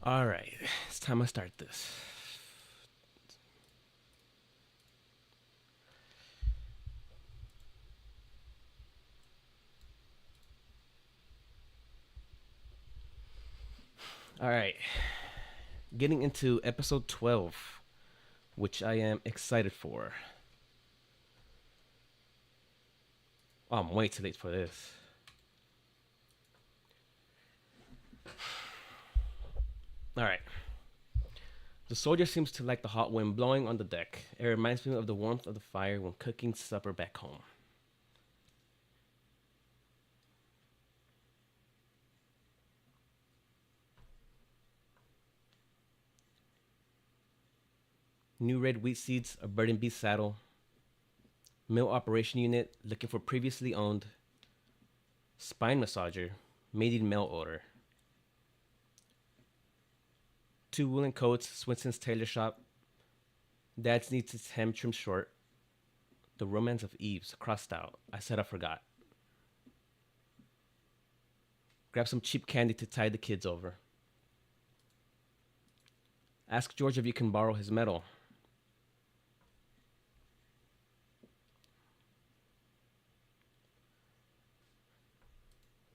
All right, it's time to start this. All right, getting into episode 12, which I am excited for. Oh, I'm way too late for this. All right. The soldier seems to like the hot wind blowing on the deck. It reminds me of the warmth of the fire when cooking supper back home. New red wheat seeds, a bird and beast saddle, mill operation unit looking for previously owned, spine massager, maiden mail order, two woolen coats, Swinson's tailor shop, dad's needs his hem trimmed short, the romance of Eve's crossed out. I said I forgot. Grab some cheap candy to tide the kids over. Ask George if you can borrow his medal.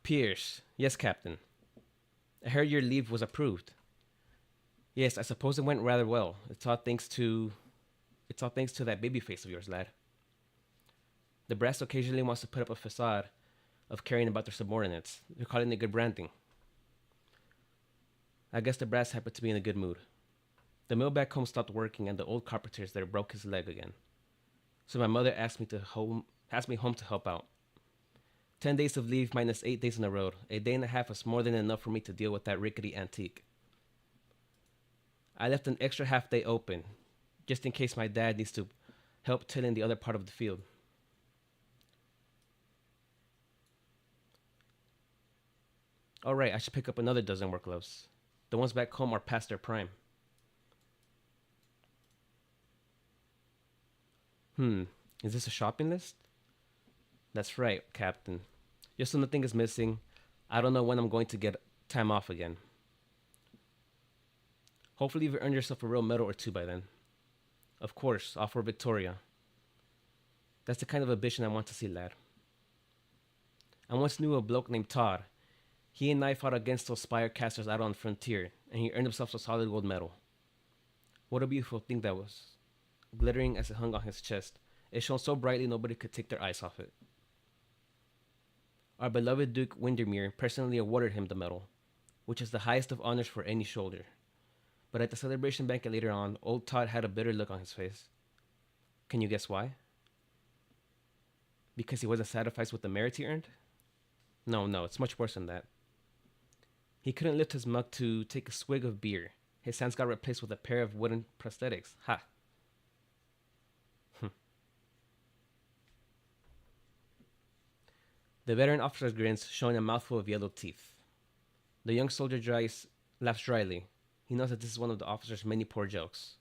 Pierce. Yes, Captain. I heard your leave was approved. Yes, I suppose it went rather well. It's all thanks to that baby face of yours, lad. The brass occasionally wants to put up a facade of caring about their subordinates. They're calling it good branding. I guess the brass happened to be in a good mood. The mill back home stopped working and the old carpenter's there broke his leg again. So my mother asked me home to help out. 10 days of leave minus 8 days on the road. A day and a half was more than enough for me to deal with that rickety antique. I left an extra half day open, just in case my dad needs to help tilling the other part of the field. Alright, I should pick up another dozen work gloves. The ones back home are past their prime. Hmm, is this a shopping list? That's right, Captain. Just so nothing is missing, I don't know when I'm going to get time off again. Hopefully, you've earned yourself a real medal or two by then. Of course, all for Victoria. That's the kind of ambition I want to see, lad. I once knew a bloke named Todd. He and I fought against those spire casters out on the frontier, and he earned himself a solid gold medal. What a beautiful thing that was, glittering as it hung on his chest. It shone so brightly nobody could take their eyes off it. Our beloved Duke Windermere personally awarded him the medal, which is the highest of honors for any soldier. But at the celebration banquet later on, old Todd had a bitter look on his face. Can you guess why? Because he wasn't satisfied with the merits he earned? No, no, it's much worse than that. He couldn't lift his mug to take a swig of beer. His hands got replaced with a pair of wooden prosthetics. Ha! The veteran officer grins, showing a mouthful of yellow teeth. The young soldier laughs dryly. He knows that this is one of the officer's many poor jokes.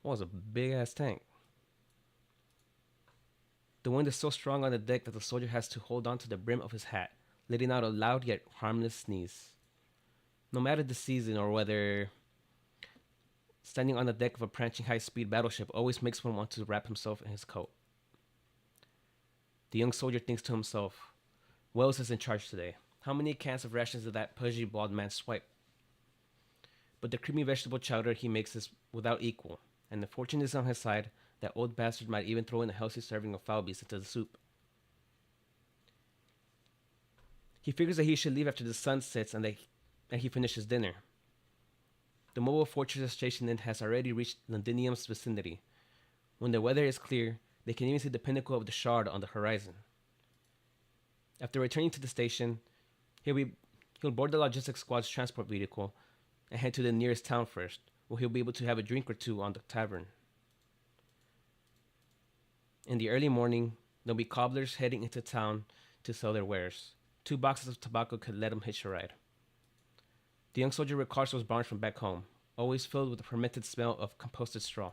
What was a big ass tank? The wind is so strong on the deck that the soldier has to hold on to the brim of his hat, letting out a loud yet harmless sneeze. No matter the season or weather, standing on the deck of a prancing high speed battleship always makes one want to wrap himself in his coat. The young soldier thinks to himself, Wells is in charge today. How many cans of rations did that pudgy bald man swipe? But the creamy vegetable chowder he makes is without equal, and the fortune is on his side. That old bastard might even throw in a healthy serving of foul beast into the soup. He figures that he should leave after the sun sets and he finishes dinner. The mobile fortress station inn has already reached Londinium's vicinity. When the weather is clear, they can even see the pinnacle of the Shard on the horizon. After returning to the station, he'll board the logistics squad's transport vehicle and head to the nearest town first, where he'll be able to have a drink or two on the tavern. In the early morning, there'll be cobblers heading into town to sell their wares. 2 boxes of tobacco could let him hitch a ride. The young soldier recalls those barns from back home, always filled with the fermented smell of composted straw.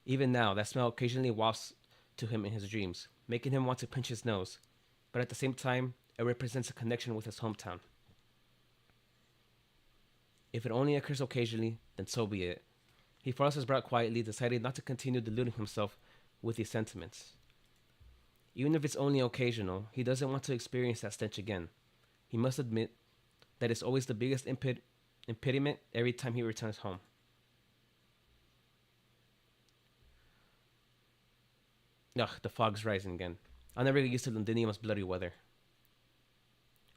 Even now, that smell occasionally wafts to him in his dreams, making him want to pinch his nose, but at the same time, it represents a connection with his hometown. If it only occurs occasionally, then so be it. He frosts his brow quietly, deciding not to continue deluding himself with these sentiments. Even if it's only occasional, he doesn't want to experience that stench again. He must admit that it's always the biggest impediment every time he returns home. Ugh, the fog's rising again. I'll never get used to Londinium's bloody weather.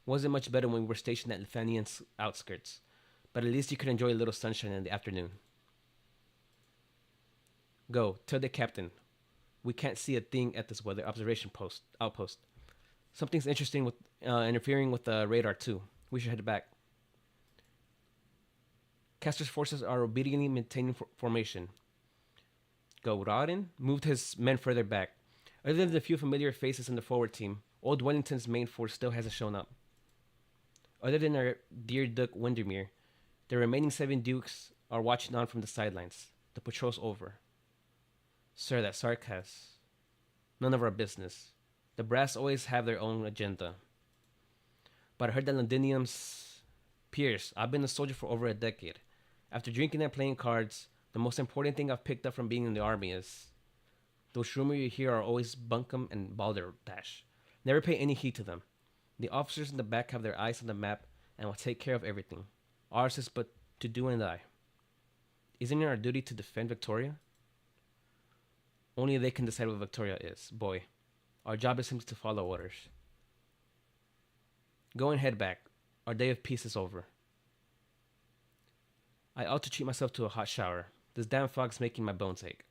Wasn't much better when we were stationed at Lithanian's outskirts, but at least you could enjoy a little sunshine in the afternoon. Go, tell the captain. We can't see a thing at this weather observation outpost. Something's interesting with interfering with the radar too. We should head back. Castor's forces are obediently maintaining formation. Go, Rodden moved his men further back. Other than the few familiar faces in the forward team, Old Wellington's main force still hasn't shown up. Other than our dear Duke Windermere, the remaining 7 dukes are watching on from the sidelines. The patrol's over. Sir, that sarcasm. None of our business. The brass always have their own agenda. But I heard that Londinium's... Pierce, I've been a soldier for over a decade. After drinking and playing cards, the most important thing I've picked up from being in the army is... Those rumors you hear are always bunkum and balderdash. Never pay any heed to them. The officers in the back have their eyes on the map and will take care of everything. Ours is but to do and die. Isn't it our duty to defend Victoria? Only they can decide what Victoria is, boy. Our job is simply to follow orders. Go and head back. Our day of peace is over. I ought to treat myself to a hot shower. This damn fog's making my bones ache.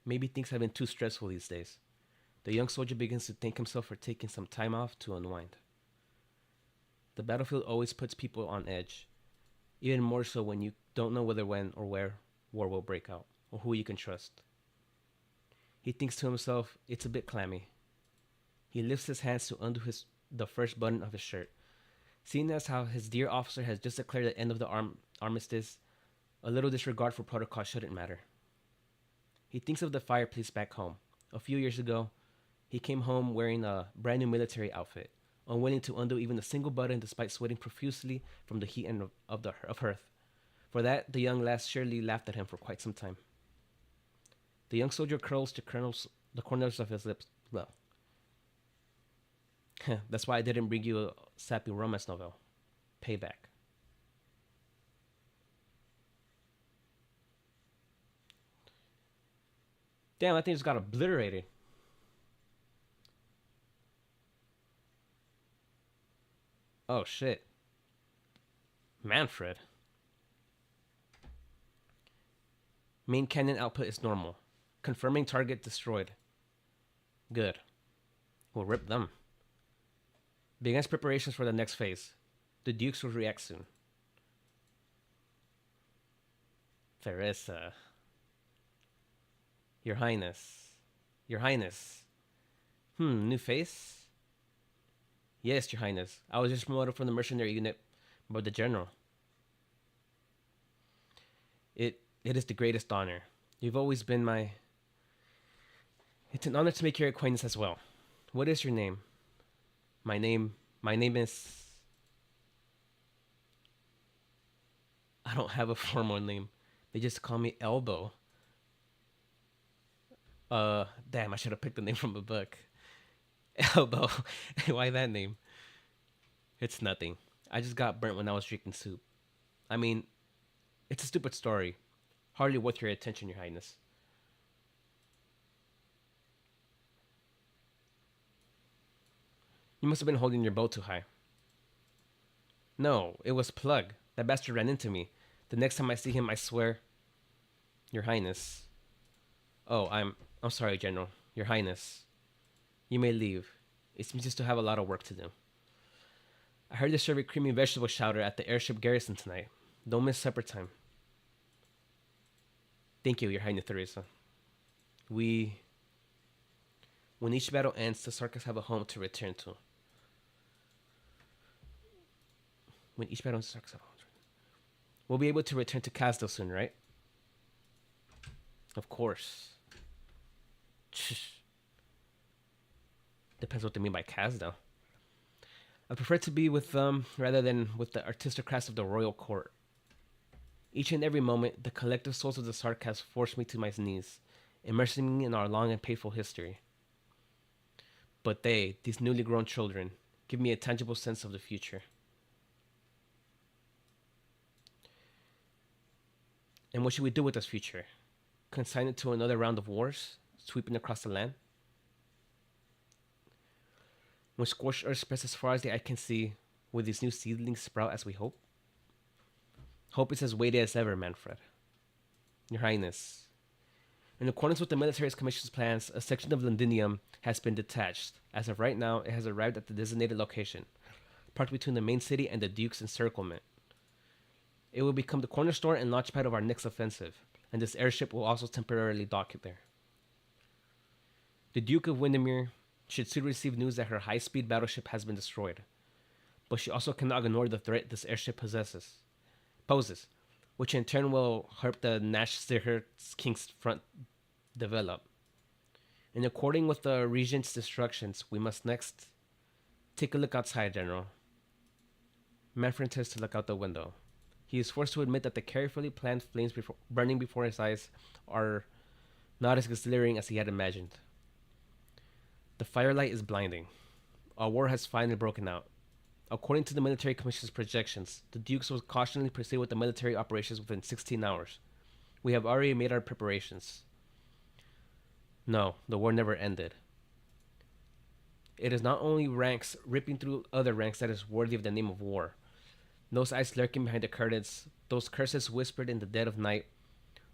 Maybe things have been too stressful these days. The young soldier begins to thank himself for taking some time off to unwind. The battlefield always puts people on edge, even more so when you don't know whether, when, or where war will break out, or who you can trust. He thinks to himself, it's a bit clammy. He lifts his hands to undo the first button of his shirt. Seeing as how his dear officer has just declared the end of the armistice, a little disregard for protocol shouldn't matter. He thinks of the fireplace back home. A few years ago, he came home wearing a brand new military outfit, unwilling to undo even a single button despite sweating profusely from the heat of hearth. For that, the young lass surely laughed at him for quite some time. The young soldier curls the corners of his lips. Well, that's why I didn't bring you a sappy romance novel. Payback. Damn, that thing just got obliterated. Oh, shit. Manfred. Main cannon output is normal. Confirming target destroyed. Good. We'll rip them. Begins preparations for the next phase. The Dukes will react soon. Theresa. Your Highness. Your Highness. New face? Yes, Your Highness. I was just promoted from the mercenary unit by the General. It is the greatest honor. You've always been my... It's an honor to make your acquaintance as well. What is your name? My name is... I don't have a formal name. They just call me Elbow. Damn, I should have picked the name from a book. Elbow. Why that name? It's nothing. I just got burnt when I was drinking soup. I mean, it's a stupid story. Hardly worth your attention, Your Highness. You must have been holding your bow too high. No, it was Plug. That bastard ran into me. The next time I see him, I swear... Your Highness. Oh, I'm sorry, General. Your Highness. You may leave. It seems just to have a lot of work to do. I heard they serve a creamy vegetable chowder at the airship garrison tonight. Don't miss supper time. Thank you, Your Highness Theresa. When each battle ends, the Sarkas have a home to return to. When each battle ends, the Sarkas have a home to return to. We'll be able to return to Kasdal soon, right? Of course. The Depends what they mean by Kaz, though. I prefer to be with them rather than with the aristocrats of the royal court. Each and every moment, the collective souls of the Sarkas force me to my knees, immersing me in our long and painful history. But they, these newly grown children, give me a tangible sense of the future. And what should we do with this future? Consign it to another round of wars, sweeping across the land? When scorched earth spreads as far as the eye can see, will these new seedlings sprout as we hope? Hope is as weighty as ever, Manfred. Your Highness, in accordance with the military commission's plans, a section of Londinium has been detached. As of right now, it has arrived at the designated location, parked between the main city and the Duke's encirclement. It will become the cornerstone and launchpad of our next offensive, and this airship will also temporarily dock there. The Duke of Windermere should soon receive news that her high-speed battleship has been destroyed, but she also cannot ignore the threat this airship poses, which in turn will help the Nash King's front develop. In according with the Regent's instructions, we must next take a look outside, General. Manfred tends to look out the window. He is forced to admit that the carefully planned flames burning before his eyes are not as exhilarating as he had imagined. The firelight is blinding. A war has finally broken out. According to the military commission's projections, the Dukes will cautiously proceed with the military operations within 16 hours. We have already made our preparations. No, the war never ended. It is not only ranks ripping through other ranks that is worthy of the name of war. Those eyes lurking behind the curtains, those curses whispered in the dead of night,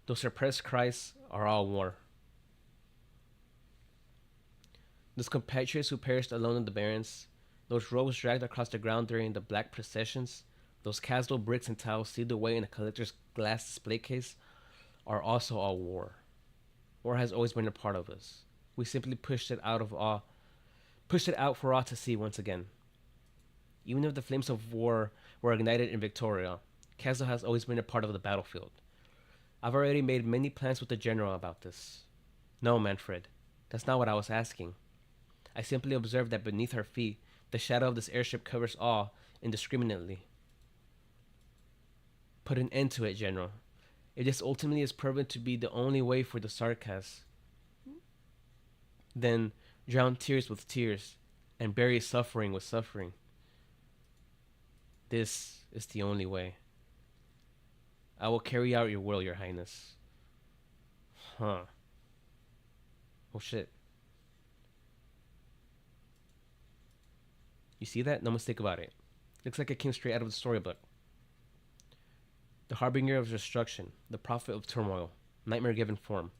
those suppressed cries are all war. Those compatriots who perished alone in the barrens, those robes dragged across the ground during the black processions, those castle bricks and tiles sealed away in a collector's glass display case, are also all war. War has always been a part of us. We simply pushed it out for all to see once again. Even if the flames of war were ignited in Victoria, Castle has always been a part of the battlefield. I've already made many plans with the general about this. No, Manfred, that's not what I was asking. I simply observed that beneath our feet, the shadow of this airship covers all indiscriminately. Put an end to it, General. If this ultimately is proven to be the only way for the Sarkas, then drown tears with tears and bury suffering with suffering. This is the only way. I will carry out your will, Your Highness. Huh. Oh shit. You see that? No mistake about it. Looks like it came straight out of the storybook. The harbinger of destruction, the prophet of turmoil, nightmare given form.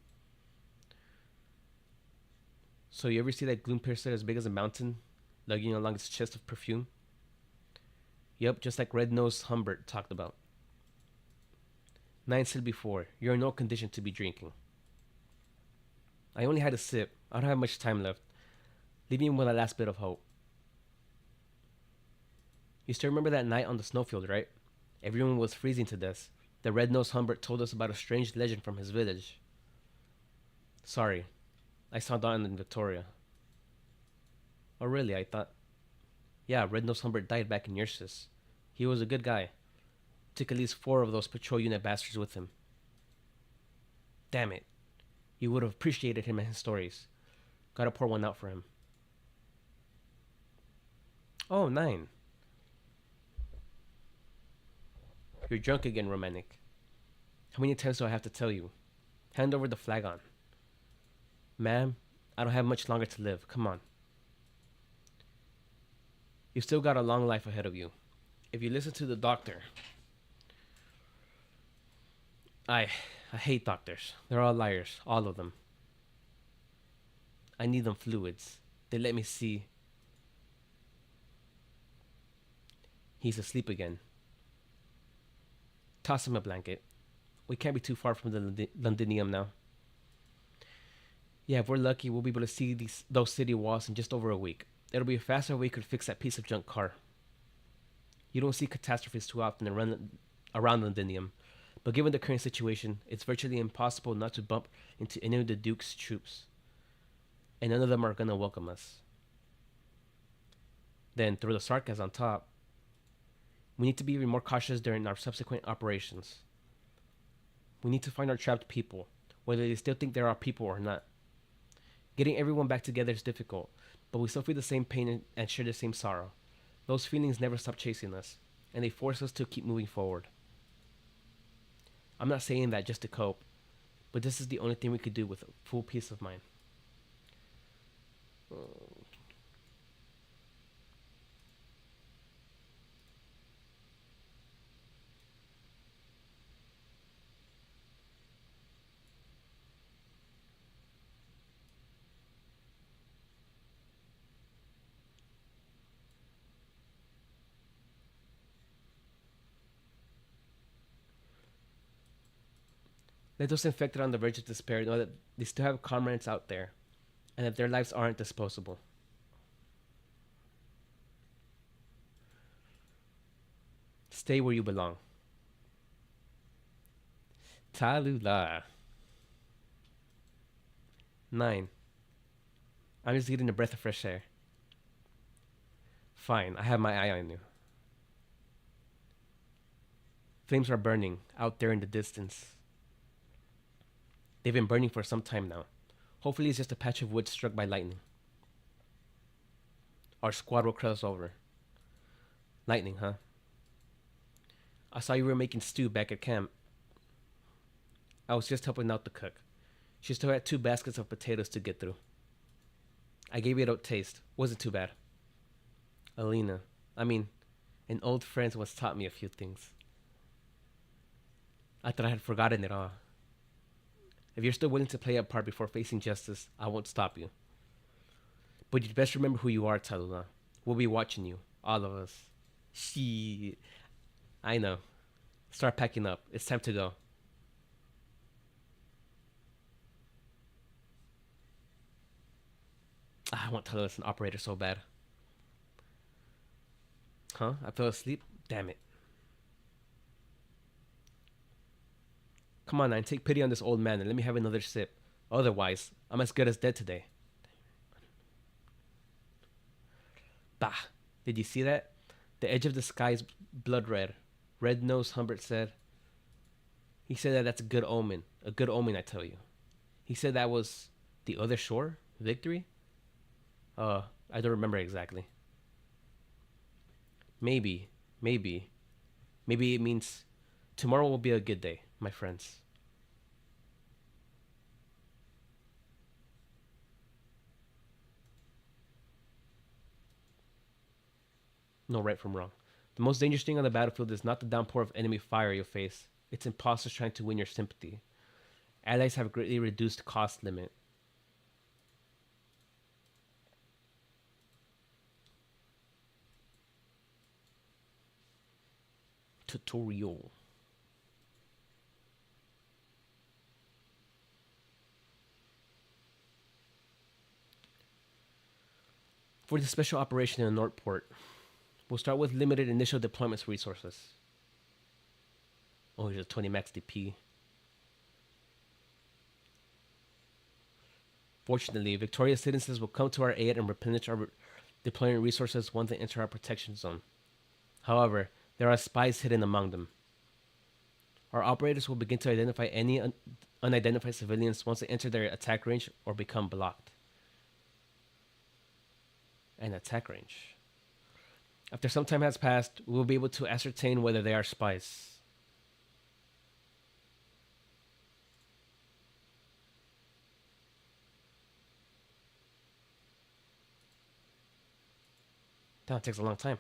So you ever see that gloom piercer as big as a mountain, lugging along its chest of perfume? Yep, just like Red-Nosed Humbert talked about. Nine said before, you're in no condition to be drinking. I only had a sip. I don't have much time left. Leaving me with a last bit of hope. You still remember that night on the snowfield, right? Everyone was freezing to death. The Red-Nosed Humbert told us about a strange legend from his village. Sorry, I saw Dawn in Victoria. Oh really, I thought. Yeah, Red-Nosed Humbert died back in Ursus. He was a good guy. Took at least 4 of those patrol unit bastards with him. Damn it. You would have appreciated him and his stories. Gotta pour one out for him. Oh, 9. You're drunk again, Romantic. How many times do I have to tell you? Hand over the flagon. Ma'am, I don't have much longer to live. Come on. You've still got a long life ahead of you. If you listen to the doctor... I hate doctors. They're all liars. All of them. I need them fluids. They let me see. He's asleep again. Toss him a blanket. We can't be too far from the Londinium now. Yeah, if we're lucky, we'll be able to see those city walls in just over a week. It'll be a faster way we could fix that piece of junk car. You don't see catastrophes too often around Londinium, but given the current situation, it's virtually impossible not to bump into any of the Duke's troops. And none of them are gonna welcome us. Then throw the sarcasm on top. We need to be even more cautious during our subsequent operations. We need to find our trapped people, whether they still think there are people or not. Getting everyone back together is difficult, but we still feel the same pain and share the same sorrow. Those feelings never stop chasing us, and they force us to keep moving forward. I'm not saying that just to cope, but this is the only thing we could do with full peace of mind. Let those infected on the verge of despair know that they still have comrades out there, and that their lives aren't disposable. Stay where you belong. Tallulah. 9. I'm just getting a breath of fresh air. Fine, I have my eye on you. Flames are burning out there in the distance. They've been burning for some time now. Hopefully, it's just a patch of wood struck by lightning. Our squad will cross over. Lightning, huh? I saw you were making stew back at camp. I was just helping out the cook. She still had 2 baskets of potatoes to get through. I gave it a taste. Wasn't too bad. Alina. An old friend once taught me a few things. I thought I had forgotten it all. If you're still willing to play a part before facing justice, I won't stop you. But you'd best remember who you are, Tallulah. We'll be watching you. All of us. Shit. I know. Start packing up. It's time to go. I want Tallulah as an operator so bad. Huh? I fell asleep? Damn it. Come on, 9, take pity on this old man and let me have another sip. Otherwise, I'm as good as dead today. Bah! Did you see that? The edge of the sky is blood red. Red-nosed Humbert said. He said that that's a good omen. A good omen, I tell you. He said that was the other shore? Victory? I don't remember exactly. Maybe it means tomorrow will be a good day, my friends. No right from wrong. The most dangerous thing on the battlefield is not the downpour of enemy fire you face. It's imposters trying to win your sympathy. Allies have greatly reduced cost limit. Tutorial. For the special operation in the Northport, we'll start with limited initial deployments resources. Oh, here's a 20 max DP. Fortunately, victorious citizens will come to our aid and replenish our deployment resources once they enter our protection zone. However, there are spies hidden among them. Our operators will begin to identify any unidentified civilians once they enter their attack range or become blocked. An attack range. After some time has passed, we will be able to ascertain whether they are spies. That takes a long time.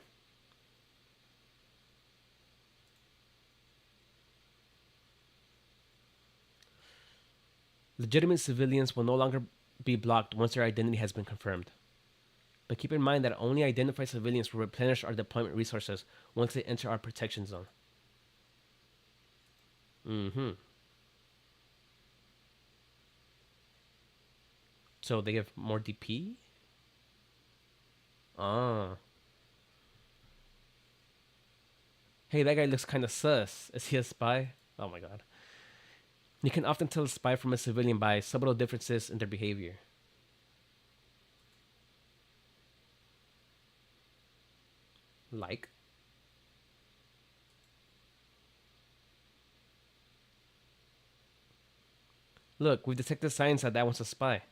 Legitimate civilians will no longer be blocked once their identity has been confirmed. But keep in mind that only identified civilians will replenish our deployment resources once they enter our protection zone. So they have more DP? Ah. Hey, that guy looks kind of sus. Is he a spy? Oh my god. You can often tell a spy from a civilian by subtle differences in their behavior. Like, look, we've detected signs that that one's a spy.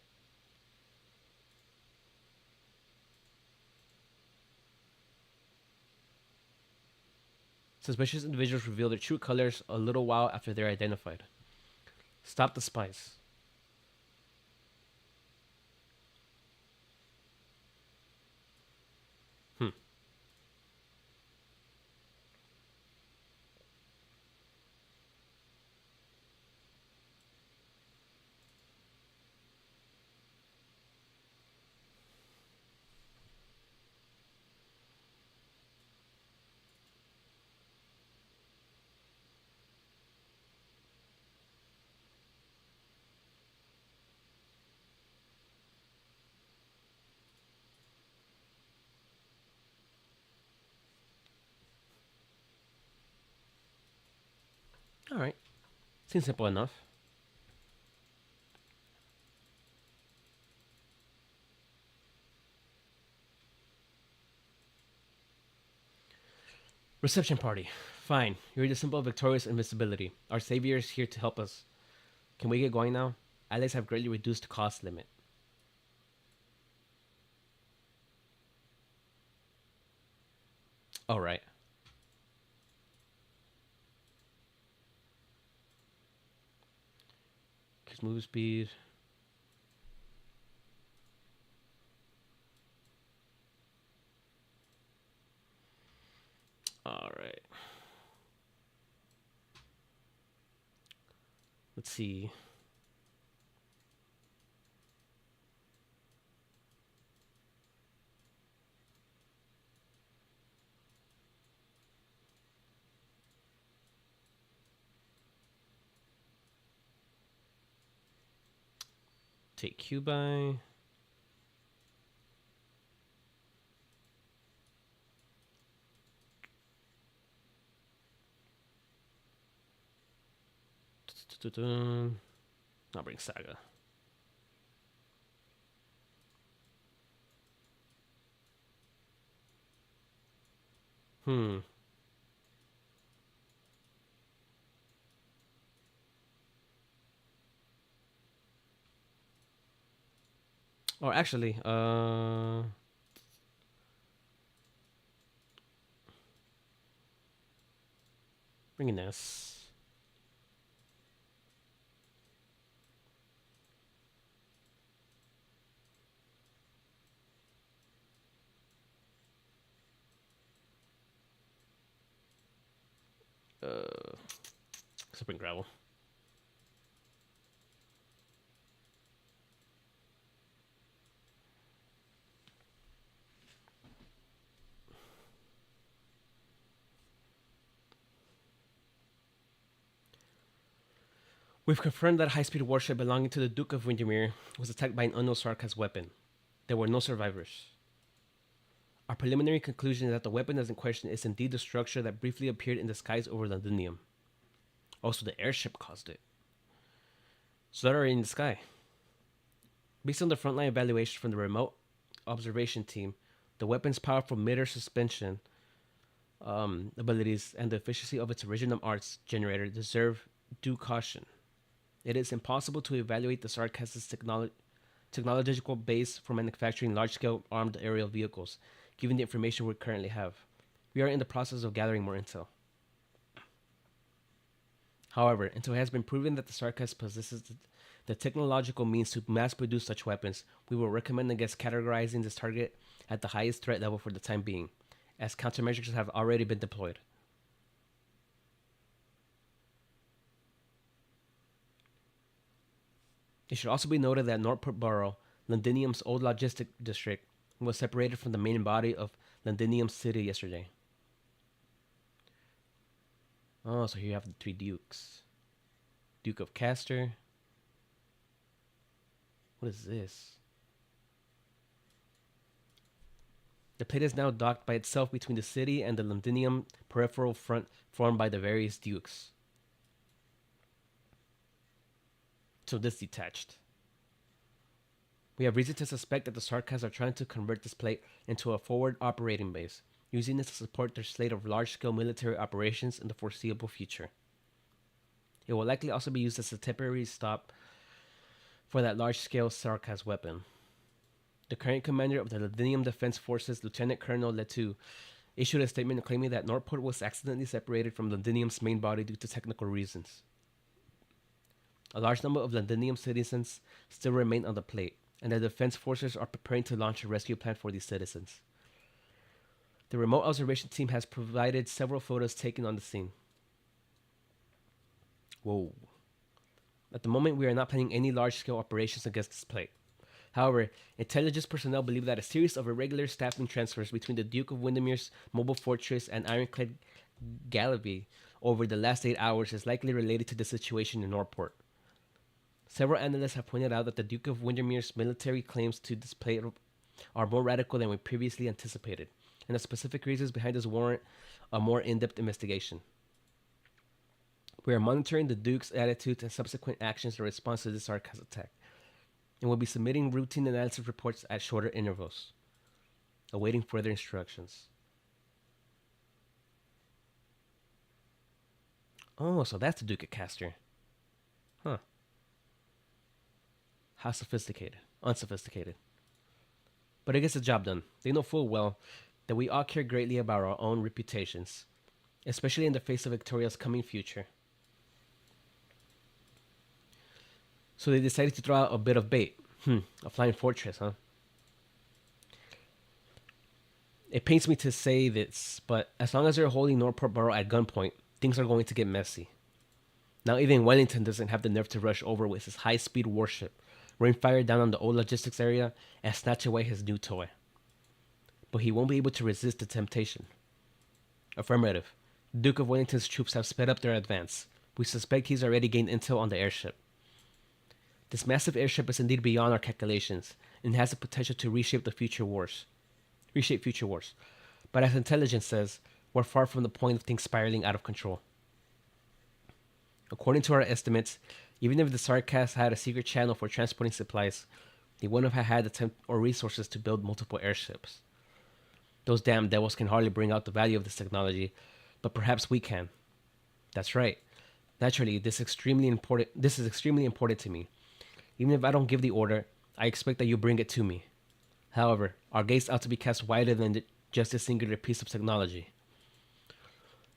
Suspicious individuals reveal their true colors a little while after they're identified. Stop the spies. Hmm. All right. Seems simple enough. Reception party. Fine. You're the symbol of victorious invincibility. Our savior is here to help us. Can we get going now? Allies have greatly reduced the cost limit. All right. Increase move speed. All right. Let's see. Take Q by. Not bring Saga. Hmm. Or actually, bringing this. Let's bring gravel. We've confirmed that a high-speed warship belonging to the Duke of Windermere was attacked by an unknown Sarkaz weapon. There were no survivors. Our preliminary conclusion is that the weapon that's in question is indeed the structure that briefly appeared in the skies over Londinium. Also, the airship caused it. So they're already in the sky. Based on the frontline evaluation from the remote observation team, the weapon's powerful mid-air suspension abilities and the efficiency of its original arts generator deserve due caution. It is impossible to evaluate the Sarkaz's technological base for manufacturing large-scale armed aerial vehicles, given the information we currently have. We are in the process of gathering more intel. However, until it has been proven that the Sarkaz possesses the technological means to mass produce such weapons, we will recommend against categorizing this target at the highest threat level for the time being, as countermeasures have already been deployed. It should also be noted that Northport Borough, Londinium's old logistic district, was separated from the main body of Londinium City yesterday. Oh, so here you have the three dukes. Duke of Castor. What is this? The plate is now docked by itself between the city and the Londinium peripheral front formed by the various dukes. So this detached. We have reason to suspect that the Sarkaz are trying to convert this plate into a forward operating base. using it to support their slate of large-scale military operations in the foreseeable future. It will likely also be used as a temporary stop for that large-scale Sarkaz weapon. The current commander of the Ladinium Defense Forces, Lieutenant Colonel Letu, issued a statement claiming that Northport was accidentally separated from Londinium's main body due to technical reasons. A large number of Londinium citizens still remain on the plate, and the defense forces are preparing to launch a rescue plan for these citizens. The remote observation team has provided several photos taken on the scene. Whoa. At the moment, we are not planning any large-scale operations against this plate. However, intelligence personnel believe that a series of irregular staffing transfers between the Duke of Windermere's mobile fortress and Ironclad Gallivy over the last 8 hours is likely related to the situation in Northport. Several analysts have pointed out that the Duke of Windermere's military claims to this plate are more radical than we previously anticipated, and the specific reasons behind this warrant a more in-depth investigation. We are monitoring the Duke's attitudes and subsequent actions in response to this Sarkaz attack, and will be submitting routine analysis reports at shorter intervals, awaiting further instructions. Oh, so that's the Duke of Castor. Huh. How sophisticated. Unsophisticated. But it gets the job done. They know full well that we all care greatly about our own reputations, especially in the face of Victoria's coming future. So they decided to throw out a bit of bait. A flying fortress, huh? It pains me to say this, but as long as they're holding Northport Borough at gunpoint, things are going to get messy. Now even Wellington doesn't have the nerve to rush over with his high-speed warship, rain fire down on the old logistics area, and snatch away his new toy. But he won't be able to resist the temptation. Affirmative. The Duke of Wellington's troops have sped up their advance. We suspect he's already gained intel on the airship. This massive airship is indeed beyond our calculations, and has the potential to reshape future wars. But as intelligence says, we're far from the point of things spiraling out of control. According to our estimates, even if the Sarkaz had a secret channel for transporting supplies, they wouldn't have had the time or resources to build multiple airships. Those damn devils can hardly bring out the value of this technology, but perhaps we can. That's right. Naturally, this is extremely important to me. Even if I don't give the order, I expect that you bring it to me. However, our gaze ought to be cast wider than just a singular piece of technology.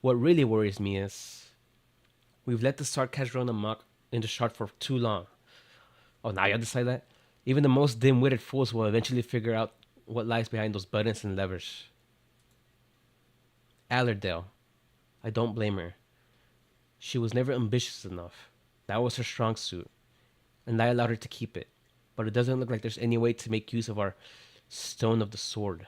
What really worries me is we've let the Sarkaz run amok in the shard for too long. Oh, now you decide that? Even the most dim-witted fools will eventually figure out what lies behind those buttons and levers. Allerdale. I don't blame her. She was never ambitious enough. That was her strong suit. And I allowed her to keep it. But it doesn't look like there's any way to make use of our Stone of the Sword.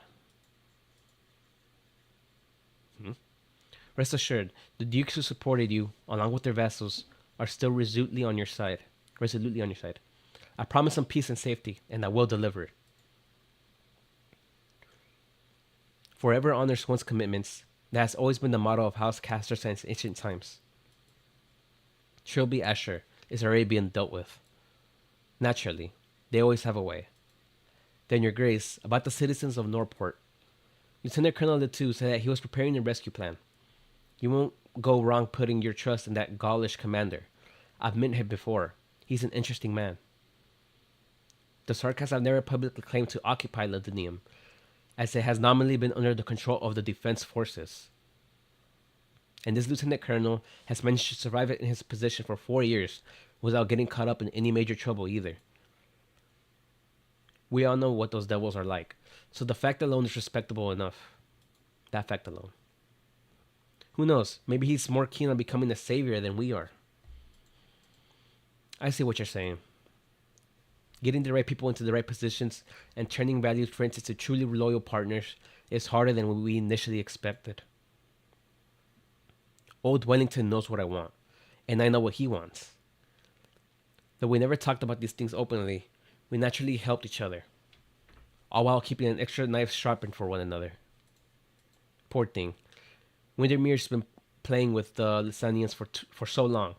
Rest assured, the dukes who supported you, along with their vassals, are still resolutely on your side. I promise them peace and safety, and I will deliver. Forever honors one's commitments. That has always been the motto of House Castor since ancient times. Trilby Asher is already being dealt with. Naturally, they always have a way. Then, Your Grace, about the citizens of Northport. Lieutenant Colonel Letu said that he was preparing a rescue plan. You won't go wrong putting your trust in that Gaulish commander. I've met him before. He's an interesting man. The Sarkaz have never publicly claimed to occupy Londinium, as it has nominally been under the control of the defense forces. And this lieutenant colonel has managed to survive in his position for 4 years without getting caught up in any major trouble either. We all know what those devils are like, so the fact alone is respectable enough. That fact alone. Who knows, maybe he's more keen on becoming a savior than we are. I see what you're saying. Getting the right people into the right positions and turning valued friends into truly loyal partners is harder than we initially expected. Old Wellington knows what I want, and I know what he wants. Though we never talked about these things openly, we naturally helped each other, all while keeping an extra knife sharpened for one another. Poor thing. Windermere's been playing with the Lysanians for so long.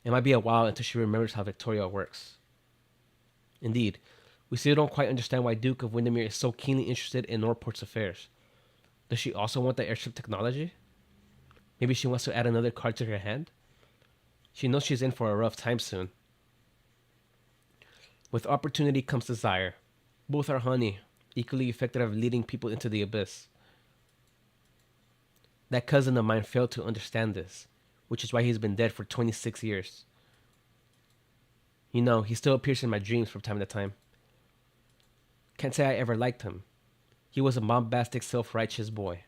It might be a while until she remembers how Victoria works. Indeed, we still don't quite understand why Duke of Windermere is so keenly interested in Northport's affairs. Does she also want the airship technology? Maybe she wants to add another card to her hand? She knows she's in for a rough time soon. With opportunity comes desire. Both are honey, equally effective at leading people into the abyss. That cousin of mine failed to understand this, which is why he's been dead for 26 years. You know, he still appears in my dreams from time to time. Can't say I ever liked him. He was a bombastic, self-righteous boy.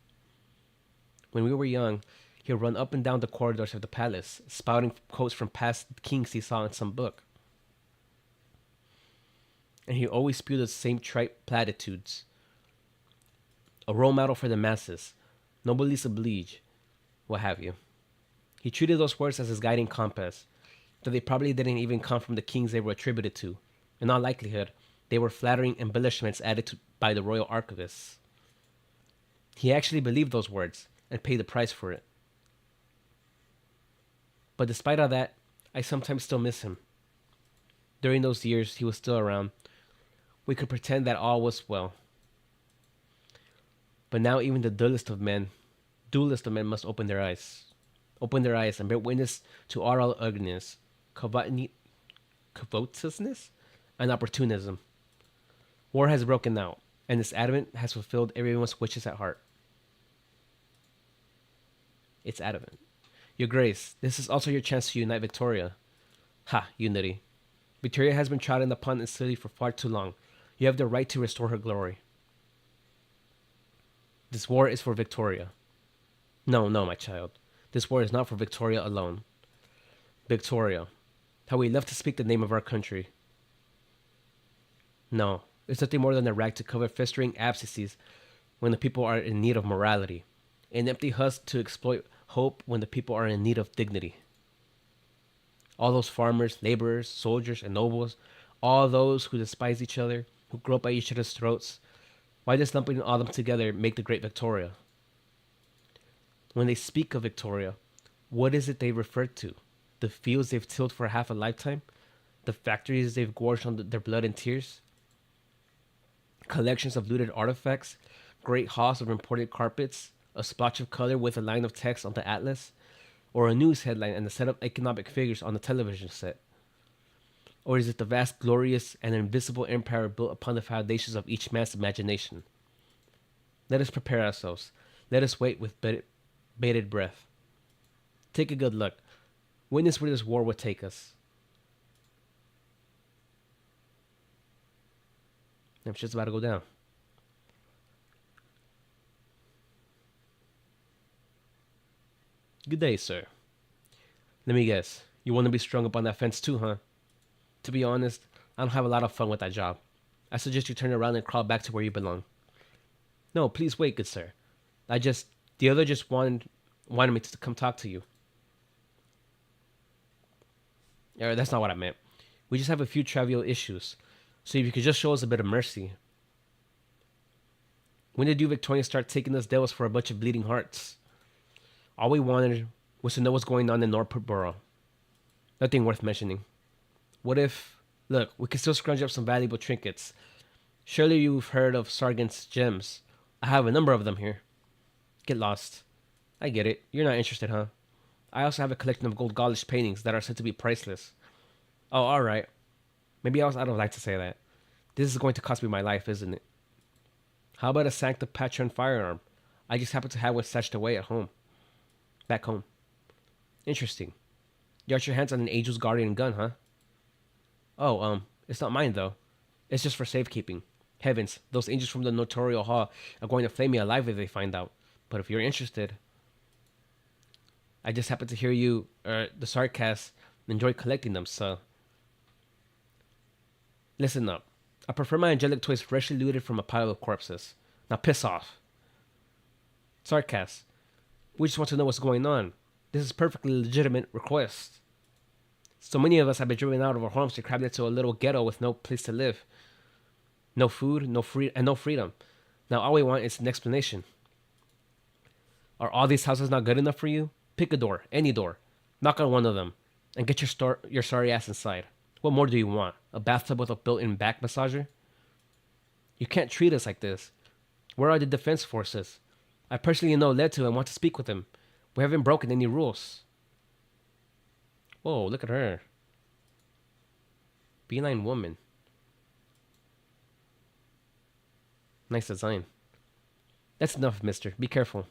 When we were young, he'd run up and down the corridors of the palace, spouting quotes from past kings he saw in some book. And he always spewed the same trite platitudes. A role model for the masses, noblesse oblige, what have you. He treated those words as his guiding compass, though they probably didn't even come from the kings they were attributed to. In all likelihood, they were flattering embellishments added by the royal archivists. He actually believed those words and paid the price for it. But despite all that, I sometimes still miss him. During those years he was still around, we could pretend that all was well. But now even the dullest of men must open their eyes. Open their eyes and bear witness to our ugliness, covetousness, and opportunism. War has broken out, and this adamant has fulfilled everyone's wishes at heart. It's adamant. Your Grace, this is also your chance to unite Victoria. Ha, unity. Victoria has been trodden upon and silly for far too long. You have the right to restore her glory. This war is for Victoria. No, my child. This war is not for Victoria alone. Victoria. How we love to speak the name of our country. No, it's nothing more than a rag to cover festering abscesses when the people are in need of morality. An empty husk to exploit hope when the people are in need of dignity. All those farmers, laborers, soldiers, and nobles, all those who despise each other, who grope at each other's throats, why does lumping all them together make the great Victoria? When they speak of Victoria, what is it they refer to? The fields they've tilled for half a lifetime? The factories they've gorged on their blood and tears? Collections of looted artifacts? Great halls of imported carpets? A splotch of color with a line of text on the atlas? Or a news headline and a set of economic figures on the television set? Or is it the vast, glorious, and invisible empire built upon the foundations of each man's imagination? Let us prepare ourselves. Let us wait with bated breath. Take a good look. Witness where this war will take us. I'm just about to go down. Good day, sir. Let me guess. You want to be strung up on that fence too, huh? To be honest, I don't have a lot of fun with that job. I suggest you turn around and crawl back to where you belong. No, please wait, good sir. The other just wanted me to come talk to you. That's not what I meant. We just have a few trivial issues. So if you could just show us a bit of mercy. When did you Victorians start taking us devils for a bunch of bleeding hearts? All we wanted was to know what's going on in Northport Borough. Nothing worth mentioning. What if... Look, we could still scrounge up some valuable trinkets. Surely you've heard of Sargent's gems. I have a number of them here. Get lost. I get it. You're not interested, huh? I also have a collection of gold gaulish paintings that are said to be priceless. Oh, alright. Maybe I was out of line to say that. This is going to cost me my life, isn't it? How about a Sancta Patron firearm? I just happen to have one stashed away at home. Back home. Interesting. You got your hands on an Angel's Guardian gun, huh? Oh, it's not mine, though. It's just for safekeeping. Heavens, those angels from the Notorial Hall are going to flame me alive if they find out. But if you're interested... I just happen to hear you, the sarcasm, enjoy collecting them, so... Listen up. I prefer my angelic toys freshly looted from a pile of corpses. Now piss off. Sarcasm. We just want to know what's going on. This is a perfectly legitimate request. So many of us have been driven out of our homes to crowd into a little ghetto with no place to live. No food, no freedom. Now all we want is an explanation. Are all these houses not good enough for you? Pick a door, any door. Knock on one of them, and get your sorry ass inside. What more do you want? A bathtub with a built-in back massager? You can't treat us like this. Where are the defense forces? I personally know Leto and want to speak with him. We haven't broken any rules. Whoa, look at her. Beeline woman. Nice design. That's enough, mister. Be careful.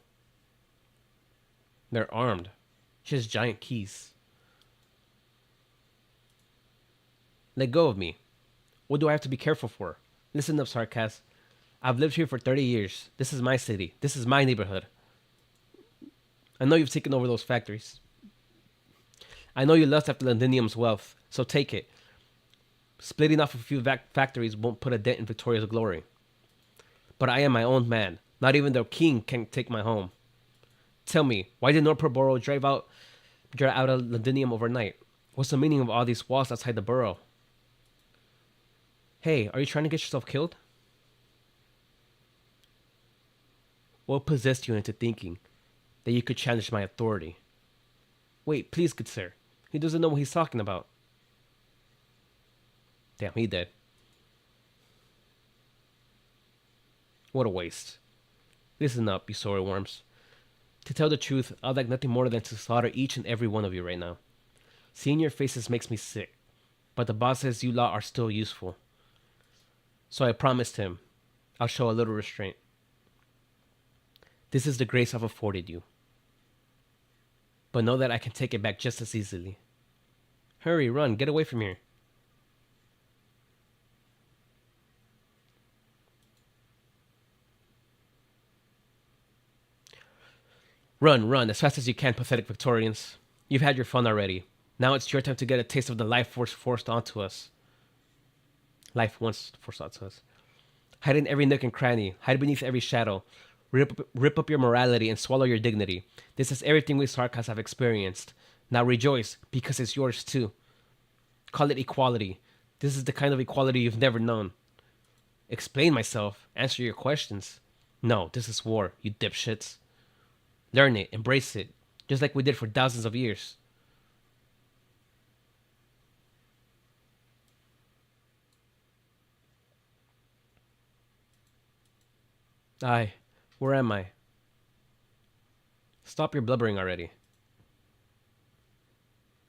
They're armed. She has giant keys. Let go of me. What do I have to be careful for? Listen up, Sarkaz. I've lived here for 30 years. This is my city. This is my neighborhood. I know you've taken over those factories. I know you lust after Londinium's wealth, so take it. Splitting off a few factories won't put a dent in Victoria's glory. But I am my own man. Not even the king can take my home. Tell me, why did Northport Borough drive out of Londinium overnight? What's the meaning of all these walls outside the borough? Hey, are you trying to get yourself killed? What possessed you into thinking that you could challenge my authority? Wait, please, good sir. He doesn't know what he's talking about. Damn, he did. What a waste. Listen up, you sorry worms. To tell the truth, I'd like nothing more than to slaughter each and every one of you right now. Seeing your faces makes me sick, but the boss says you lot are still useful. So I promised him I'll show a little restraint. This is the grace I've afforded you. But know that I can take it back just as easily. Hurry, run, get away from here. Run, as fast as you can, pathetic Victorians. You've had your fun already. Now it's your time to get a taste of the life force forced onto us. Life once forced onto us. Hide in every nook and cranny. Hide beneath every shadow. Rip up your morality and swallow your dignity. This is everything we Sarkas have experienced. Now rejoice, because it's yours too. Call it equality. This is the kind of equality you've never known. Explain myself. Answer your questions. No, this is war, you dipshits. Learn it, embrace it, just like we did for thousands of years. Aye, where am I? Stop your blubbering already.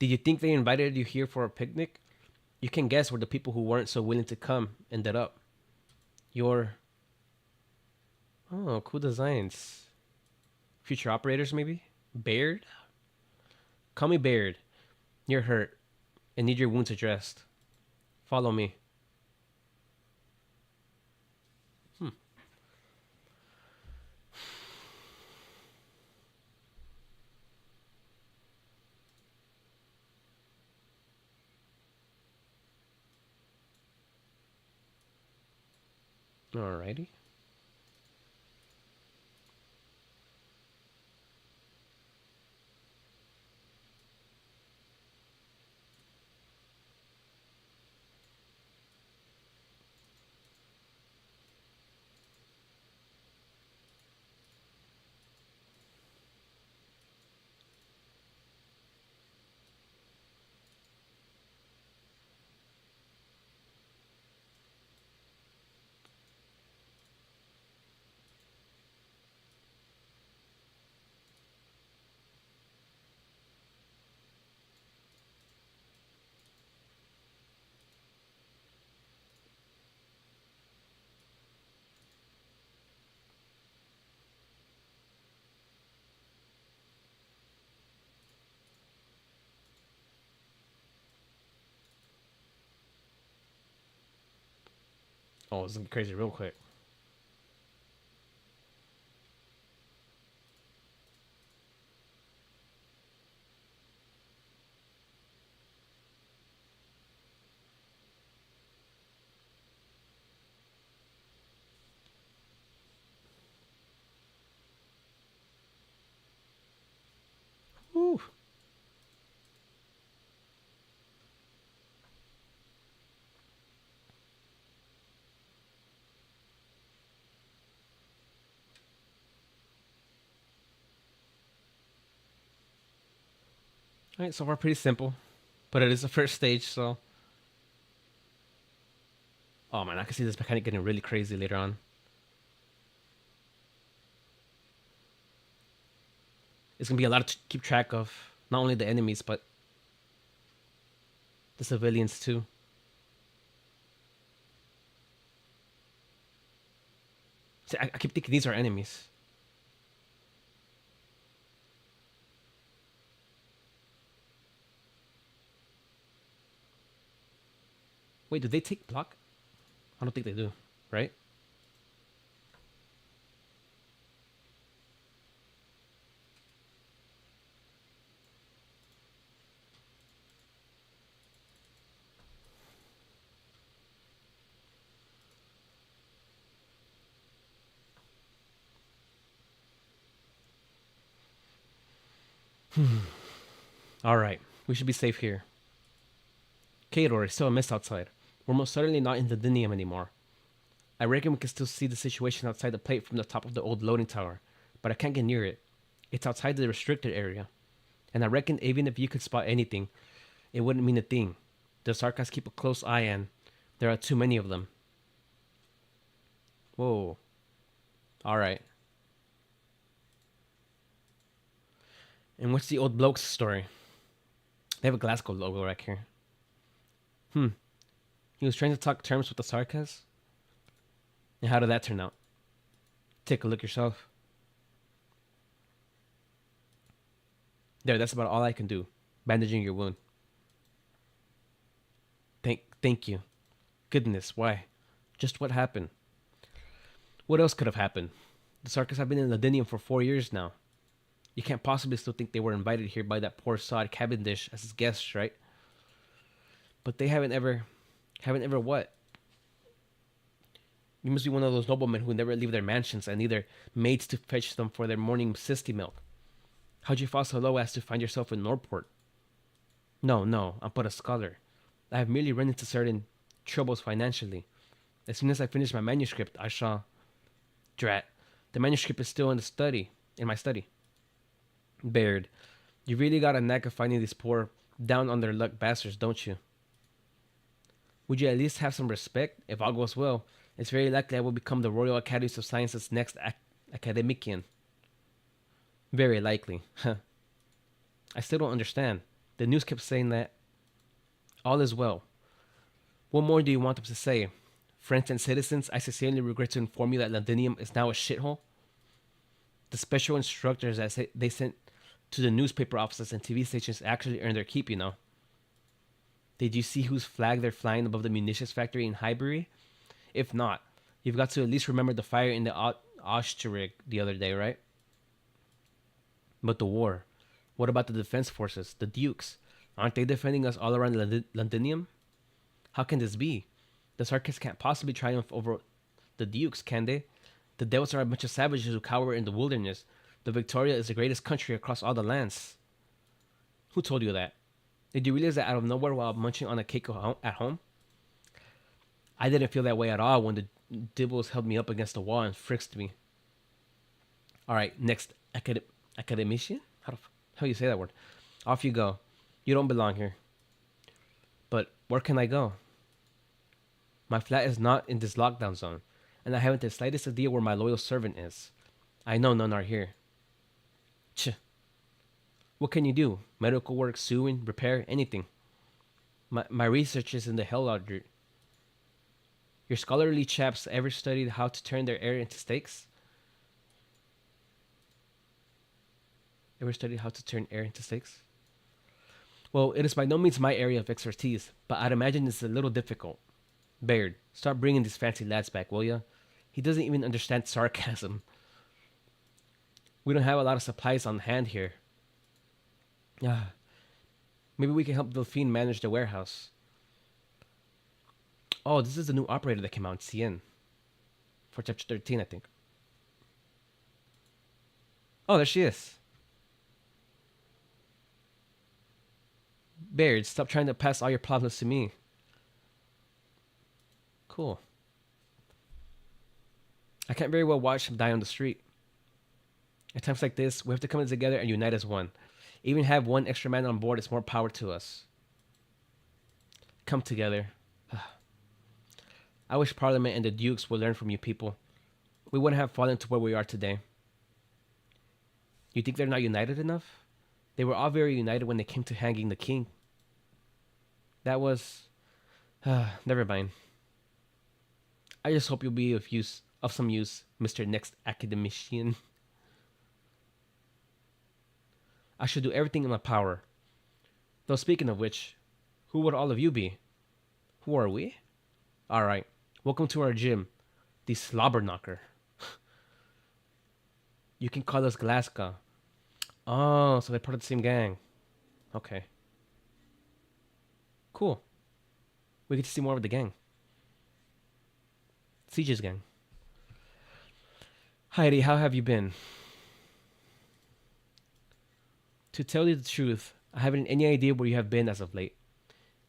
Did you think they invited you here for a picnic? You can guess where the people who weren't so willing to come ended up. You're... Oh, cool designs. Future operators, maybe? Baird? Call me Baird. You're hurt and need your wounds addressed. Follow me. Alrighty. Oh, it's gonna be crazy real quick. Woo. Alright, so far pretty simple. But it is the first stage, so... Oh man, I can see this mechanic getting really crazy later on. It's gonna be a lot to keep track of. Not only the enemies, but the civilians too. See, I keep thinking these are enemies. Wait, do they take block? I don't think they do, right? All right, we should be safe here. Kador is still a mist outside. We're most certainly not in the Dinium anymore. I reckon we can still see the situation outside the plate from the top of the old loading tower, but I can't get near it. It's outside the restricted area. And I reckon even if you could spot anything, it wouldn't mean a thing. The Sarkas keep a close eye and there are too many of them. Whoa. Alright. And what's the old bloke's story? They have a Glasgow logo right here. He was trying to talk terms with the Sarkas? And how did that turn out? Take a look yourself. There, that's about all I can do. Bandaging your wound. Thank you. Goodness, why? Just what happened? What else could have happened? The Sarkas have been in Ladinium for 4 years now. You can't possibly still think they were invited here by that poor sod Cavendish as his guests, right? But they haven't ever what? You must be one of those noblemen who never leave their mansions and neither maids to fetch them for their morning sisty milk. How'd you fall so low as to find yourself in Norport? No, I'm but a scholar. I have merely run into certain troubles financially. As soon as I finish my manuscript, I shall... Drat. The manuscript is still in my study. Baird, you really got a knack of finding these poor, down on their luck bastards, don't you? Would you at least have some respect? If all goes well, it's very likely I will become the Royal Academy of Sciences' next academician. Very likely. I still don't understand. The news kept saying that all is well. What more do you want them to say? Friends and citizens, I sincerely regret to inform you that Londinium is now a shithole. The special instructors that they sent to the newspaper offices and TV stations actually earned their keep, you know. Did you see whose flag they're flying above the munitions factory in Highbury? If not, you've got to at least remember the fire in the Osterrig the other day, right? But the war. What about the defense forces, the Dukes? Aren't they defending us all around Londinium? How can this be? The Sarkis can't possibly triumph over the Dukes, can they? The Delts are a bunch of savages who cower in the wilderness. The Victoria is the greatest country across all the lands. Who told you that? Did you realize that out of nowhere while munching on a cake at home? I didn't feel that way at all when the Dibbles held me up against the wall and frisked me. Alright, next. Academician? How do you say that word? Off you go. You don't belong here. But where can I go? My flat is not in this lockdown zone, and I haven't the slightest idea where my loyal servant is. I know none are here. Ch. What can you do? Medical work, sewing, repair, anything. My research is in the hell laundry. Your scholarly chaps ever studied how to turn their air into steaks? Ever studied how to turn air into steaks? Well, it is by no means my area of expertise, but I'd imagine it's a little difficult. Baird, start bringing these fancy lads back, will ya? He doesn't even understand sarcasm. We don't have a lot of supplies on hand here. Maybe we can help Delphine manage the warehouse. Oh, this is the new operator that came out in CN. For chapter 13, I think. Oh, there she is. Baird, stop trying to pass all your problems to me. Cool. I can't very well watch him die on the street. At times like this, we have to come together and unite as one. Even have one extra man on board is more power to us. Come together. I wish Parliament and the Dukes would learn from you people. We wouldn't have fallen to where we are today. You think they're not united enough? They were all very united when it came to hanging the king. That was. Never mind. I just hope you'll be of some use, Mr. Next Academician. I should do everything in my power. Though speaking of which, who would all of you be? Who are we? Alright, welcome to our gym, the Slobberknocker. You can call us Glasgow. Oh, so they're part of the same gang. Okay. Cool. We get to see more of the gang. Siege's gang. Heidi, how have you been? To tell you the truth, I haven't any idea where you have been as of late.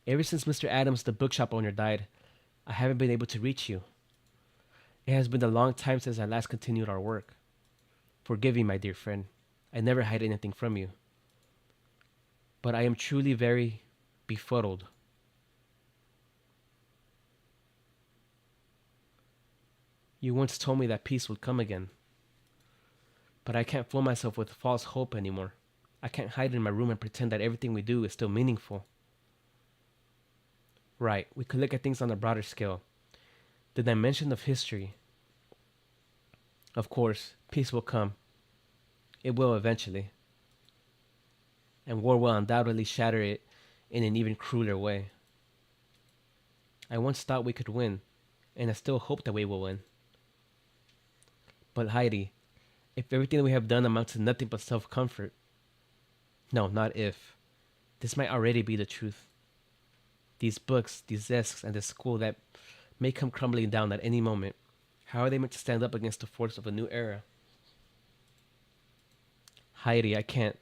Ever since Mr. Adams, the bookshop owner, died, I haven't been able to reach you. It has been a long time since I last continued our work. Forgive me, my dear friend. I never hide anything from you. But I am truly very befuddled. You once told me that peace would come again. But I can't fool myself with false hope anymore. I can't hide in my room and pretend that everything we do is still meaningful. Right, we could look at things on a broader scale. The dimension of history. Of course, peace will come. It will eventually. And war will undoubtedly shatter it in an even crueler way. I once thought we could win, and I still hope that we will win. But Heidi, if everything that we have done amounts to nothing but self-comfort. No, not if. This might already be the truth. These books, these desks, and this school that may come crumbling down at any moment. How are they meant to stand up against the force of a new era? Heidi, I can't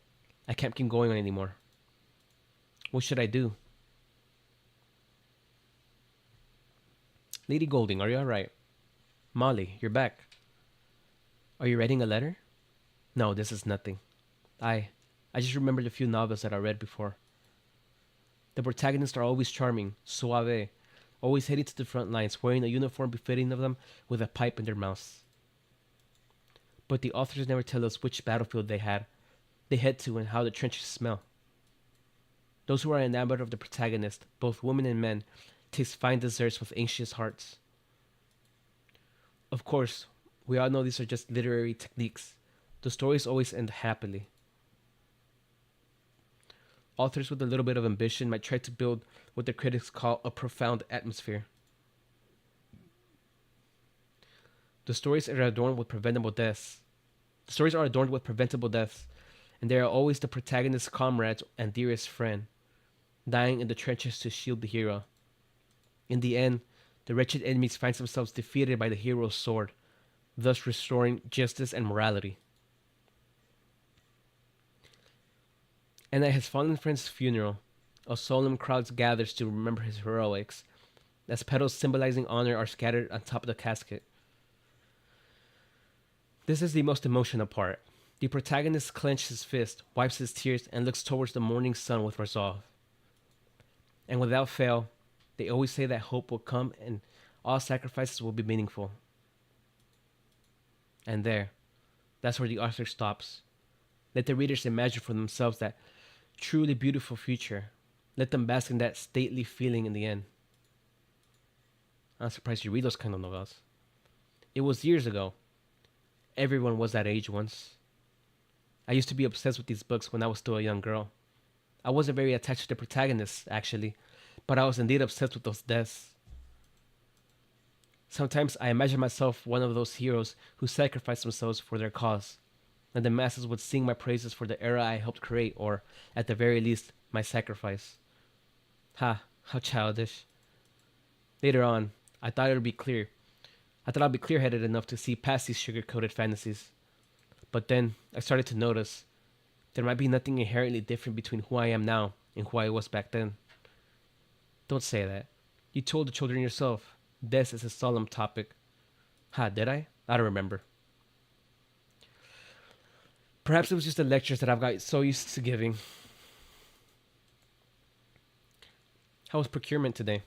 keep going on anymore. What should I do? Lady Golding, are you alright? Molly, you're back. Are you writing a letter? No, this is nothing. I just remembered a few novels that I read before. The protagonists are always charming, suave, always heading to the front lines, wearing a uniform befitting of them with a pipe in their mouths. But the authors never tell us which battlefield they head to and how the trenches smell. Those who are enamored of the protagonist, both women and men, taste fine desserts with anxious hearts. Of course, we all know these are just literary techniques. The stories always end happily. Authors with a little bit of ambition might try to build what the critics call a profound atmosphere. The stories are adorned with preventable deaths. And they are always the protagonist's comrades and dearest friend, dying in the trenches to shield the hero. In the end, the wretched enemies find themselves defeated by the hero's sword, thus restoring justice and morality. And at his fallen friend's funeral, a solemn crowd gathers to remember his heroics, as petals symbolizing honor are scattered on top of the casket. This is the most emotional part. The protagonist clenches his fist, wipes his tears, and looks towards the morning sun with resolve. And without fail, they always say that hope will come and all sacrifices will be meaningful. And that's where the author stops. Let the readers imagine for themselves that truly beautiful future. Let them bask in that stately feeling in the end. I'm surprised you read those kind of novels. It was years ago. Everyone was that age once. I used to be obsessed with these books when I was still a young girl. I wasn't very attached to the protagonists, actually, but I was indeed obsessed with those deaths. Sometimes I imagine myself one of those heroes who sacrificed themselves for their cause, and the masses would sing my praises for the era I helped create, or, at the very least, my sacrifice. Ha, how childish. Later on, I thought I'd be clear-headed enough to see past these sugar-coated fantasies. But then, I started to notice there might be nothing inherently different between who I am now and who I was back then. Don't say that. You told the children yourself. Death is a solemn topic. Ha, did I? I don't remember. Perhaps it was just the lectures that I've got so used to giving. How was procurement today?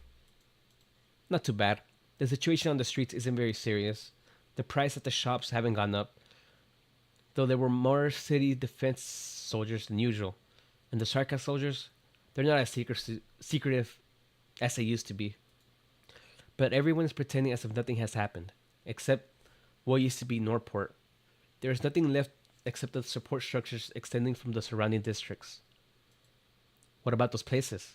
Not too bad. The situation on the streets isn't very serious. The price at the shops haven't gone up. though there were more city defense soldiers than usual. And the Sarkaz soldiers, they're not as secretive as they used to be. But everyone is pretending as if nothing has happened, except what used to be Norport. There is nothing left except the support structures extending from the surrounding districts. What about those places?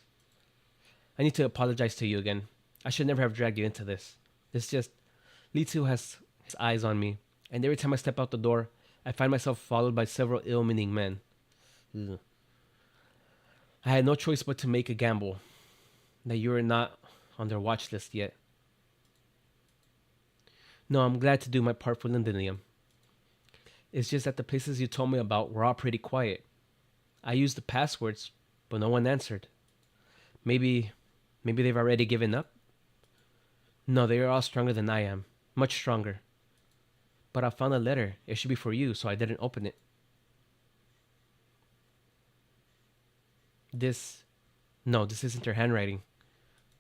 I need to apologize to you again. I should never have dragged you into this. It's just, Li Tu has his eyes on me, and every time I step out the door, I find myself followed by several ill-meaning men. Ugh. I had no choice but to make a gamble that you are not on their watch list yet. No, I'm glad to do my part for Lindinium. It's just that the places you told me about were all pretty quiet. I used the passwords, but no one answered. Maybe they've already given up? No, they are all stronger than I am. Much stronger. But I found a letter. It should be for you, so I didn't open it. No, this isn't her handwriting.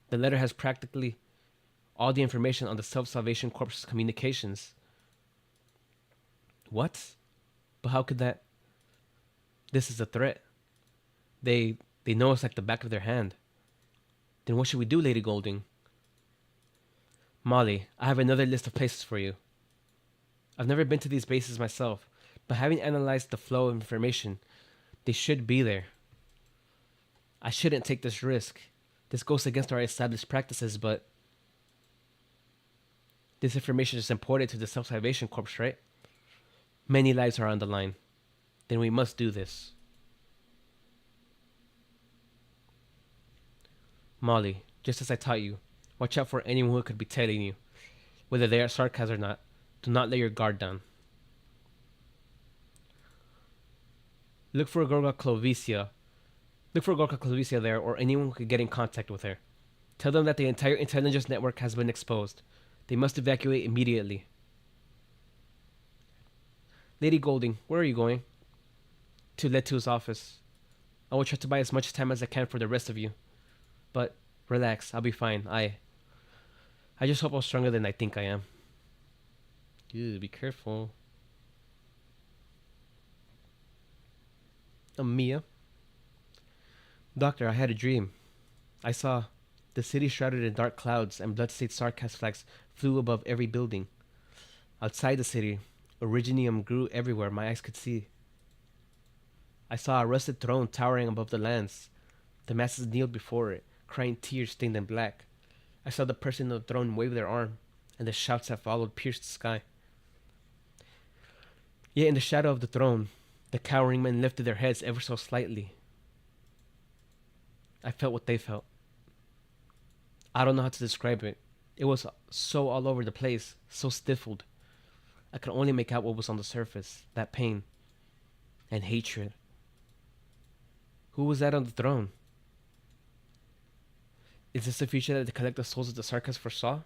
The letter has practically all the information on the Self-Salvation Corps's communications. What? But how could that... This is a threat. They know us like the back of their hand. Then what should we do, Lady Golding? Molly, I have another list of places for you. I've never been to these bases myself, but having analyzed the flow of information, they should be there. I shouldn't take this risk. This goes against our established practices, but this information is important to the Self-Salvation Corps, right? Many lives are on the line. Then we must do this. Molly, just as I taught you, watch out for anyone who could be telling you, whether they are Sarkaz or not. Do not let your guard down. Look for Gorga Clovicia. Look for Gorga Clovicia there, or anyone who could get in contact with her. Tell them that the entire intelligence network has been exposed. They must evacuate immediately. Lady Golding, where are you going? To Letu's office. I will try to buy as much time as I can for the rest of you. But relax, I'll be fine. I just hope I'm stronger than I think I am. Ew, be careful. Mia? Doctor, I had a dream. I saw the city shrouded in dark clouds and blood-stained Sarkaz flags flew above every building. Outside the city, originium grew everywhere my eyes could see. I saw a rusted throne towering above the lands. The masses kneeled before it, crying tears stained in black. I saw the person on the throne wave their arm, and the shouts that followed pierced the sky. Yet in the shadow of the throne, the cowering men lifted their heads ever so slightly. I felt what they felt. I don't know how to describe it. It was so all over the place, so stifled. I could only make out what was on the surface, that pain and hatred. Who was that on the throne? Is this the future that the collective souls of the Sarkaz foresaw?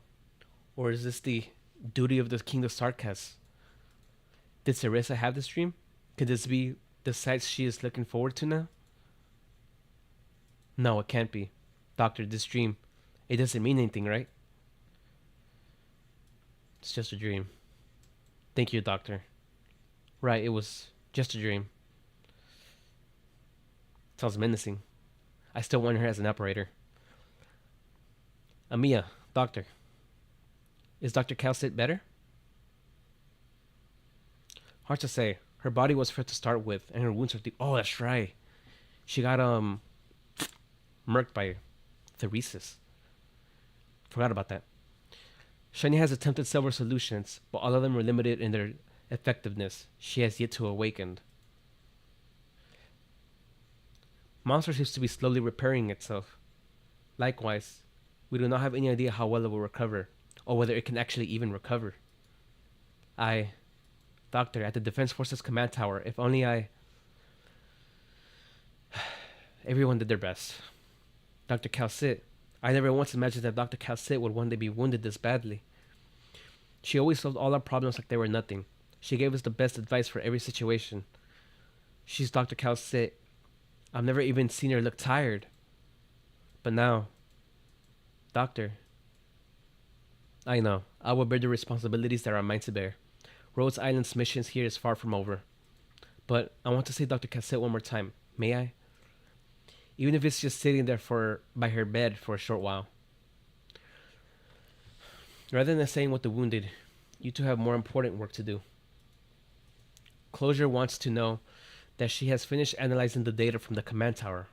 Or is this the duty of the king of Sarkaz? Did Cereza have this dream? Could this be the sight she is looking forward to now? No, it can't be. Doctor, this dream, it doesn't mean anything, right? It's just a dream. Thank you, Doctor. Right, it was just a dream. Sounds menacing. I still want her as an operator. Amia, Doctor. Is Dr. Calcit better? Hard to say. Her body was hurt to start with, and her wounds are deep. Oh, that's right. She got, murked by Theresis. Forgot about that. Shani has attempted several solutions, but all of them were limited in their effectiveness. She has yet to awaken. Monster seems to be slowly repairing itself. Likewise, we do not have any idea how well it will recover, or whether it can actually even recover. Doctor, at the Defense Forces Command Tower, if only Everyone did their best. Dr. Calcit, I never once imagined that Dr. Calcit would one day be wounded this badly. She always solved all our problems like they were nothing. She gave us the best advice for every situation. She's Dr. Calcit. I've never even seen her look tired. But now, Doctor, I will bear the responsibilities that are mine to bear. Rhodes Island's missions here is far from over. But I want to see Dr. Cassette one more time. May I? Even if it's just sitting there for by her bed for a short while. Rather than saying what the wounded, you two have more important work to do. Closure wants to know that she has finished analyzing the data from the command tower.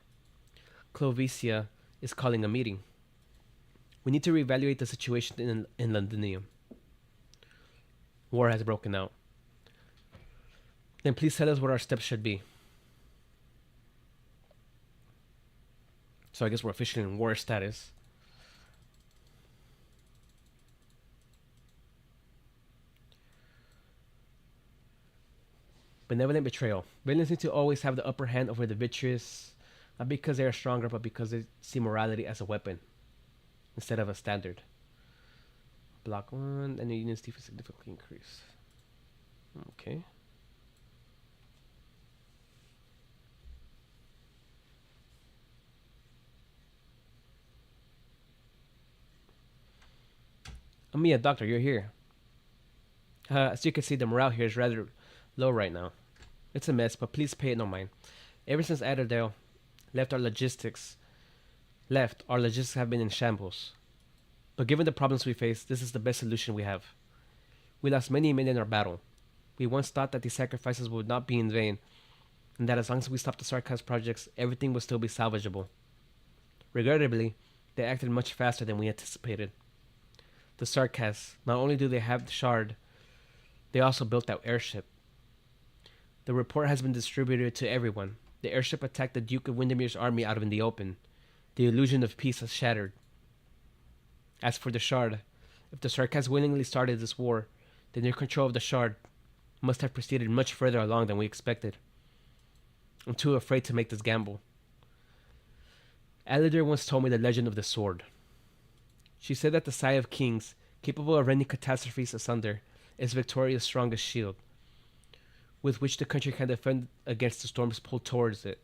Clovicia is calling a meeting. We need to reevaluate the situation in Londinium. War has broken out. Then please tell us what our steps should be. So I guess we're officially in war status. Benevolent betrayal. Villains need to always have the upper hand over the virtuous, not because they are stronger, but because they see morality as a weapon instead of a standard. Block 1, and the union's defense significantly increase. Okay. Mia, doctor, you're here. As you can see, the morale here is rather low right now. It's a mess, but please pay it no mind. Ever since Aderdale left, our logistics have been in shambles. But given the problems we face, this is the best solution we have. We lost many men in our battle. We once thought that these sacrifices would not be in vain, and that as long as we stopped the Sarkaz projects, everything would still be salvageable. Regrettably, they acted much faster than we anticipated. The Sarkaz, not only do they have the shard, they also built that airship. The report has been distributed to everyone. The airship attacked the Duke of Windermere's army out in the open. The illusion of peace has shattered. As for the shard, if the Sarkaz willingly started this war, then their control of the shard must have proceeded much further along than we expected. I'm too afraid to make this gamble. Alistair once told me the legend of the sword. She said that the Sigh of Kings, capable of rending catastrophes asunder, is Victoria's strongest shield, with which the country can defend against the storms pulled towards it.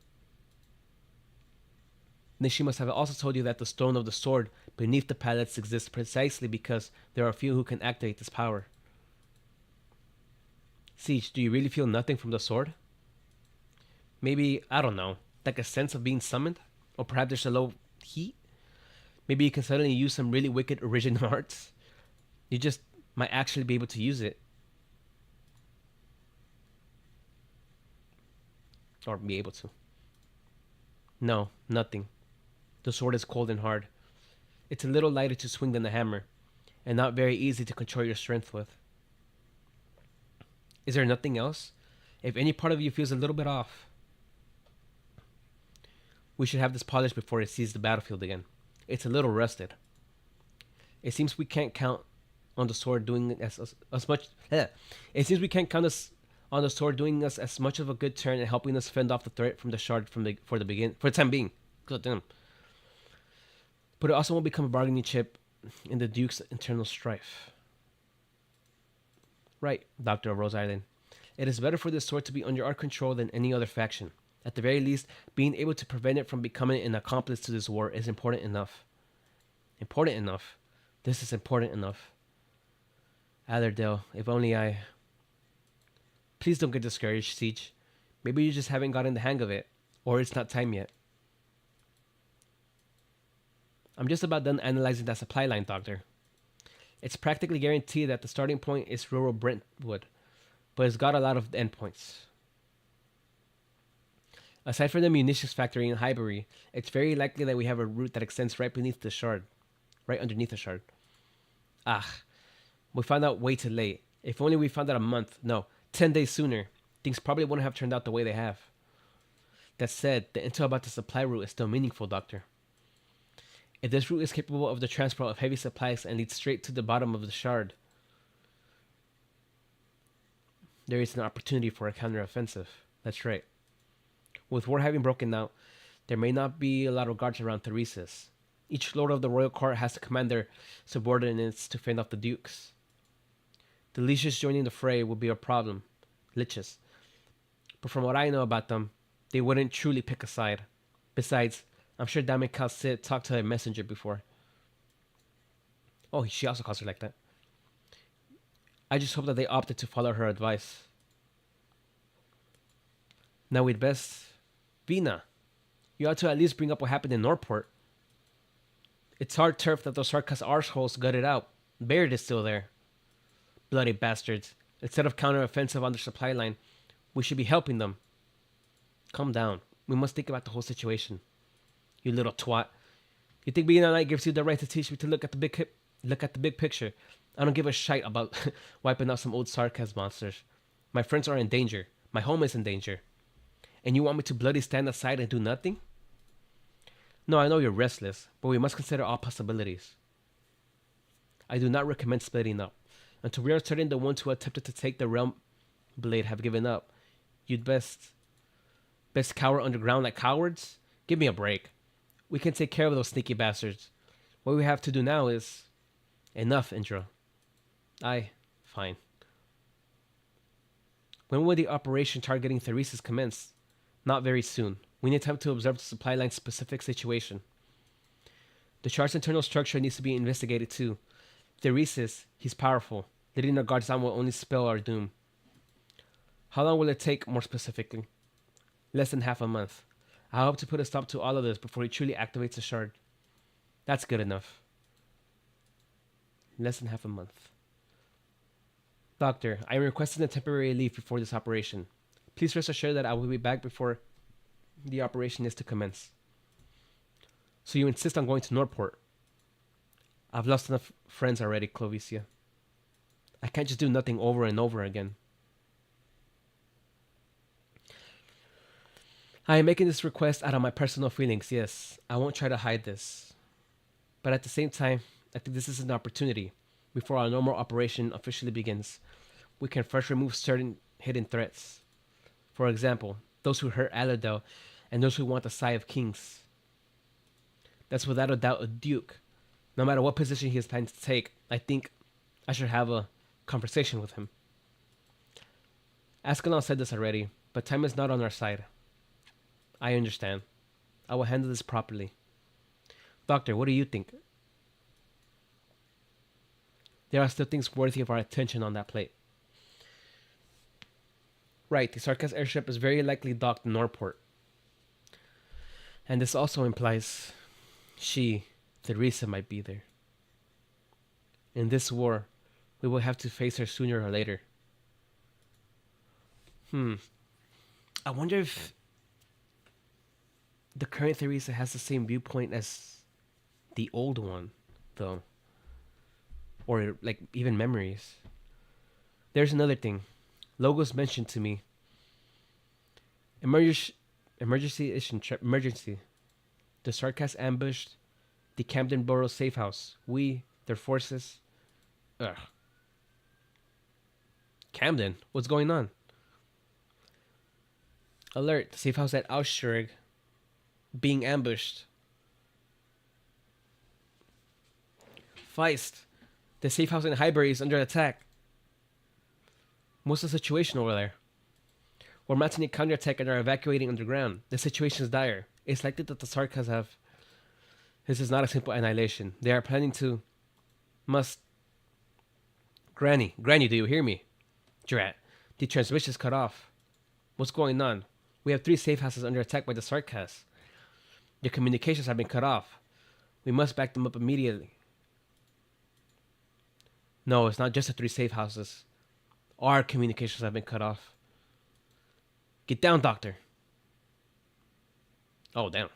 Then she must have also told you that the stone of the sword beneath the pallets exists precisely because there are few who can activate this power. Siege, do you really feel nothing from the sword? Maybe, I don't know, like a sense of being summoned? Or perhaps there's a low heat? Maybe you can suddenly use some really wicked original arts? You just might actually be able to use it. Or be able to. No, nothing. The sword is cold and hard. It's a little lighter to swing than the hammer, and not very easy to control your strength with. Is there nothing else? If any part of you feels a little bit off, we should have this polished before it sees the battlefield again. It's a little rusted. It seems we can't count on the sword doing as much. It seems we can't count on the sword doing us as much of a good turn and helping us fend off the threat from the shard for the time being. God damn. But it also won't become a bargaining chip in the Duke's internal strife. Right, Doctor of Rose Island. It is better for this sword to be under our control than any other faction. At the very least, being able to prevent it from becoming an accomplice to this war is important enough. Important enough? This is important enough. Allerdale, if only I... Please don't get discouraged, Siege. Maybe you just haven't gotten the hang of it, or it's not time yet. I'm just about done analyzing that supply line, Doctor. It's practically guaranteed that the starting point is rural Brentwood, but it's got a lot of endpoints. Aside from the munitions factory in Highbury, it's very likely that we have a route that extends right underneath the shard. We found out way too late. If only we found out 10 days sooner, things probably wouldn't have turned out the way they have. That said, the intel about the supply route is still meaningful, Doctor. If this route is capable of the transport of heavy supplies and leads straight to the bottom of the shard, there is an opportunity for a counteroffensive. That's right. With war having broken out, there may not be a lot of guards around Theresa's. Each lord of the royal court has to command their subordinates to fend off the dukes. The leeches joining the fray will be a problem. Liches. But from what I know about them, they wouldn't truly pick a side. Besides, I'm sure Dame Calcit talked to a messenger before. Oh, she also calls her like that. I just hope that they opted to follow her advice. Now we'd best... Vina, you ought to at least bring up what happened in Norport. It's hard turf that those Sarkas arseholes gutted out. Baird is still there. Bloody bastards. Instead of counter-offensive on the supply line, we should be helping them. Calm down. We must think about the whole situation. You little twat. You think being a knight gives you the right to teach me to look at the big picture? I don't give a shite about wiping out some old Sarkaz monsters. My friends are in danger. My home is in danger. And you want me to bloody stand aside and do nothing? No, I know you're restless, but we must consider all possibilities. I do not recommend splitting up. Until we are certain the ones who attempted to take the realm blade have given up, you'd best cower underground like cowards? Give me a break. We can take care of those sneaky bastards. What we have to do now is... Enough, Indra. Aye, fine. When will the operation targeting Theresis commence? Not very soon. We need time to observe the supply line's specific situation. The shard's internal structure needs to be investigated too. Theresis, he's powerful. Letting our guards down will only spell our doom. How long will it take, more specifically? Less than half a month. I hope to put a stop to all of this before he truly activates the shard. That's good enough. Less than half a month. Doctor, I am requesting a temporary leave before this operation. Please rest assured that I will be back before the operation is to commence. So you insist on going to Norport? I've lost enough friends already, Clovicia. I can't just do nothing over and over again. I am making this request out of my personal feelings, yes. I won't try to hide this. But at the same time, I think this is an opportunity. Before our normal operation officially begins, we can first remove certain hidden threats. For example, those who hurt Aladel and those who want the Sigh of Kings. That's without a doubt a duke. No matter what position he is planning to take, I think I should have a conversation with him. Ascalon said this already, but time is not on our side. I understand. I will handle this properly. Doctor, what do you think? There are still things worthy of our attention on that plate. Right, the Sarkaz airship is very likely docked in Norport. And this also implies Theresa, might be there. In this war, we will have to face her sooner or later. I wonder if the current Theresa has the same viewpoint as the old one, though. Or, like, even memories. There's another thing. Logos mentioned to me. Emergency. The Sarkaz ambushed the Camden Borough safe house. We, their forces... Ugh. Camden? What's going on? Alert. The safe house at Auschurg being ambushed. Feist. The safe house in Highbury is under attack. What's the situation over there? We're mounting a counterattack and are evacuating underground. The situation is dire. It's likely that the Sarkaz have... This is not a simple annihilation. They are planning to... Granny, do you hear me? Drat. The transmission is cut off. What's going on? We have 3 safe houses under attack by the Sarkaz. Their communications have been cut off. We must back them up immediately. No, it's not just the 3 safe houses. Our communications have been cut off. Get down, Doctor. Oh, damn.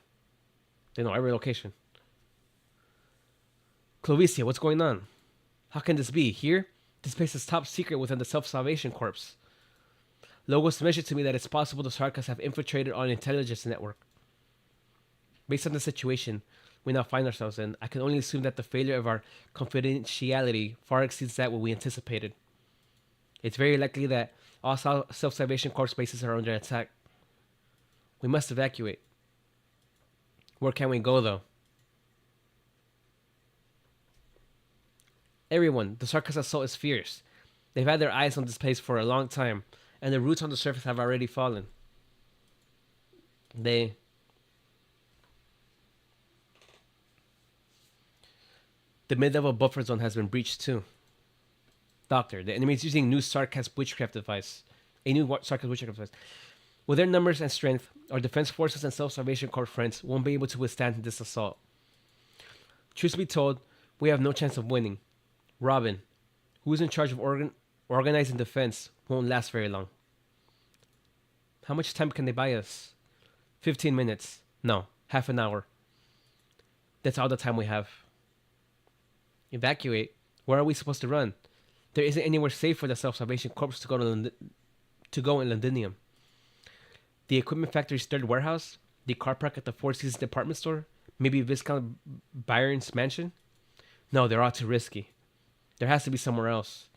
They know every location. Clovicia, what's going on? How can this be? Here? This place is top secret within the Self-Salvation Corps. Logos mentioned to me that it's possible the Sarkaz have infiltrated our intelligence network. Based on the situation we now find ourselves in, I can only assume that the failure of our confidentiality far exceeds that what we anticipated. It's very likely that all Self-Salvation Corps bases are under attack. We must evacuate. Where can we go, though? Everyone, the Sarkaz assault is fierce. They've had their eyes on this place for a long time, and the roots on the surface have already fallen. The mid-level buffer zone has been breached too. Doctor, the enemy is using new Sarkaz witchcraft device. A new Sarkaz witchcraft device. With their numbers and strength, our defense forces and self-salvation corps friends won't be able to withstand this assault. Truth be told, we have no chance of winning. Robin, who is in charge of organizing defense, won't last very long. How much time can they buy us? 15 minutes. No, half an hour. That's all the time we have. Evacuate? Where are we supposed to run? There isn't anywhere safe for the self-salvation corps to go in Londinium. The equipment factory's third warehouse? The car park at the Four Seasons department store? Maybe Viscount Byron's mansion? No, they're all too risky. There has to be somewhere else.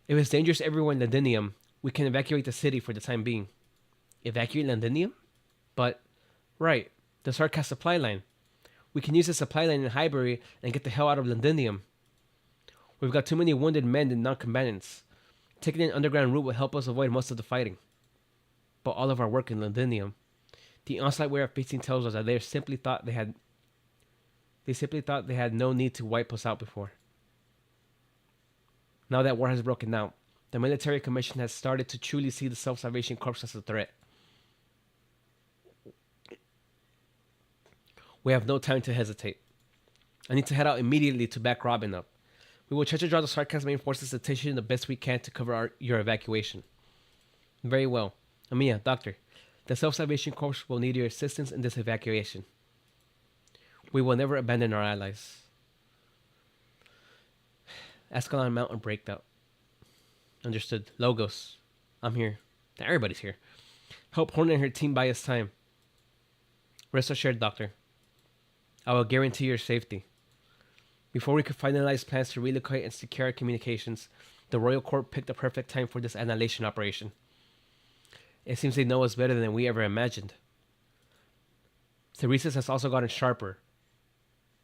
If it's dangerous everywhere in Londinium, we can evacuate the city for the time being. Evacuate Londinium? But, right, the Sarkaz supply line. We can use the supply line in Highbury and get the hell out of Londinium. We've got too many wounded men and non-combatants. Taking an underground route will help us avoid most of the fighting. But all of our work in Londinium. The onslaught we are facing tells us that they simply thought they had no need to wipe us out before. Now that war has broken out, the military commission has started to truly see the self-salvation corps as a threat. We have no time to hesitate. I need to head out immediately to back Robin up. We will try to draw the Sarkaz main forces' attention the best we can to cover your evacuation. Very well. Amiya, Doctor, the Self-Salvation Corps will need your assistance in this evacuation. We will never abandon our allies. Ascalon Mountain breakout. Understood. Logos. I'm here. Everybody's here. Help Horn and her team buy us time. Rest assured, Doctor. I will guarantee your safety. Before we could finalize plans to relocate and secure our communications, the Royal Court picked the perfect time for this annihilation operation. It seems they know us better than we ever imagined. Theresis has also gotten sharper.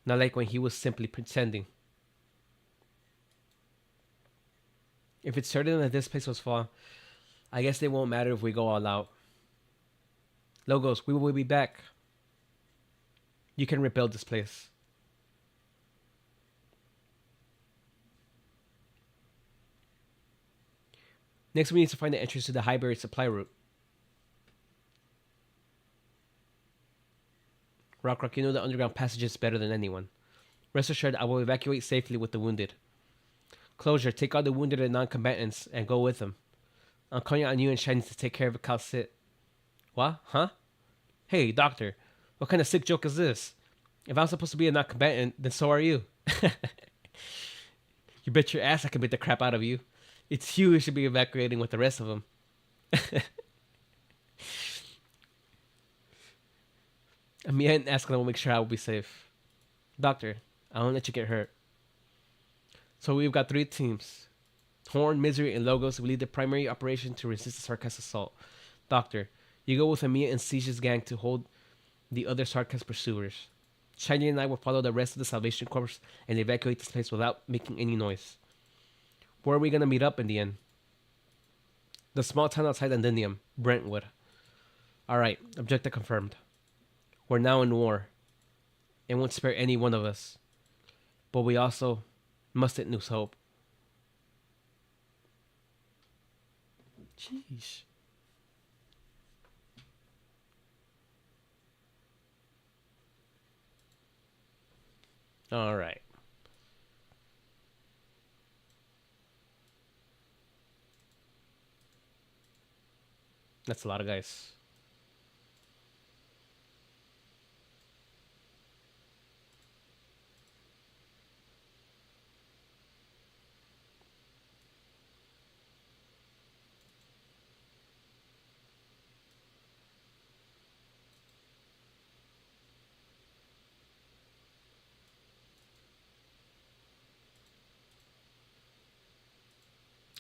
Not like when he was simply pretending. If it's certain that this place was fall, I guess it won't matter if we go all out. Logos, we will be back. You can rebuild this place. Next, we need to find the entrance to the Highbury supply route. Rock, you know the underground passages better than anyone. Rest assured, I will evacuate safely with the wounded. Closure, take all the wounded and non-combatants and go with them. I'm calling on you and Shiny to take care of Cal Sit. What? Huh? Hey, Doctor, what kind of sick joke is this? If I'm supposed to be a non-combatant, then so are you. You bet your ass I can beat the crap out of you. It's you who should be evacuating with the rest of them. Me and Ascalon will make sure I will be safe. Doctor, I won't let you get hurt. So we've got 3 teams. Horn, Misery, and Logos will lead the primary operation to resist the Sarkaz assault. Doctor, you go with Amiya and Siege's gang to hold the other Sarkaz pursuers. Shiny and I will follow the rest of the Salvation Corps and evacuate this place without making any noise. Where are we going to meet up in the end? The small town outside Londinium, Brentwood. Alright, objective confirmed. We're now in war. It won't spare any one of us. But we also mustn't lose hope. Jeez. Alright. That's a lot of guys.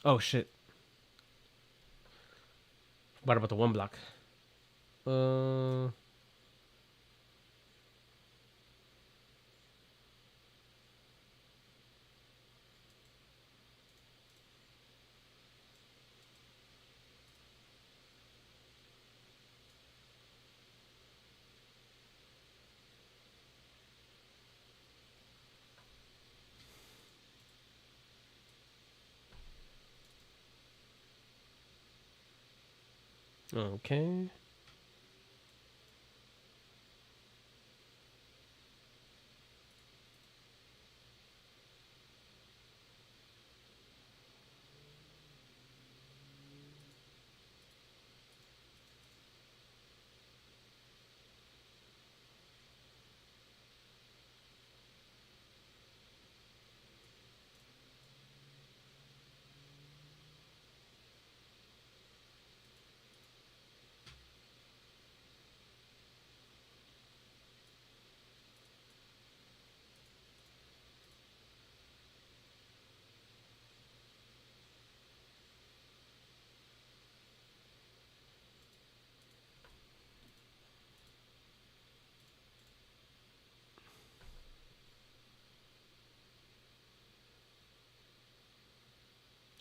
Oh shit. What about the 1 block? Uh Okay.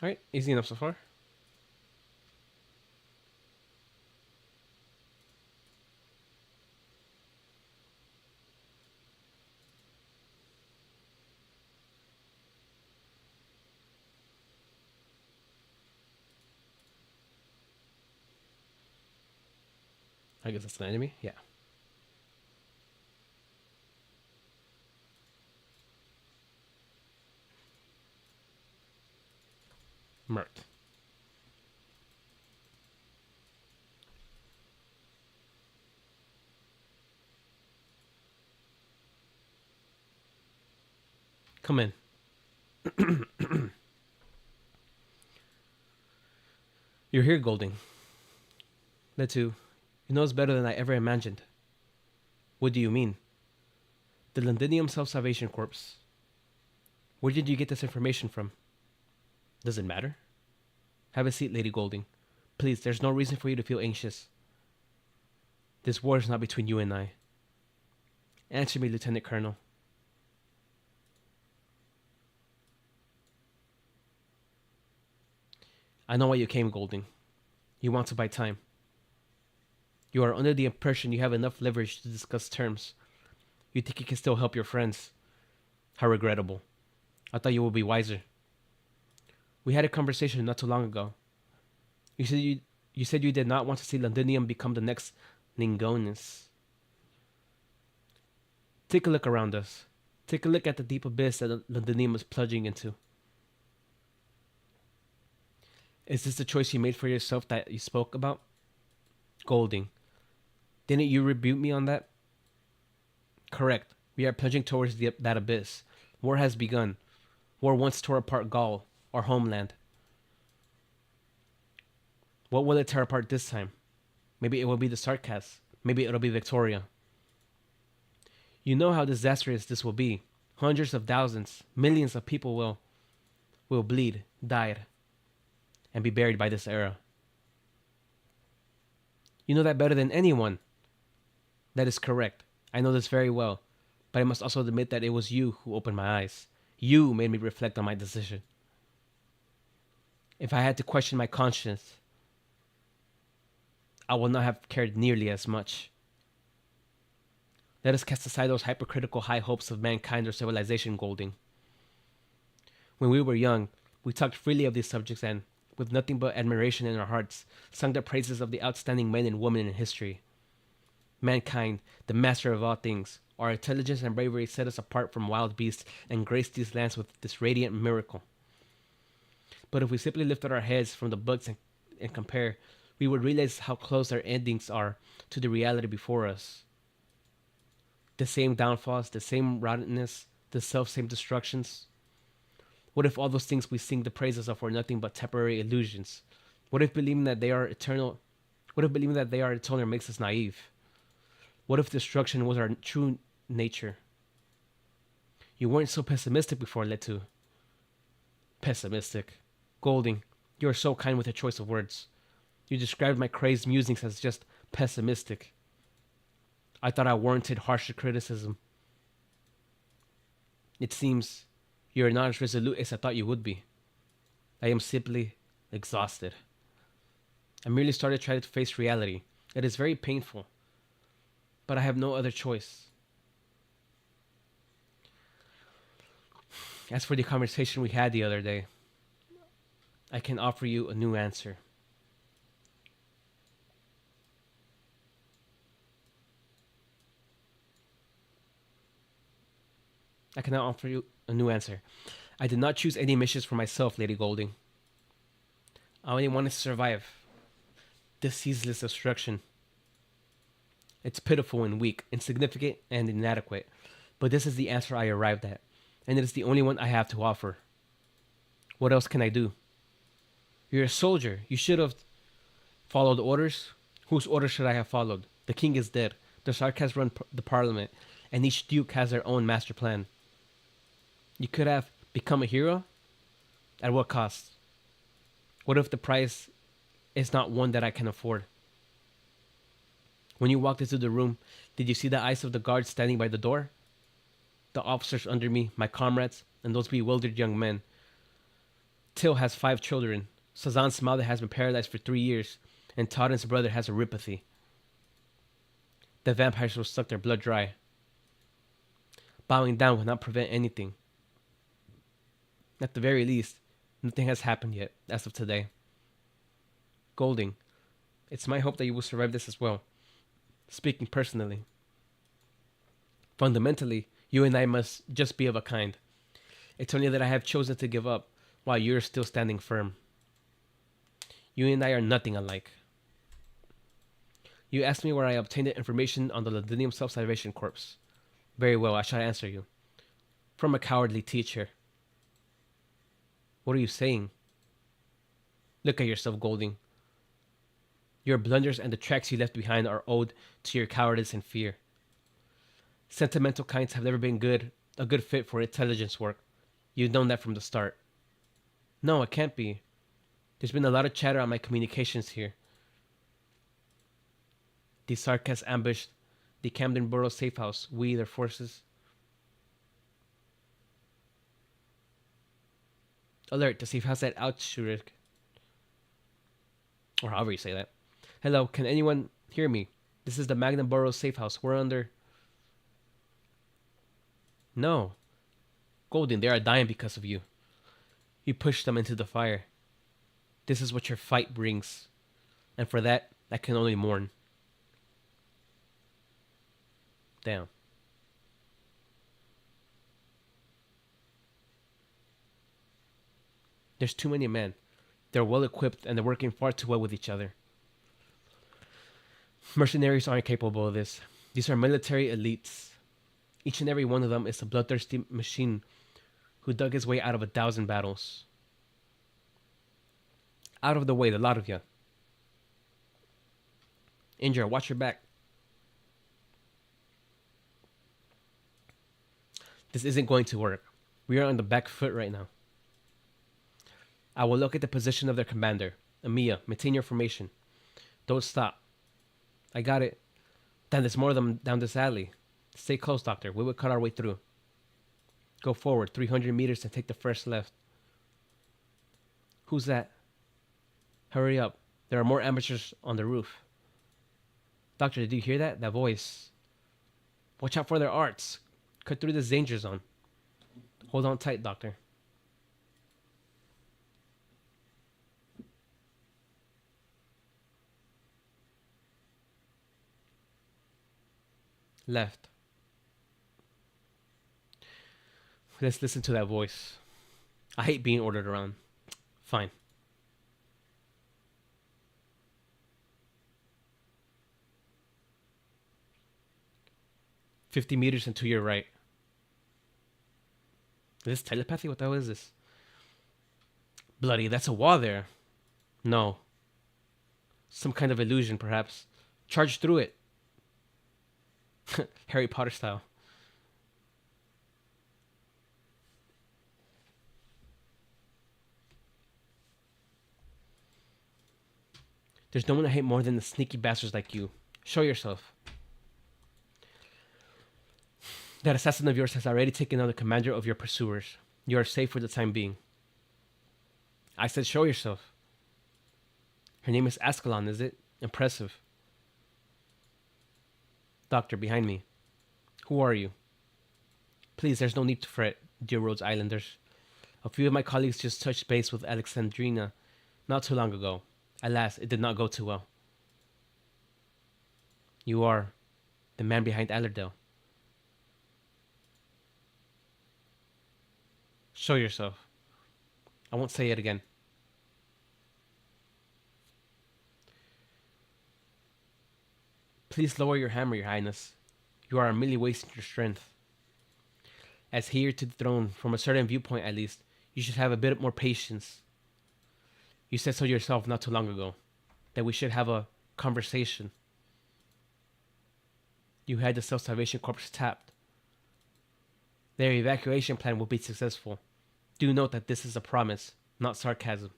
All right. Easy enough so far. I guess that's an enemy. Yeah. Murked. Come in. You're here, Golding. Letu, you know it's better than I ever imagined. What do you mean? The Londinium Self-Salvation Corps. Where did you get this information from? Does it matter? Have a seat, Lady Golding. Please, there's no reason for you to feel anxious. This war is not between you and I. Answer me, Lieutenant Colonel. I know why you came, Golding. You want to buy time. You are under the impression you have enough leverage to discuss terms. You think you can still help your friends. How regrettable. I thought you would be wiser. We had a conversation not too long ago. You said you did not want to see Londinium become the next Ningonis. Take a look around us. Take a look at the deep abyss that Londinium is plunging into. Is this the choice you made for yourself that you spoke about? Golding. Didn't you rebuke me on that? Correct. We are plunging towards that abyss. War has begun. War once tore apart Gaul, our homeland. What will it tear apart this time? Maybe it will be the Sarkas. Maybe it'll be Victoria. You know how disastrous this will be. Hundreds of thousands, millions of people will bleed, die, and be buried by this era. You know that better than anyone. That is correct. I know this very well. But I must also admit that it was you who opened my eyes. You made me reflect on my decision. If I had to question my conscience, I would not have cared nearly as much. Let us cast aside those hypercritical high hopes of mankind or civilization, Golding. When we were young, we talked freely of these subjects and, with nothing but admiration in our hearts, sung the praises of the outstanding men and women in history. Mankind, the master of all things, our intelligence and bravery set us apart from wild beasts and graced these lands with this radiant miracle. But if we simply lifted our heads from the books and compare, we would realize how close our endings are to the reality before us. The same downfalls, the same rottenness, the self-same destructions. What if all those things we sing the praises of were nothing but temporary illusions? What if believing that they are eternal? What if believing that they are eternal makes us naive? What if destruction was our true nature? You weren't so pessimistic before, Letu. Pessimistic. Golding, you are so kind with your choice of words. You described my crazed musings as just pessimistic. I thought I warranted harsher criticism. It seems you are not as resolute as I thought you would be. I am simply exhausted. I merely started trying to face reality. It is very painful, but I have no other choice. As for the conversation we had the other day, I can offer you a new answer. I cannot offer you a new answer. I did not choose any missions for myself, Lady Golding. I only wanted to survive this ceaseless destruction. It's pitiful and weak, insignificant and inadequate, but this is the answer I arrived at, and it is the only one I have to offer. What else can I do? You're a soldier. You should have followed orders. Whose orders should I have followed? The king is dead. The Sark has run the parliament, and each duke has their own master plan. You could have become a hero? At what cost? What if the price is not one that I can afford? When you walked into the room, did you see the eyes of the guards standing by the door? The officers under me, my comrades, and those bewildered young men. Till has 5 children. Sazan's mother has been paralyzed for 3 years, and Todden's brother has neuropathy. The vampires will suck their blood dry. Bowing down will not prevent anything. At the very least, nothing has happened yet, as of today. Golding, it's my hope that you will survive this as well. Speaking personally. Fundamentally, you and I must just be of a kind. It's only that I have chosen to give up, while you're still standing firm. You and I are nothing alike. You asked me where I obtained the information on the Londinium Self-Salvation Corps. Very well, I shall answer you. From a cowardly teacher. What are you saying? Look at yourself, Golding. Your blunders and the tracks you left behind are owed to your cowardice and fear. Sentimental kinds have never been a good fit for intelligence work. You've known that from the start. No, it can't be. There's been a lot of chatter on my communications here. The Sark has ambushed the Camden Borough safe house. We, their forces. Alert, the safe house at Outshurek. Or however you say that. Hello, can anyone hear me? This is the Magnum Borough safe house. We're under... No. Golden, they are dying because of you. You pushed them into the fire. This is what your fight brings. And for that, I can only mourn. Damn. There's too many men. They're well equipped and they're working far too well with each other. Mercenaries aren't capable of this. These are military elites. Each and every one of them is a bloodthirsty machine who dug his way out of 1,000 battles. Out of the way, the lot of you. Indra, watch your back. This isn't going to work. We are on the back foot right now. I will look at the position of their commander. Amiya, maintain your formation. Don't stop. I got it. Then there's more of them down this alley. Stay close, Doctor. We will cut our way through. Go forward 300 meters and take the first left. Who's that? Hurry up. There are more amateurs on the roof. Doctor, did you hear that? That voice. Watch out for their arts. Cut through this danger zone. Hold on tight, Doctor. Left. Let's listen to that voice. I hate being ordered around. Fine. "50 meters and to your right." Is this telepathy? What the hell is this? Bloody, that's a wall there. No. Some kind of illusion, perhaps. Charge through it. Harry Potter style. There's no one I hate more than the sneaky bastards like you. Show yourself. That assassin of yours has already taken out the commander of your pursuers. You are safe for the time being. I said show yourself. Her name is Ascalon, is it? Impressive. Doctor, behind me. Who are you? Please, there's no need to fret, dear Rhodes Islanders. A few of my colleagues just touched base with Alexandrina not too long ago. Alas, it did not go too well. You are the man behind Allerdale. Show yourself. I won't say it again. Please lower your hammer, your highness. You are merely wasting your strength. As heir to the throne, from a certain viewpoint at least, you should have a bit more patience. You said so yourself not too long ago, that we should have a conversation. You had the self-salvation corps tapped. Their evacuation plan will be successful. Do note that this is a promise, not sarcasm.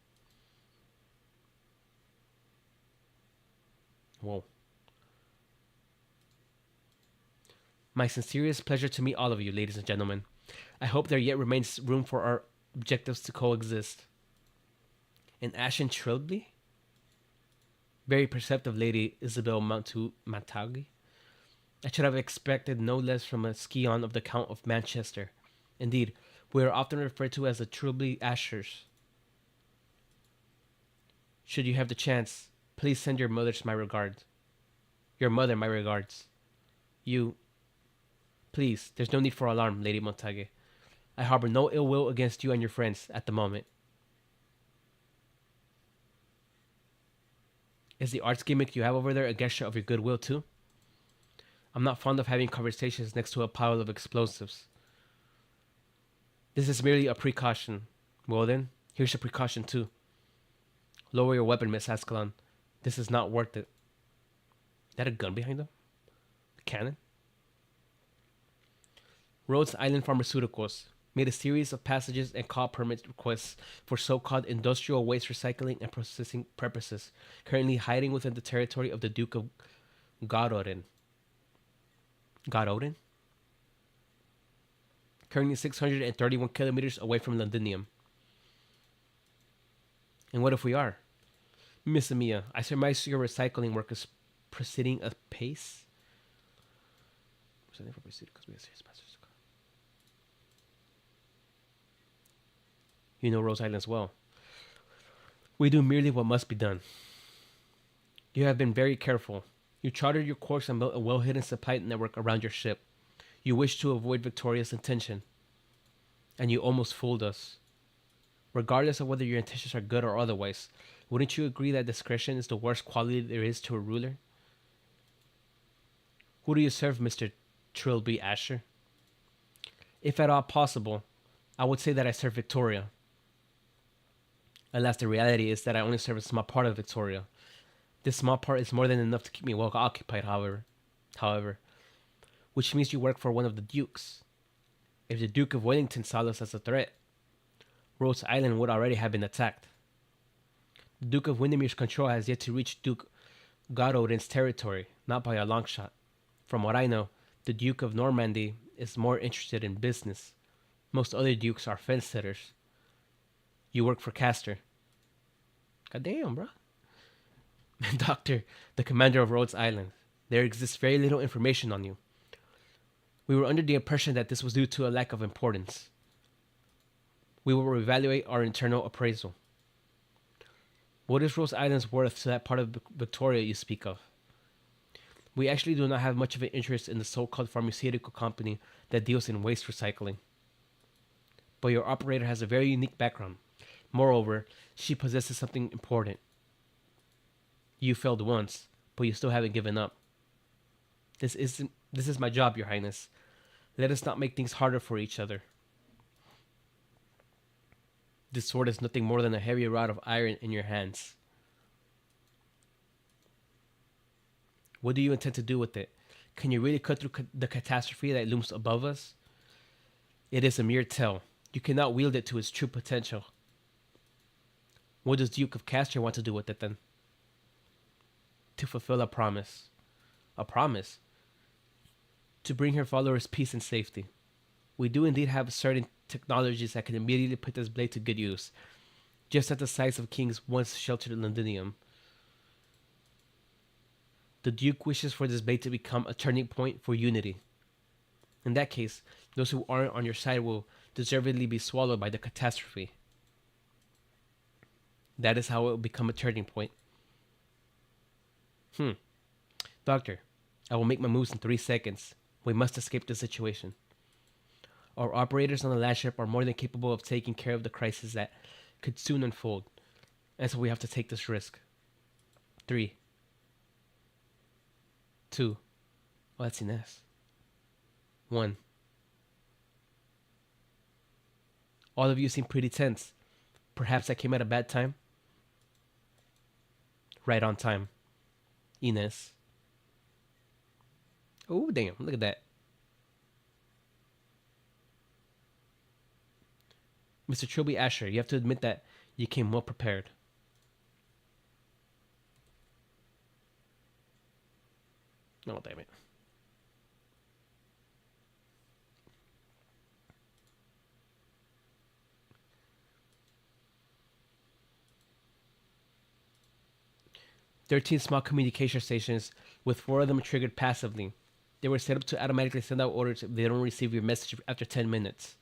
Whoa. My sincerest pleasure to meet all of you, ladies and gentlemen. I hope there yet remains room for our objectives to coexist. An Ashen Trilby? Very perceptive lady Isabel Montagi. I should have expected no less from a scion of the Count of Manchester. Indeed, we are often referred to as the Trilby Ashers. Should you have the chance, please send your mother's my regards. Your mother my regards. You... Please, there's no need for alarm, Lady Montague. I harbor no ill will against you and your friends at the moment. Is the arts gimmick you have over there a gesture of your goodwill too? I'm not fond of having conversations next to a pile of explosives. This is merely a precaution. Well then, here's a precaution too. Lower your weapon, Miss Ascalon. This is not worth it. Is that a gun behind them? A cannon? Rhodes Island Pharmaceuticals made a series of passages and call permit requests for so-called industrial waste recycling and processing purposes, currently hiding within the territory of the Duke of Gododin. Gododin? Currently 631 kilometers away from Londinium. And what if we are? Miss Amia, I surmise your recycling work is proceeding apace? You know Rose Islands well. We do merely what must be done. You have been very careful. You chartered your course and built a well-hidden supply network around your ship. You wish to avoid Victoria's intention. And you almost fooled us. Regardless of whether your intentions are good or otherwise, wouldn't you agree that discretion is the worst quality there is to a ruler? Who do you serve, Mr. Trilby Asher? If at all possible, I would say that I serve Victoria. Alas, the reality is that I only serve a small part of Victoria. This small part is more than enough to keep me well occupied, however, which means you work for one of the dukes. If the Duke of Wellington saw us as a threat, Rhodes Island would already have been attacked. The Duke of Windermere's control has yet to reach Duke Gododin's territory, not by a long shot. From what I know, the Duke of Normandy is more interested in business. Most other dukes are fence sitters. You work for Castor. God damn, bro. Doctor, the commander of Rhodes Island, there exists very little information on you. We were under the impression that this was due to a lack of importance. We will reevaluate our internal appraisal. What is Rhodes Island's worth to that part of Victoria you speak of? We actually do not have much of an interest in the so-called pharmaceutical company that deals in waste recycling. But your operator has a very unique background. Moreover, she possesses something important. You failed once, but you still haven't given up. This is my job, Your Highness. Let us not make things harder for each other. This sword is nothing more than a heavy rod of iron in your hands. What do you intend to do with it? Can you really cut through the catastrophe that looms above us? It is a mere tell. You cannot wield it to its true potential. What does Duke of Castor want to do with it then? To fulfill a promise. A promise? To bring her followers peace and safety. We do indeed have certain technologies that can immediately put this blade to good use, just at the size of kings once sheltered in Londinium. The Duke wishes for this blade to become a turning point for unity. In that case, those who aren't on your side will deservedly be swallowed by the catastrophe. That is how it will become a turning point. Doctor, I will make my moves in 3 seconds. We must escape the situation. Our operators on the last ship are more than capable of taking care of the crisis that could soon unfold. And so we have to take this risk. 3, 2, oh, that's Ines. 1. All of you seem pretty tense. Perhaps I came at a bad time? Right on time. Ines. Oh, damn. Look at that. Mr. Trilby Asher, you have to admit that you came well prepared. Oh, damn it. "13 small communication stations, with 4 of them triggered passively. They were set up to automatically send out orders if they don't receive your message after 10 minutes.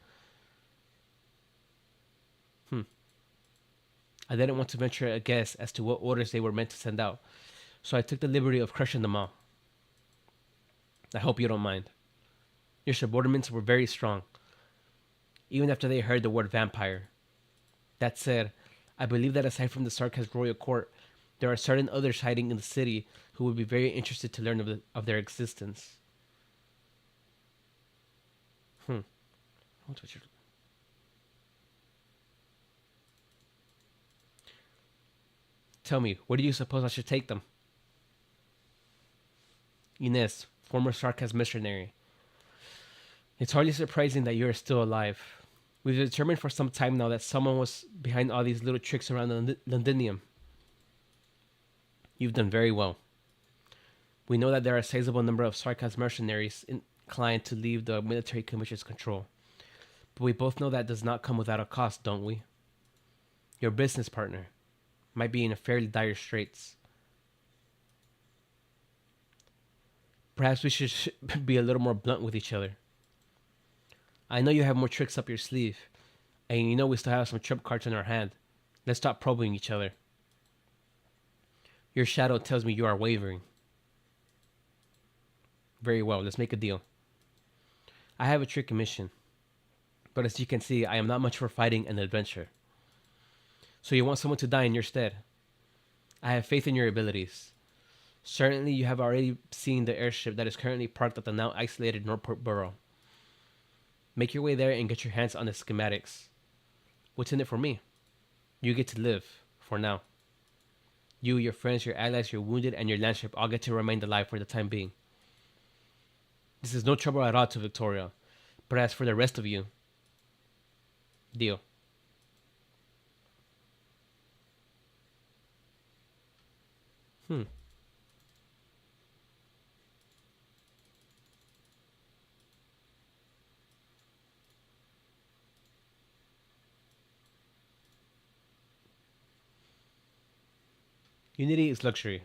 I didn't want to venture a guess as to what orders they were meant to send out, so I took the liberty of crushing them all. I hope you don't mind. Your subordinates were very strong, even after they heard the word vampire. That said, I believe that aside from the Sarkaz royal court, there are certain others hiding in the city who would be very interested to learn of their existence." "Tell me, where do you suppose I should take them?" "Ines, former Sarkaz missionary. It's hardly surprising that you are still alive. We've determined for some time now that someone was behind all these little tricks around the Londinium. You've done very well. We know that there are a sizable number of Sarkaz mercenaries inclined to leave the military commission's control. But we both know that does not come without a cost, don't we? Your business partner might be in a fairly dire straits. Perhaps we should be a little more blunt with each other. I know you have more tricks up your sleeve, and you know we still have some trump cards in our hand. Let's stop probing each other. Your shadow tells me you are wavering. Very well, let's make a deal. I have a tricky mission, but as you can see, I am not much for fighting and adventure. So you want someone to die in your stead? I have faith in your abilities. Certainly you have already seen the airship that is currently parked at the now isolated Northport Borough. Make your way there and get your hands on the schematics. What's in it for me? You get to live, for now. You, your friends, your allies, your wounded, and your landship all get to remain alive for the time being. This is no trouble at all to Victoria, but as for the rest of you, deal." Unity is luxury.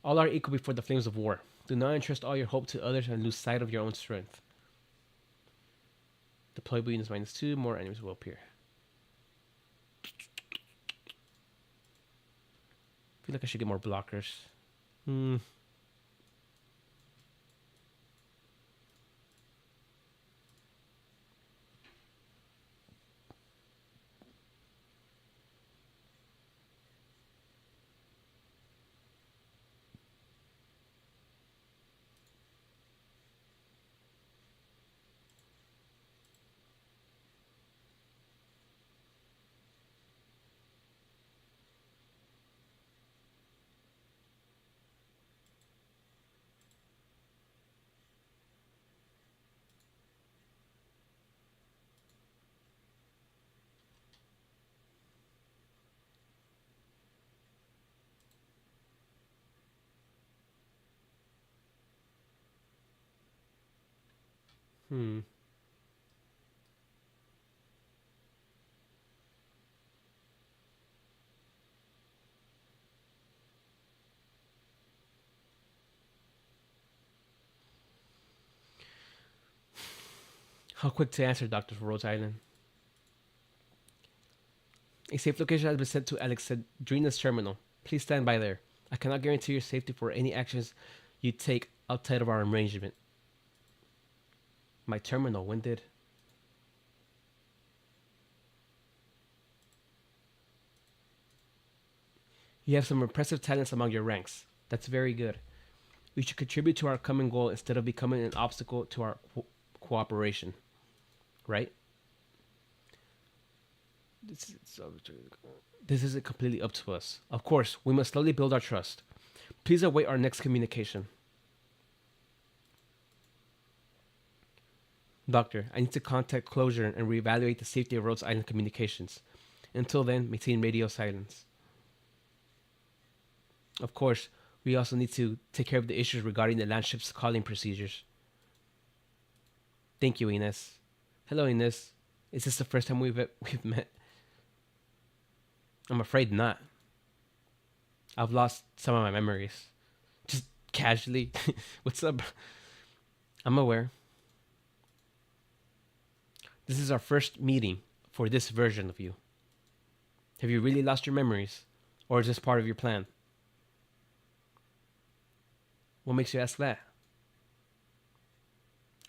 All are equal before the flames of war. Do not entrust all your hope to others and lose sight of your own strength. Deployable units -2, more enemies will appear. I feel like I should get more blockers. How quick to answer, Doctor, for Rose Island? A safe location has been sent to Alexandrina's terminal. Please stand by there. I cannot guarantee your safety for any actions you take outside of our arrangement. My terminal, when did... You have some impressive talents among your ranks. That's very good. You should contribute to our common goal instead of becoming an obstacle to our cooperation. Right? This is, this isn't completely up to us. Of course, we must slowly build our trust. Please await our next communication. Doctor, I need to contact Closure and reevaluate the safety of Rhodes Island communications. Until then, maintain radio silence. Of course, we also need to take care of the issues regarding the land ship's calling procedures. Thank you, Ines. Hello, Ines. Is this the first time we've met? I'm afraid not. I've lost some of my memories. Just casually. What's up? I'm aware. This is our first meeting for this version of you. Have you really lost your memories? Or is this part of your plan? What makes you ask that?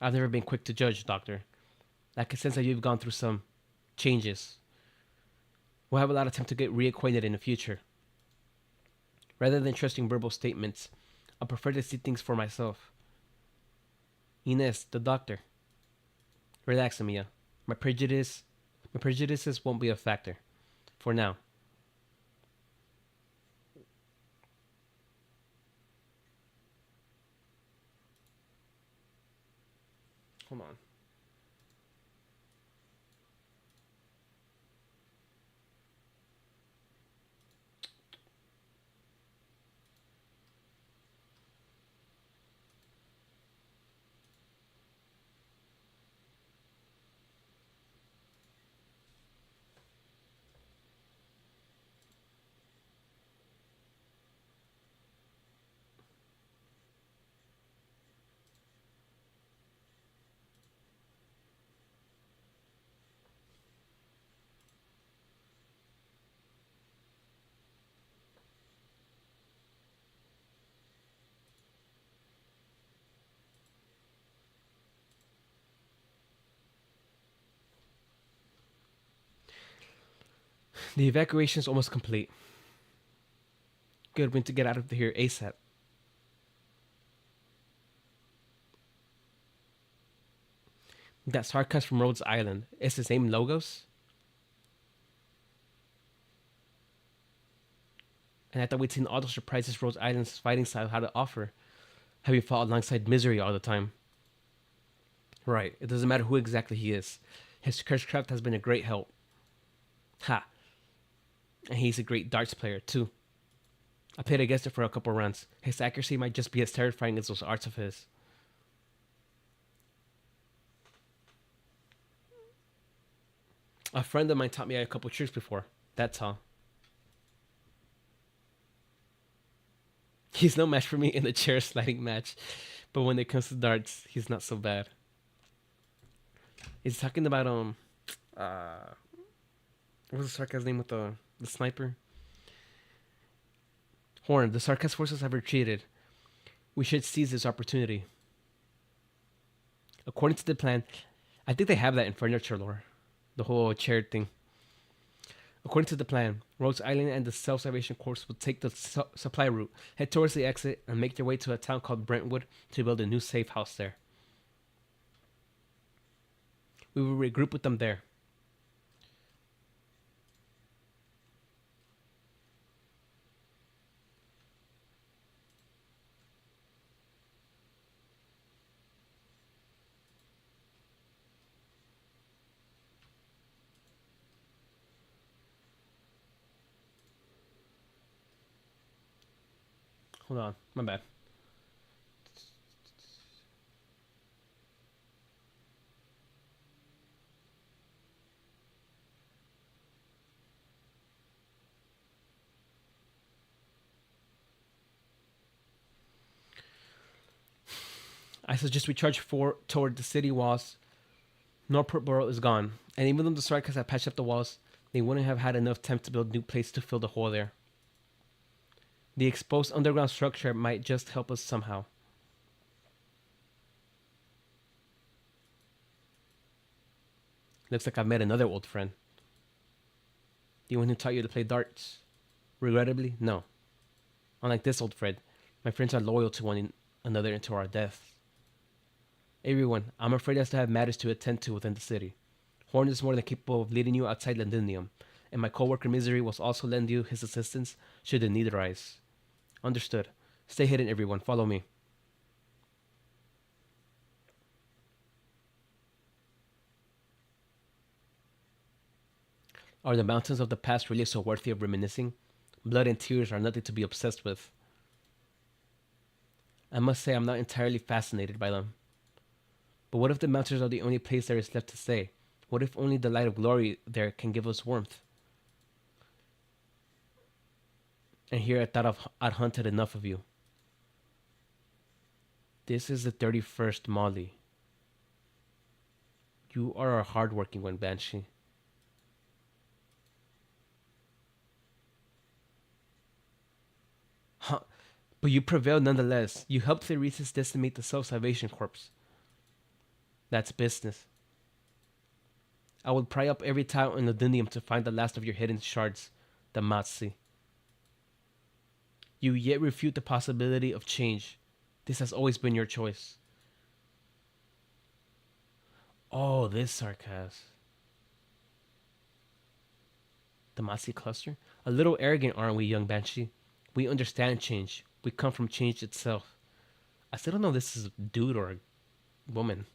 I've never been quick to judge, Doctor. I can sense that you've gone through some changes. We'll have a lot of time to get reacquainted in the future. Rather than trusting verbal statements, I prefer to see things for myself. Ines, the doctor. Relax, Amiya. My prejudices won't be a factor. For now. Hold on. The evacuation is almost complete. Good, we need to get out of here ASAP. That sarcasm from Rhodes Island. It's the same logos? And I thought we'd seen all the surprises Rhodes Island's fighting style had to offer. Having fought alongside Misery all the time. Right, it doesn't matter who exactly he is. His Cursecraft has been a great help. Ha! And he's a great darts player, too. I played against it for a couple runs. His accuracy might just be as terrifying as those arts of his. A friend of mine taught me a couple tricks before. That's all. He's no match for me in the chair sliding match. But when it comes to darts, he's not so bad. He's talking about, what was the Sarkaz's name with the sniper? Horn, the Sarkaz forces have retreated. We should seize this opportunity. According to the plan, I think they have that in furniture lore. The whole chair thing. According to the plan, Rhodes Island and the Self-Salvation Corps will take the supply route, head towards the exit, and make their way to a town called Brentwood to build a new safe house there. We will regroup with them there. Hold on, my bad. I suggest we charge toward the city walls. Northport Borough is gone, and even though the Sarkaz have patched up the walls, they wouldn't have had enough time to build new places to fill the hole there. The exposed underground structure might just help us somehow. Looks like I've met another old friend. The one who taught you to play darts. Regrettably, no. Unlike this old Fred, my friends are loyal to one another until our deaths. Everyone, I'm afraid I still have matters to attend to within the city. Horn is more than capable of leading you outside Londinium, and my coworker Misery will also lend you his assistance should the need arise. Understood. Stay hidden, everyone. Follow me. Are the mountains of the past really so worthy of reminiscing? Blood and tears are nothing to be obsessed with. I must say I'm not entirely fascinated by them. But what if the mountains are the only place there is left to stay? What if only the light of glory there can give us warmth? And here I thought I'd hunted enough of you. This is the 31st Molly. You are a hardworking one, Banshee. Huh. But you prevailed nonetheless. You helped the Reese's decimate the Self-Salvation Corps. That's business. I will pry up every tile in Londinium to find the last of your hidden shards, the Matsi. You yet refute the possibility of change. This has always been your choice. Oh, this sarcasm. The Matsi cluster? A little arrogant, aren't we, young Banshee? We understand change. We come from change itself. I still don't know if this is a dude or a woman.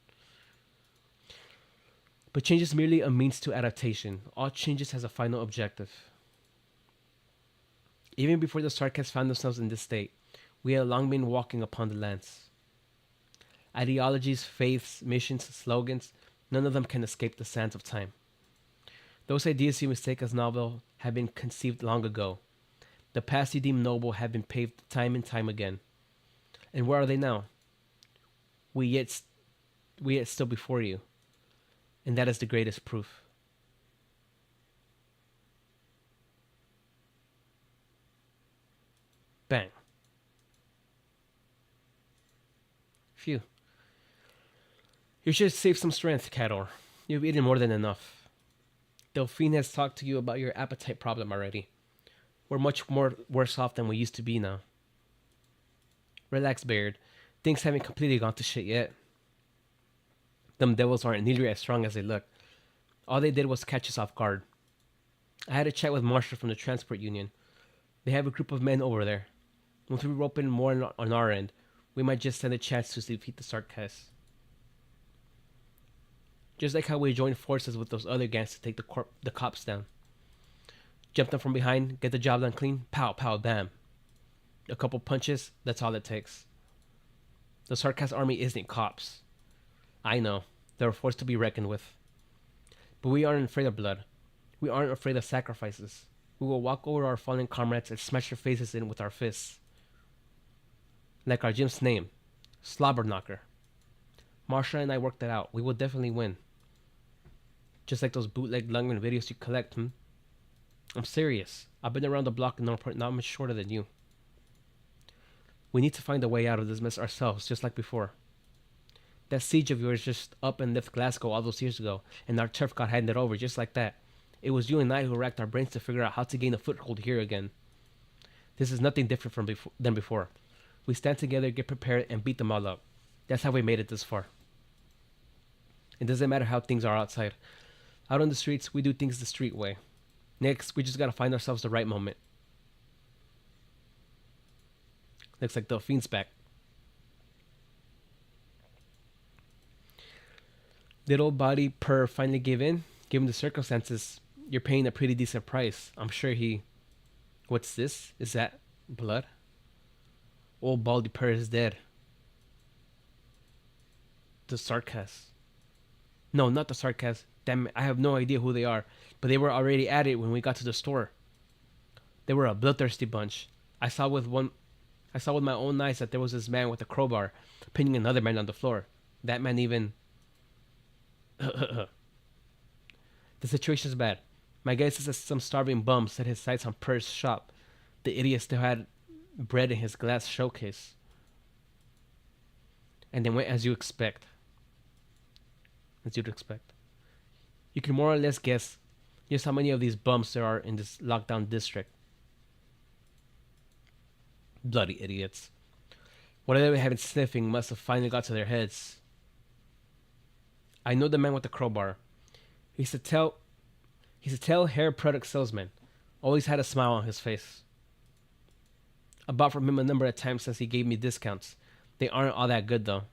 But change is merely a means to adaptation. All changes has a final objective. Even before the Sarkas found themselves in this state, we had long been walking upon the lands. Ideologies, faiths, missions, slogans, none of them can escape the sands of time. Those ideas you mistake as novel have been conceived long ago. The paths you deem noble have been paved time and time again. And where are they now? We yet still before you. And that is the greatest proof. Bang. Phew. You should save some strength, Cador. You've eaten more than enough. Delphine has talked to you about your appetite problem already. We're much more worse off than we used to be now. Relax, Baird. Things haven't completely gone to shit yet. Them devils aren't nearly as strong as they look. All they did was catch us off guard. I had a chat with Marshall from the Transport Union. They have a group of men over there. Once we rope in more on our end, we might just stand a chance to defeat the Sarkaz. Just like how we joined forces with those other gangs to take the cops down. Jump them from behind, get the job done clean, pow, pow, bam. A couple punches, that's all it takes. The Sarkaz army isn't cops. I know, they're a force to be reckoned with. But we aren't afraid of blood. We aren't afraid of sacrifices. We will walk over our fallen comrades and smash their faces in with our fists. Like our gym's name, Slobberknocker. Marsha and I worked that out. We will definitely win. Just like those bootleg Lungman videos you collect, I'm serious. I've been around the block and not much shorter than you. We need to find a way out of this mess ourselves, just like before. That siege of yours just up and left Glasgow all those years ago, and our turf got handed over just like that. It was you and I who racked our brains to figure out how to gain a foothold here again. This is nothing different than before. We stand together, get prepared, and beat them all up. That's how we made it this far. It doesn't matter how things are outside. Out on the streets, we do things the street way. Next, we just gotta find ourselves the right moment. Looks like Delphine's back. Did old body Per finally give in? Given the circumstances, you're paying a pretty decent price. I'm sure he... What's this? Is that blood? Old Baldy Per is dead. The Sarkaz. No, not the Sarkaz. Damn it, I have no idea who they are. But they were already at it when we got to the store. They were a bloodthirsty bunch. I saw with my own eyes that there was this man with a crowbar pinning another man on the floor. That man even... The situation's bad. My guess is that some starving bum set his sights on Per's shop. The idiot still had bread in his glass showcase. And they went as you expect. As you'd expect. You can more or less guess just how many of these bums there are in this lockdown district. Bloody idiots. Whatever they had been sniffing must have finally got to their heads. I know the man with the crowbar. He's a tell hair product salesman. Always had a smile on his face. I bought from him a number of times since he gave me discounts. They aren't all that good though.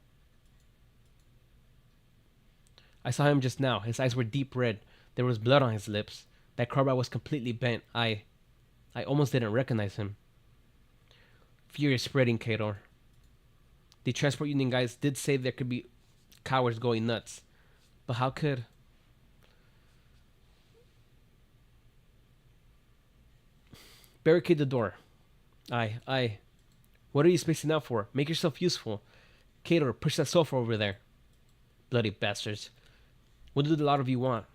I saw him just now. His eyes were deep red. There was blood on his lips. That crowbar was completely bent. I almost didn't recognize him. Fear is spreading, Kador. The transport union guys did say there could be cowards going nuts. But how could... Barricade the door. Aye. What are you spacing out for? Make yourself useful. Kador, push that sofa over there. Bloody bastards. What do the lot of you want?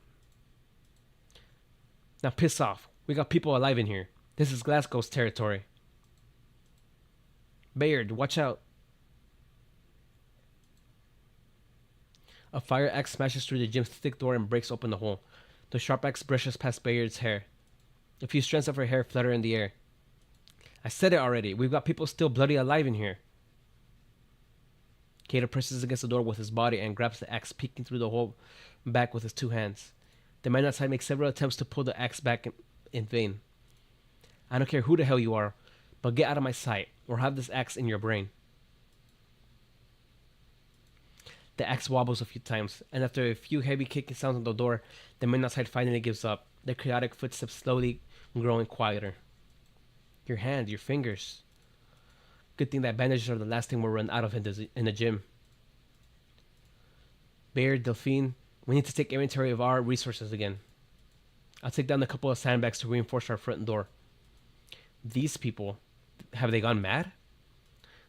Now piss off. We got people alive in here. This is Glasgow's territory. Bayard, watch out. A fire axe smashes through the gym's thick door and breaks open the hole. The sharp axe brushes past Bayard's hair. A few strands of her hair flutter in the air. I said it already. We've got people still bloody alive in here. Kador presses against the door with his body and grabs the axe, peeking through the hole back with his two hands. The man outside makes several attempts to pull the axe back in vain. I don't care who the hell you are, but get out of my sight, or have this axe in your brain. The axe wobbles a few times, and after a few heavy kicking sounds on the door, the man outside finally gives up, their chaotic footsteps slowly growing quieter. Your hand, your fingers. Good thing that bandages are the last thing we'll run out of in the gym. Bayard, Delphine, we need to take inventory of our resources again. I'll take down a couple of sandbags to reinforce our front door. These people, have they gone mad?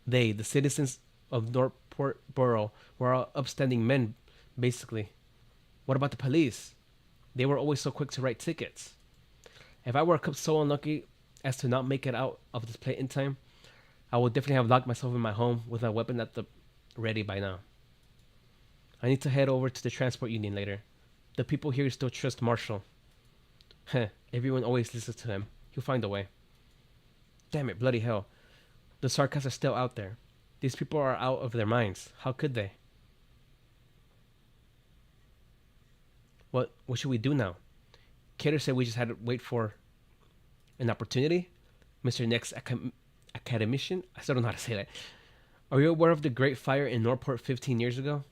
They, the citizens of Northport Borough, were all upstanding men, basically. What about the police? They were always so quick to write tickets. If I were so unlucky as to not make it out of this place in time, I would definitely have locked myself in my home with a weapon at the ready by now. I need to head over to the transport union later. The people here still trust Marshall. Heh, everyone always listens to him. He'll find a way. Damn it, bloody hell. The sarcasms are still out there. These people are out of their minds. How could they? What should we do now? Kador said we just had to wait for an opportunity. Mr. Next academician? I still don't know how to say that. Are you aware of the Great Fire in Northport 15 years ago?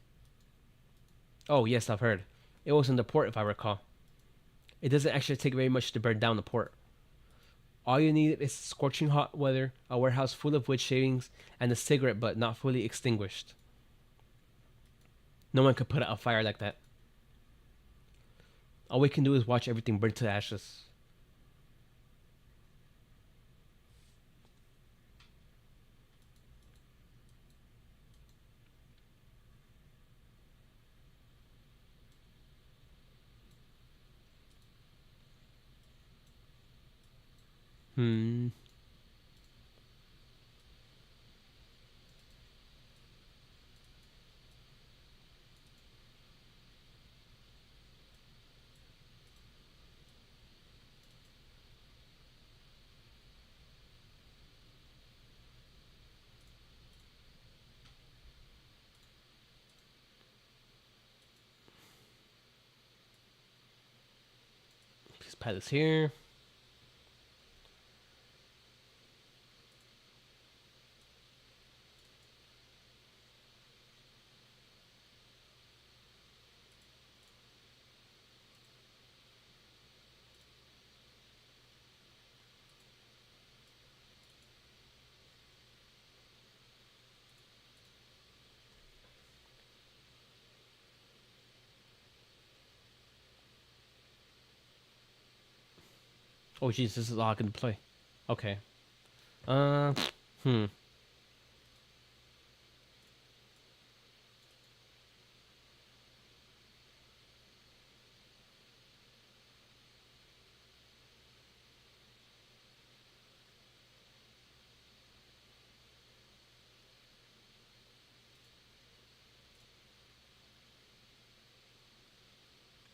Oh, yes, I've heard. It was in the port, if I recall. It doesn't actually take very much to burn down the port. All you need is scorching hot weather, a warehouse full of wood shavings, and a cigarette butt not fully extinguished. No one could put out a fire like that. All we can do is watch everything burn to ashes. Hmm. Please pat this here. Oh, jeez, this is all I can play. Okay. Uh, hmm.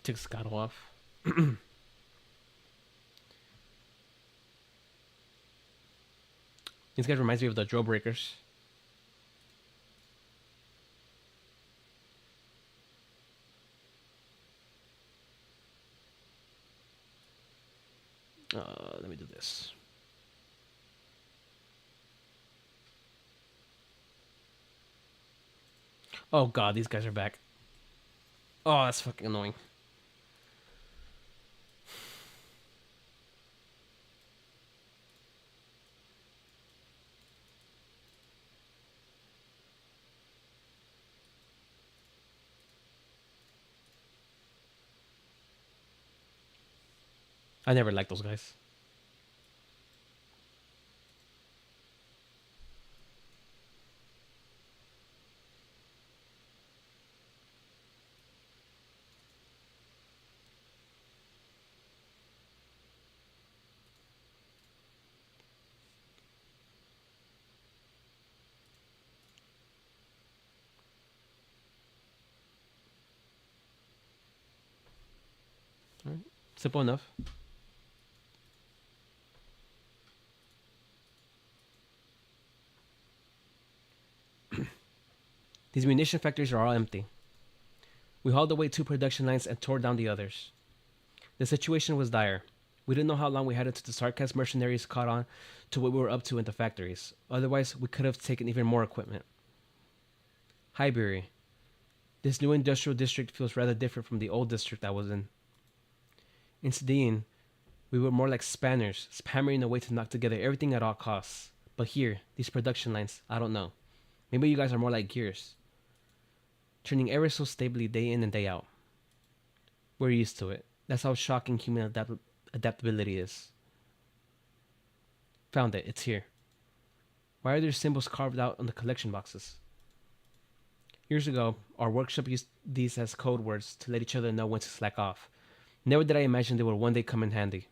Take Scott off. These guys reminds me of the drill breakers. Let me do this. Oh god, these guys are back. Oh, that's fucking annoying. I never liked those guys. All right. Simple enough. These munition factories are all empty. We hauled away 2 production lines and tore down the others. The situation was dire. We didn't know how long we had until the Sarkaz mercenaries caught on to what we were up to in the factories. Otherwise, we could have taken even more equipment. Highbury. This new industrial district feels rather different from the old district I was in. In Sedin, we were more like spanners, hammering away to knock together everything at all costs. But here, these production lines, I don't know. Maybe you guys are more like gears, turning ever so stably day in and day out. We're used to it. That's how shocking human adaptability is. Found it. It's here. Why are there symbols carved out on the collection boxes? Years ago, our workshop used these as code words to let each other know when to slack off. Never did I imagine they would one day come in handy.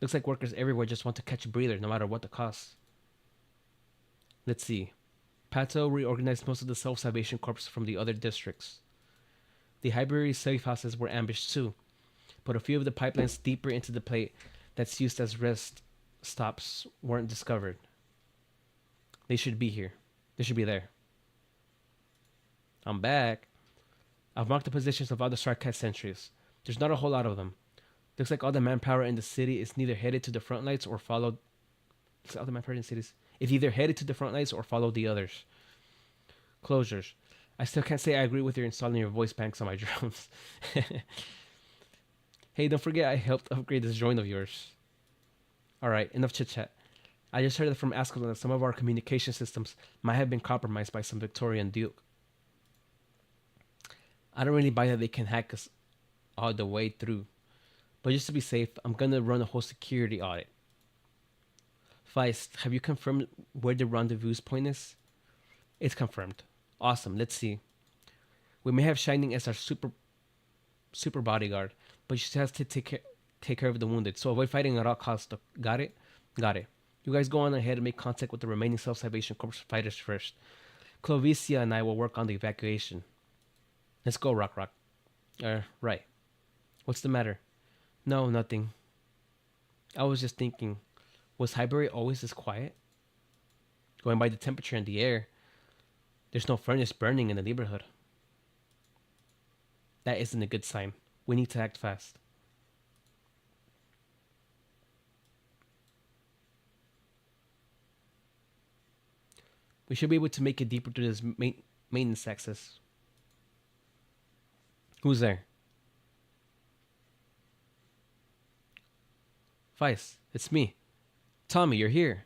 Looks like workers everywhere just want to catch a breather no matter what the cost. Let's see. Pato reorganized most of the self-salvation corps from the other districts. The Highbury safe houses were ambushed too, but a few of the pipelines deeper into the plate that's used as rest stops weren't discovered. They should be here. They should be there. I'm back. I've marked the positions of all the Sarkaz sentries. There's not a whole lot of them. Looks like all the manpower in the city is neither headed to the front lights or followed. All the manpower in the cities is either headed to the front lights or followed the others. Closures. I still can't say I agree with your installing your voice banks on my drums. Hey, don't forget I helped upgrade this drone of yours. Alright, enough chit chat. I just heard from Askelon that some of our communication systems might have been compromised by some Victorian Duke. I don't really buy that they can hack us all the way through. But just to be safe, I'm gonna run a whole security audit. Feist, have you confirmed where the rendezvous point is? It's confirmed. Awesome, let's see. We may have Shining as our super bodyguard, but she has to take care of the wounded, so avoid fighting at all costs. Got it? Got it. You guys go on ahead and make contact with the remaining Self-Salvation Corps fighters first. Clovicia and I will work on the evacuation. Let's go, Rock. Right. What's the matter? No, nothing. I was just thinking, was Highbury always this quiet? Going by the temperature in the air, there's no furnace burning in the neighborhood. That isn't a good sign. We need to act fast. We should be able to make it deeper to this maintenance access. Who's there? Vice, it's me. Tommy, you're here.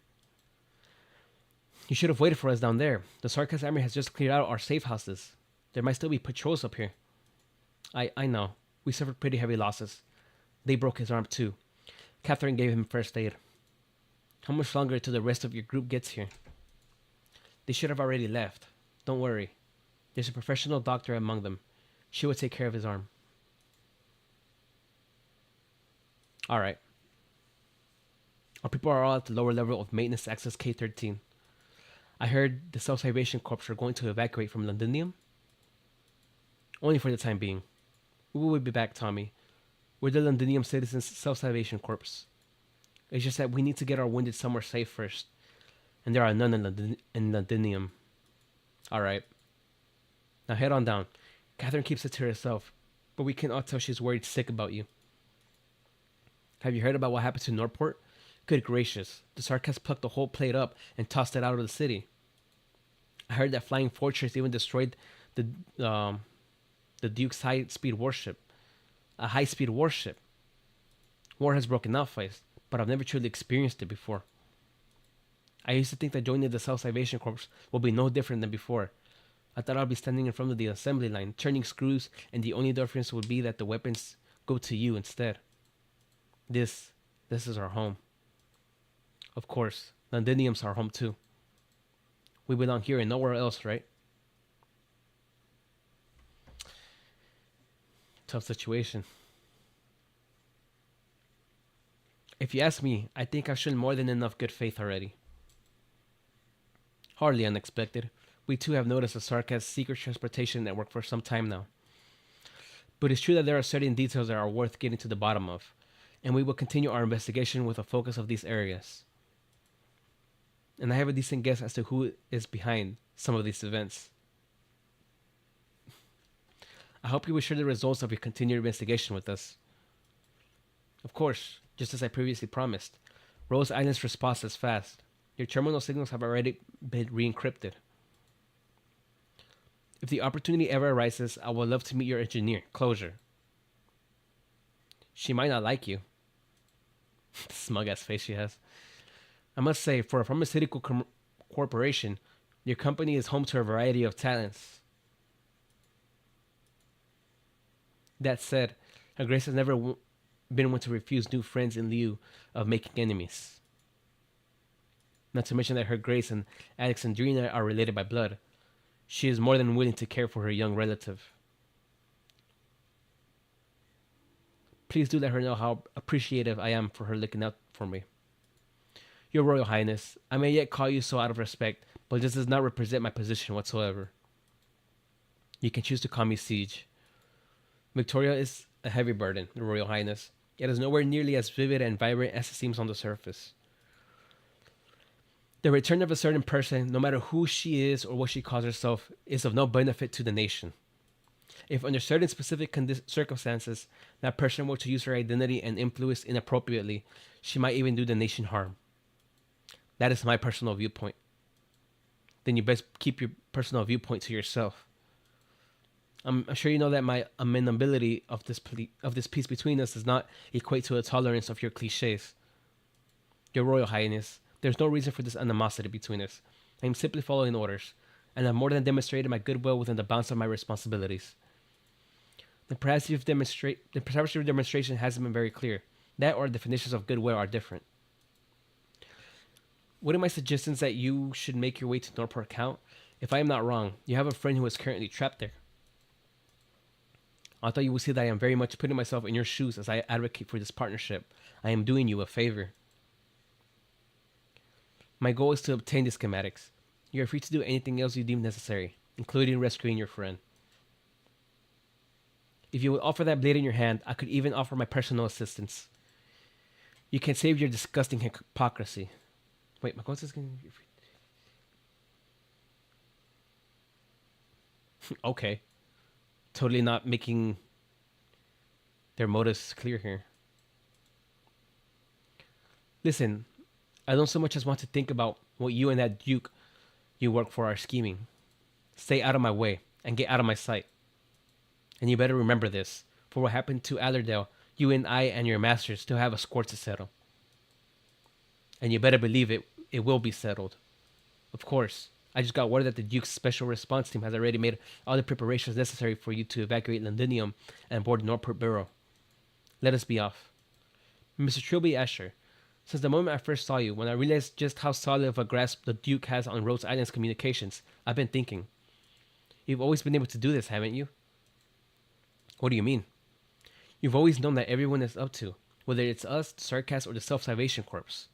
You should have waited for us down there. The Sarkaz army has just cleared out our safe houses. There might still be patrols up here. I know. We suffered pretty heavy losses. They broke his arm too. Catherine gave him first aid. How much longer till the rest of your group gets here? They should have already left. Don't worry. There's a professional doctor among them. She will take care of his arm. Alright. Our people are all at the lower level of maintenance access K13. I heard the Self-Salvation Corps are going to evacuate from Londinium. Only for the time being. We will be back, Tommy. We're the Londinium Citizens Self-Salvation Corps. It's just that we need to get our wounded somewhere safe first. and there are none in Londinium. All right. Now head on down. Catherine keeps it to herself, but we can all tell she's worried sick about you. Have you heard about what happened to Norport? Good gracious, the Sarkaz plucked the whole plate up and tossed it out of the city. I heard that Flying Fortress even destroyed the the Duke's high-speed warship. A high-speed warship. War has broken out, Feist, but I've never truly experienced it before. I used to think that joining the Self-Salvation Corps would be no different than before. I thought I'd be standing in front of the assembly line, turning screws, and the only difference would be that the weapons go to you instead. This is our home. Of course, Londinium's our home too. We belong here and nowhere else, right? Tough situation. If you ask me, I think I've shown more than enough good faith already. Hardly unexpected. We too have noticed the Sarkaz secret transportation network for some time now. But it's true that there are certain details that are worth getting to the bottom of, and we will continue our investigation with a focus of these areas. And I have a decent guess as to who is behind some of these events. I hope you will share the results of your continued investigation with us. Of course, just as I previously promised, Rose Island's response is fast. Your terminal signals have already been re-encrypted. If the opportunity ever arises, I would love to meet your engineer, Closure. She might not like you. Smug ass face she has. I must say, for a pharmaceutical corporation, your company is home to a variety of talents. That said, Her Grace has never been one to refuse new friends in lieu of making enemies. Not to mention that Her Grace and Alexandrina are related by blood. She is more than willing to care for her young relative. Please do let her know how appreciative I am for her looking out for me. Your Royal Highness, I may yet call you so out of respect, but this does not represent my position whatsoever. You can choose to call me Siege. Victoria is a heavy burden, Your Royal Highness. It is nowhere nearly as vivid and vibrant as it seems on the surface. The return of a certain person, no matter who she is or what she calls herself, is of no benefit to the nation. If under certain specific circumstances, that person were to use her identity and influence inappropriately, she might even do the nation harm. That is my personal viewpoint. Then you best keep your personal viewpoint to yourself. I'm sure you know that my amenability of this peace between us does not equate to a tolerance of your cliches. Your Royal Highness, there's no reason for this animosity between us. I am simply following orders, and I've more than demonstrated my goodwill within the bounds of my responsibilities. The perhaps your demonstration hasn't been very clear. That or definitions of goodwill are different. One of my suggestions that you should make your way to Norport count. If I am not wrong, you have a friend who is currently trapped there. I thought you would see that I am very much putting myself in your shoes as I advocate for this partnership. I am doing you a favor. My goal is to obtain the schematics. You are free to do anything else you deem necessary, including rescuing your friend. If you would offer that blade in your hand, I could even offer my personal assistance. You can save your disgusting hypocrisy. Wait, my ghost is getting... Okay. Totally not making their motives clear here. Listen, I don't so much as want to think about what you and that Duke you work for are scheming. Stay out of my way and get out of my sight. And you better remember this. For what happened to Allerdale, you and I and your masters still have a score to settle. And you better believe it will be settled. Of course, I just got word that the Duke's special response team has already made all the preparations necessary for you to evacuate Londinium and board Norport Bureau. Let us be off. Mr. Trilby Asher, since the moment I first saw you, when I realized just how solid of a grasp the Duke has on Rhodes Island's communications, I've been thinking. You've always been able to do this, haven't you? What do you mean? You've always known that everyone is up to, whether it's us, the Sarkaz, or the Self-Salvation Corps.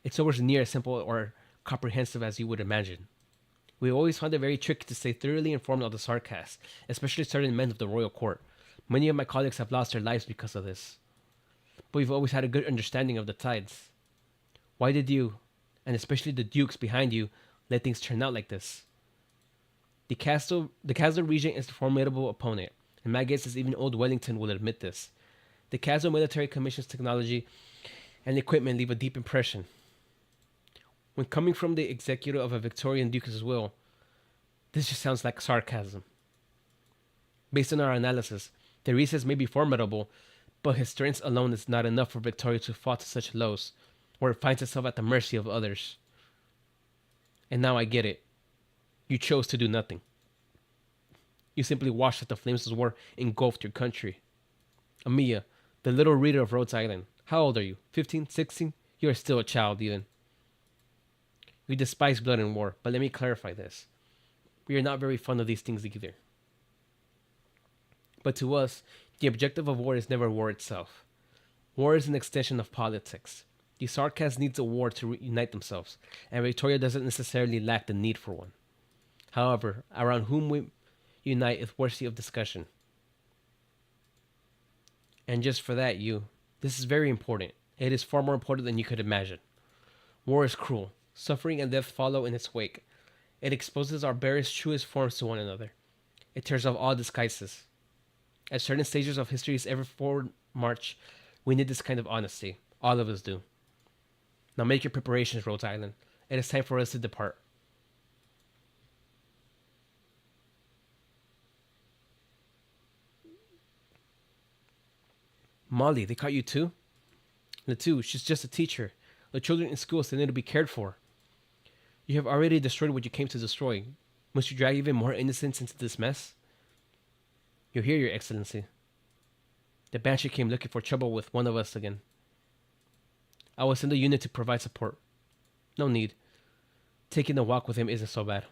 It's nowhere near as simple or comprehensive as you would imagine. We always found it very tricky to stay thoroughly informed of the Sarkaz, especially certain men of the royal court. Many of my colleagues have lost their lives because of this. But we've always had a good understanding of the tides. Why did you and especially the dukes behind you, let things turn out like this. The Castle region is a formidable opponent, and my guess is even old Wellington will admit this. The Castle Military Commission's technology and equipment leave a deep impression. When coming from the executive of a Victorian duke as well, this just sounds like sarcasm. Based on our analysis, the recess may be formidable, but his strength alone is not enough for Victoria to fall to such lows, where it finds itself at the mercy of others. And now I get it. You chose to do nothing. You simply watched as the flames of war engulfed your country. Amelia, the little reader of Rhodes Island, how old are you? 15, 16? You are still a child, even. We despise blood and war, but let me clarify this. We are not very fond of these things either. But to us, the objective of war is never war itself. War is an extension of politics. The Sarkaz needs a war to reunite themselves, and Victoria doesn't necessarily lack the need for one. However, around whom we unite is worthy of discussion. And just for that, this is very important. It is far more important than you could imagine. War is cruel. Suffering and death follow in its wake. It exposes our barest, truest forms to one another. It tears off all disguises. At certain stages of history's ever forward march, we need this kind of honesty. All of us do. Now make your preparations, Rhodes Island. It is time for us to depart. Molly, they caught you too? Latu, she's just a teacher. The children in school still need to be cared for. You have already destroyed what you came to destroy. Must you drag even more innocents into this mess? You're here, Your Excellency. The Banshee came looking for trouble with one of us again. I will send a unit to provide support. No need. Taking a walk with him isn't so bad.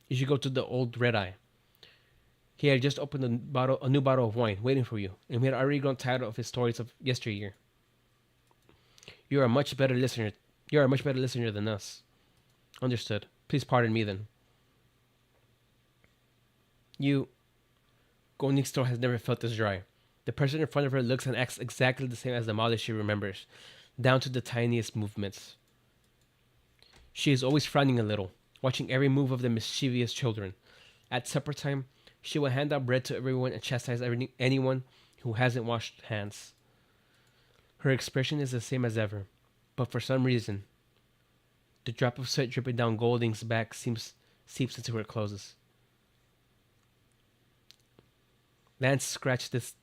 You should go to the old Red Eye. He had just opened a new bottle of wine, waiting for you, and we had already grown tired of his stories of yesteryear. You are a much better listener. You are a much better listener than us. Understood. Please pardon me then. Golding's throat has never felt this dry. The person in front of her looks and acts exactly the same as the Molly she remembers, down to the tiniest movements. She is always frowning a little, watching every move of the mischievous children. At supper time, she will hand out bread to everyone and chastise anyone who hasn't washed hands. Her expression is the same as ever, but for some reason, the drop of sweat dripping down Golding's back seeps into her clothes. Lance scratched his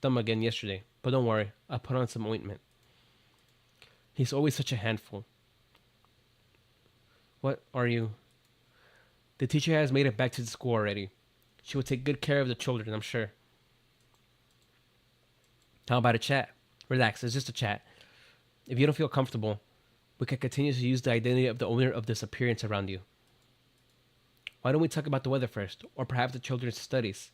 thumb again yesterday, but don't worry, I put on some ointment. He's always such a handful. What are you? The teacher has made it back to the school already. She will take good care of the children, I'm sure. How about a chat? Relax, it's just a chat. If you don't feel comfortable, we can continue to use the identity of the owner of this appearance around you. Why don't we talk about the weather first, or perhaps the children's studies?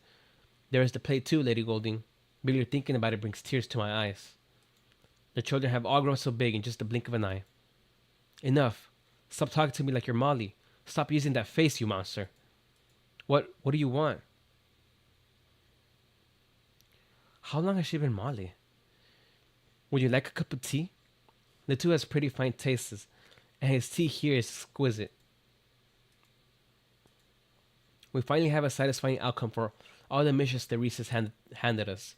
There is the play too, Lady Golding. Merely thinking about it brings tears to my eyes. The children have all grown so big in just the blink of an eye. Enough. Stop talking to me like you're Molly. Stop using that face, you monster. What do you want? How long has she been Molly? Would you like a cup of tea? The two has pretty fine tastes, and his tea here is exquisite. We finally have a satisfying outcome for all the missions the recess handed us.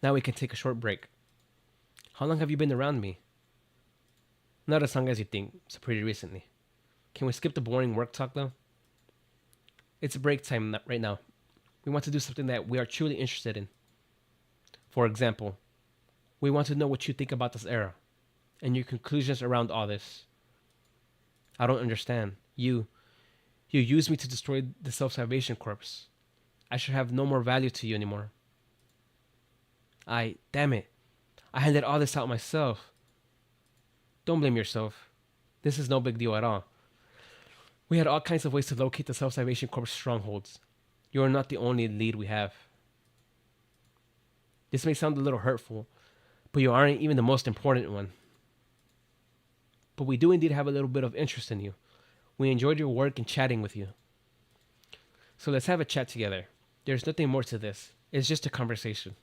Now we can take a short break. How long have you been around me? Not as long as you think, so pretty recently. Can we skip the boring work talk though? It's break time right now. We want to do something that we are truly interested in. For example, we want to know what you think about this era, and your conclusions around all this. I don't understand. You used me to destroy the Self-Salvation Corps. I should have no more value to you anymore. Damn it. I handed all this out myself. Don't blame yourself. This is no big deal at all. We had all kinds of ways to locate the Self-Salvation Corps strongholds. You are not the only lead we have. This may sound a little hurtful, but you aren't even the most important one. But we do indeed have a little bit of interest in you. We enjoyed your work and chatting with you. So let's have a chat together. There's nothing more to this. It's just a conversation.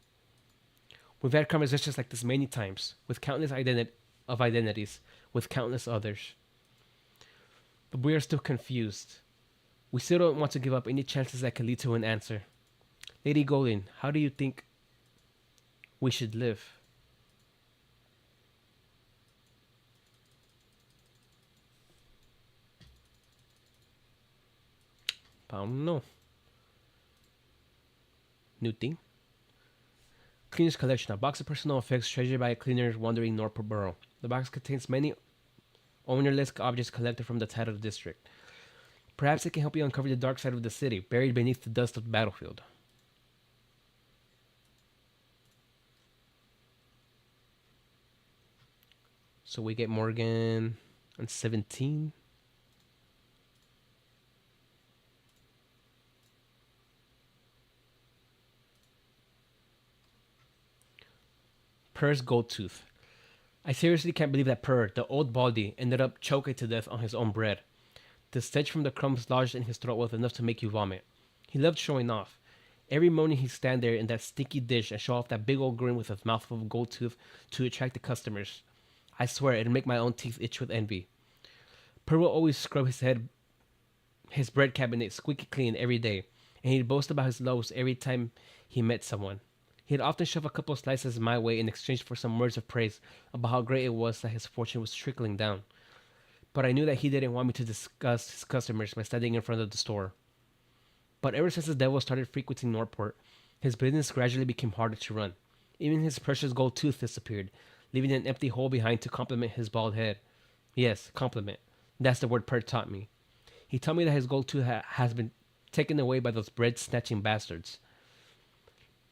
We've had conversations like this many times, with countless identities, with countless others. But we are still confused. We still don't want to give up any chances that could lead to an answer. Lady Golden, how do you think we should live? I don't know. New thing? Cleaner's Collection, a box of personal effects treasured by a cleaner wandering Norport Borough. The box contains many ownerless objects collected from the title district. Perhaps it can help you uncover the dark side of the city, buried beneath the dust of the battlefield. So we get Morgan on 17. Purr's gold tooth. I seriously can't believe that Purr, the old baldy, ended up choking to death on his own bread. The stench from the crumbs lodged in his throat was enough to make you vomit. He loved showing off. Every morning he'd stand there in that stinky dish and show off that big old grin with his mouthful of gold tooth to attract the customers. I swear it'd make my own teeth itch with envy. Purr would always scrub his bread cabinet squeaky clean every day, and he'd boast about his loaves every time he met someone. He'd often shove a couple slices my way in exchange for some words of praise about how great it was that his fortune was trickling down. But I knew that he didn't want me to disgust his customers by standing in front of the store. But ever since the devil started frequenting Norport, his business gradually became harder to run. Even his precious gold tooth disappeared, leaving an empty hole behind to complement his bald head. Yes, compliment. That's the word Pert taught me. He told me that his gold tooth has been taken away by those bread-snatching bastards.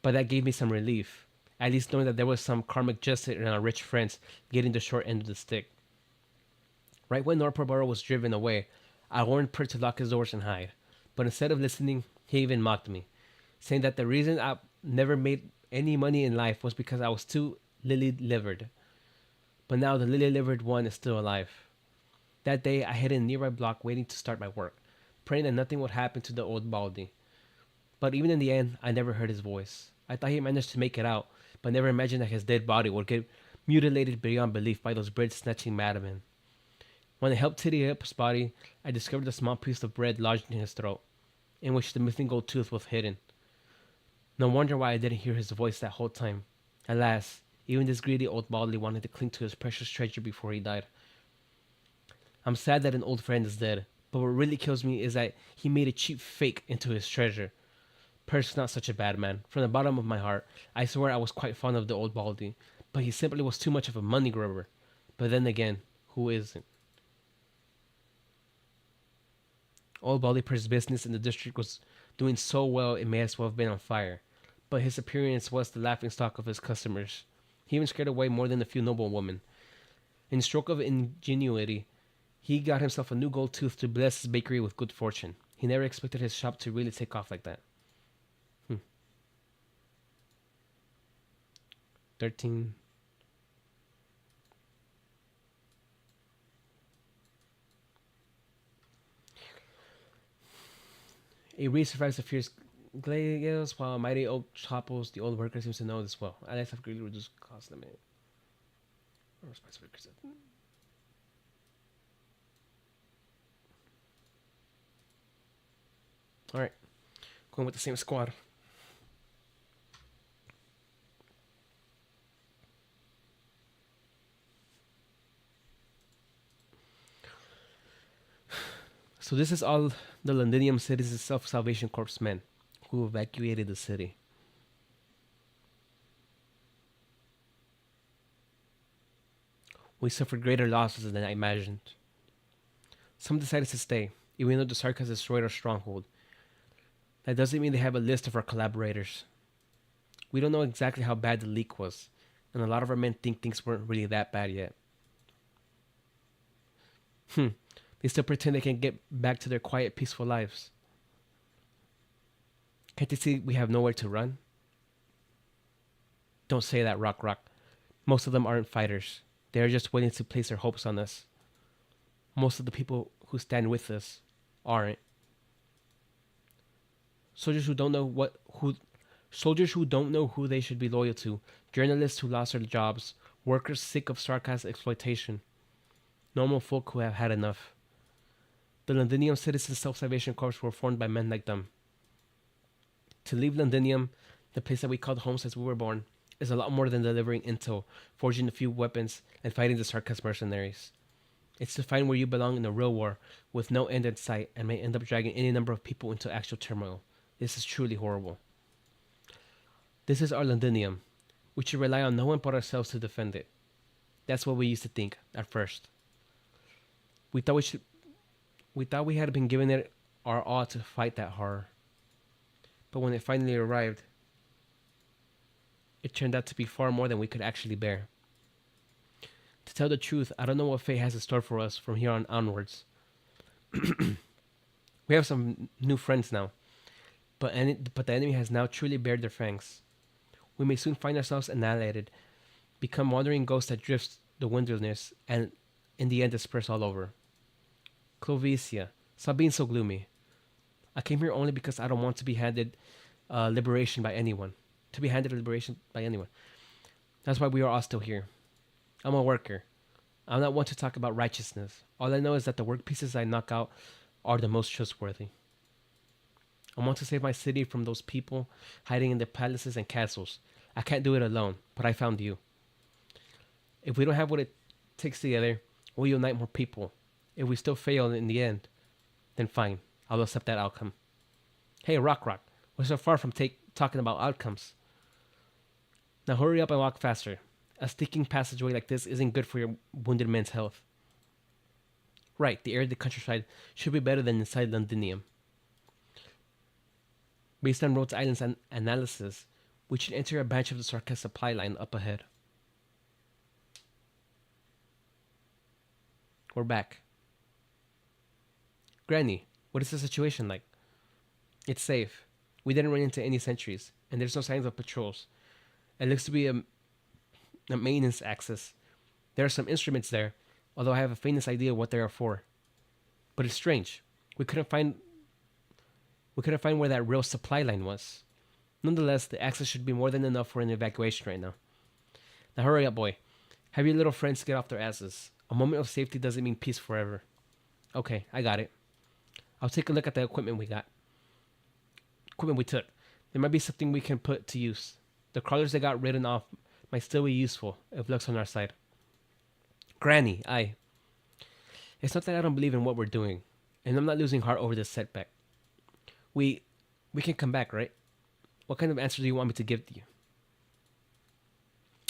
But that gave me some relief, at least knowing that there was some karmic justice in our rich friends getting the short end of the stick. Right when Norport Borough was driven away, I warned Pert to lock his doors and hide. But instead of listening, he even mocked me, saying that the reason I never made any money in life was because I was too lily-livered. But now the lily-livered one is still alive. That day, I hid in a nearby block waiting to start my work, praying that nothing would happen to the old baldy. But even in the end, I never heard his voice. I thought he managed to make it out, but never imagined that his dead body would get mutilated beyond belief by those bread-snatching madmen. When I helped tidy up his body, I discovered a small piece of bread lodged in his throat, in which the missing gold tooth was hidden. No wonder why I didn't hear his voice that whole time. Alas, even this greedy old baldy wanted to cling to his precious treasure before he died. I'm sad that an old friend is dead, but what really kills me is that he made a cheap fake into his treasure. Per's not such a bad man. From the bottom of my heart, I swear I was quite fond of the old baldy, but he simply was too much of a money grubber. But then again, who isn't? Old Baldy Per's business in the district was doing so well it may as well have been on fire, but his appearance was the laughingstock of his customers. He even scared away more than a few noblewomen. In a stroke of ingenuity, he got himself a new gold tooth to bless his bakery with good fortune. He never expected his shop to really take off like that. 13. A reed survives the fierce gales, while a mighty oak topples. The old worker seems to know this well. Alex have greatly reduced cost limit. Alright. Going with the same squad. So this is all the Londinium Citizens Self-Salvation Corps men who evacuated the city. We suffered greater losses than I imagined. Some decided to stay, even though the Sark has destroyed our stronghold. That doesn't mean they have a list of our collaborators. We don't know exactly how bad the leak was, and a lot of our men think things weren't really that bad yet. They still pretend they can get back to their quiet, peaceful lives. Can't they see we have nowhere to run? Don't say that, Rock Rock. Most of them aren't fighters. They are just waiting to place their hopes on us. Most of the people who stand with us aren't. Soldiers who don't know who they should be loyal to, journalists who lost their jobs, workers sick of sarcastic exploitation. normal folk who have had enough. The Londinium Citizen Self-Salvation Corps were formed by men like them. To leave Londinium, the place that we called home since we were born, is a lot more than delivering intel, forging a few weapons, and fighting the Sarkis mercenaries. It's to find where you belong in a real war, with no end in sight, and may end up dragging any number of people into actual turmoil. This is truly horrible. This is our Londinium. We should rely on no one but ourselves to defend it. That's what we used to think, at first. We thought we had been giving it our all to fight that horror. But when it finally arrived, it turned out to be far more than we could actually bear. To tell the truth, I don't know what fate has in store for us from here on onwards. We have some new friends now, but the enemy has now truly bared their fangs. We may soon find ourselves annihilated, become wandering ghosts that drift the wilderness, and in the end disperse all over. Clovicia, stop being so gloomy. I came here only because I don't want to be handed liberation by anyone. To be handed liberation by anyone. That's why we are all still here. I'm a worker. I'm not one to talk about righteousness. All I know is that the work pieces I knock out are the most trustworthy. I want to save my city from those people hiding in the palaces and castles. I can't do it alone, but I found you. If we don't have what it takes together, we'll unite more people. If we still fail in the end, then fine. I'll accept that outcome. Hey, Rock, we're so far from talking about outcomes. Now hurry up and walk faster. A sticking passageway like this isn't good for your wounded man's health. Right, the air of the countryside should be better than inside Londinium. Based on Rhodes Island's analysis, we should enter a branch of the Sarkis supply line up ahead. We're back. Granny, what is the situation like? It's safe. We didn't run into any sentries, and there's no signs of patrols. It looks to be a maintenance access. There are some instruments there, although I have a faintest idea what they are for. But it's strange. We couldn't find where that real supply line was. Nonetheless, the access should be more than enough for an evacuation right now. Now hurry up, boy. Have your little friends get off their asses. A moment of safety doesn't mean peace forever. Okay, I got it. I'll take a look at the equipment we took. There might be something we can put to use. The crawlers that got ridden off might still be useful if luck's on our side. Granny, it's not that I don't believe in what we're doing, and I'm not losing heart over this setback. We can come back, right? What kind of answer do you want me to give to you?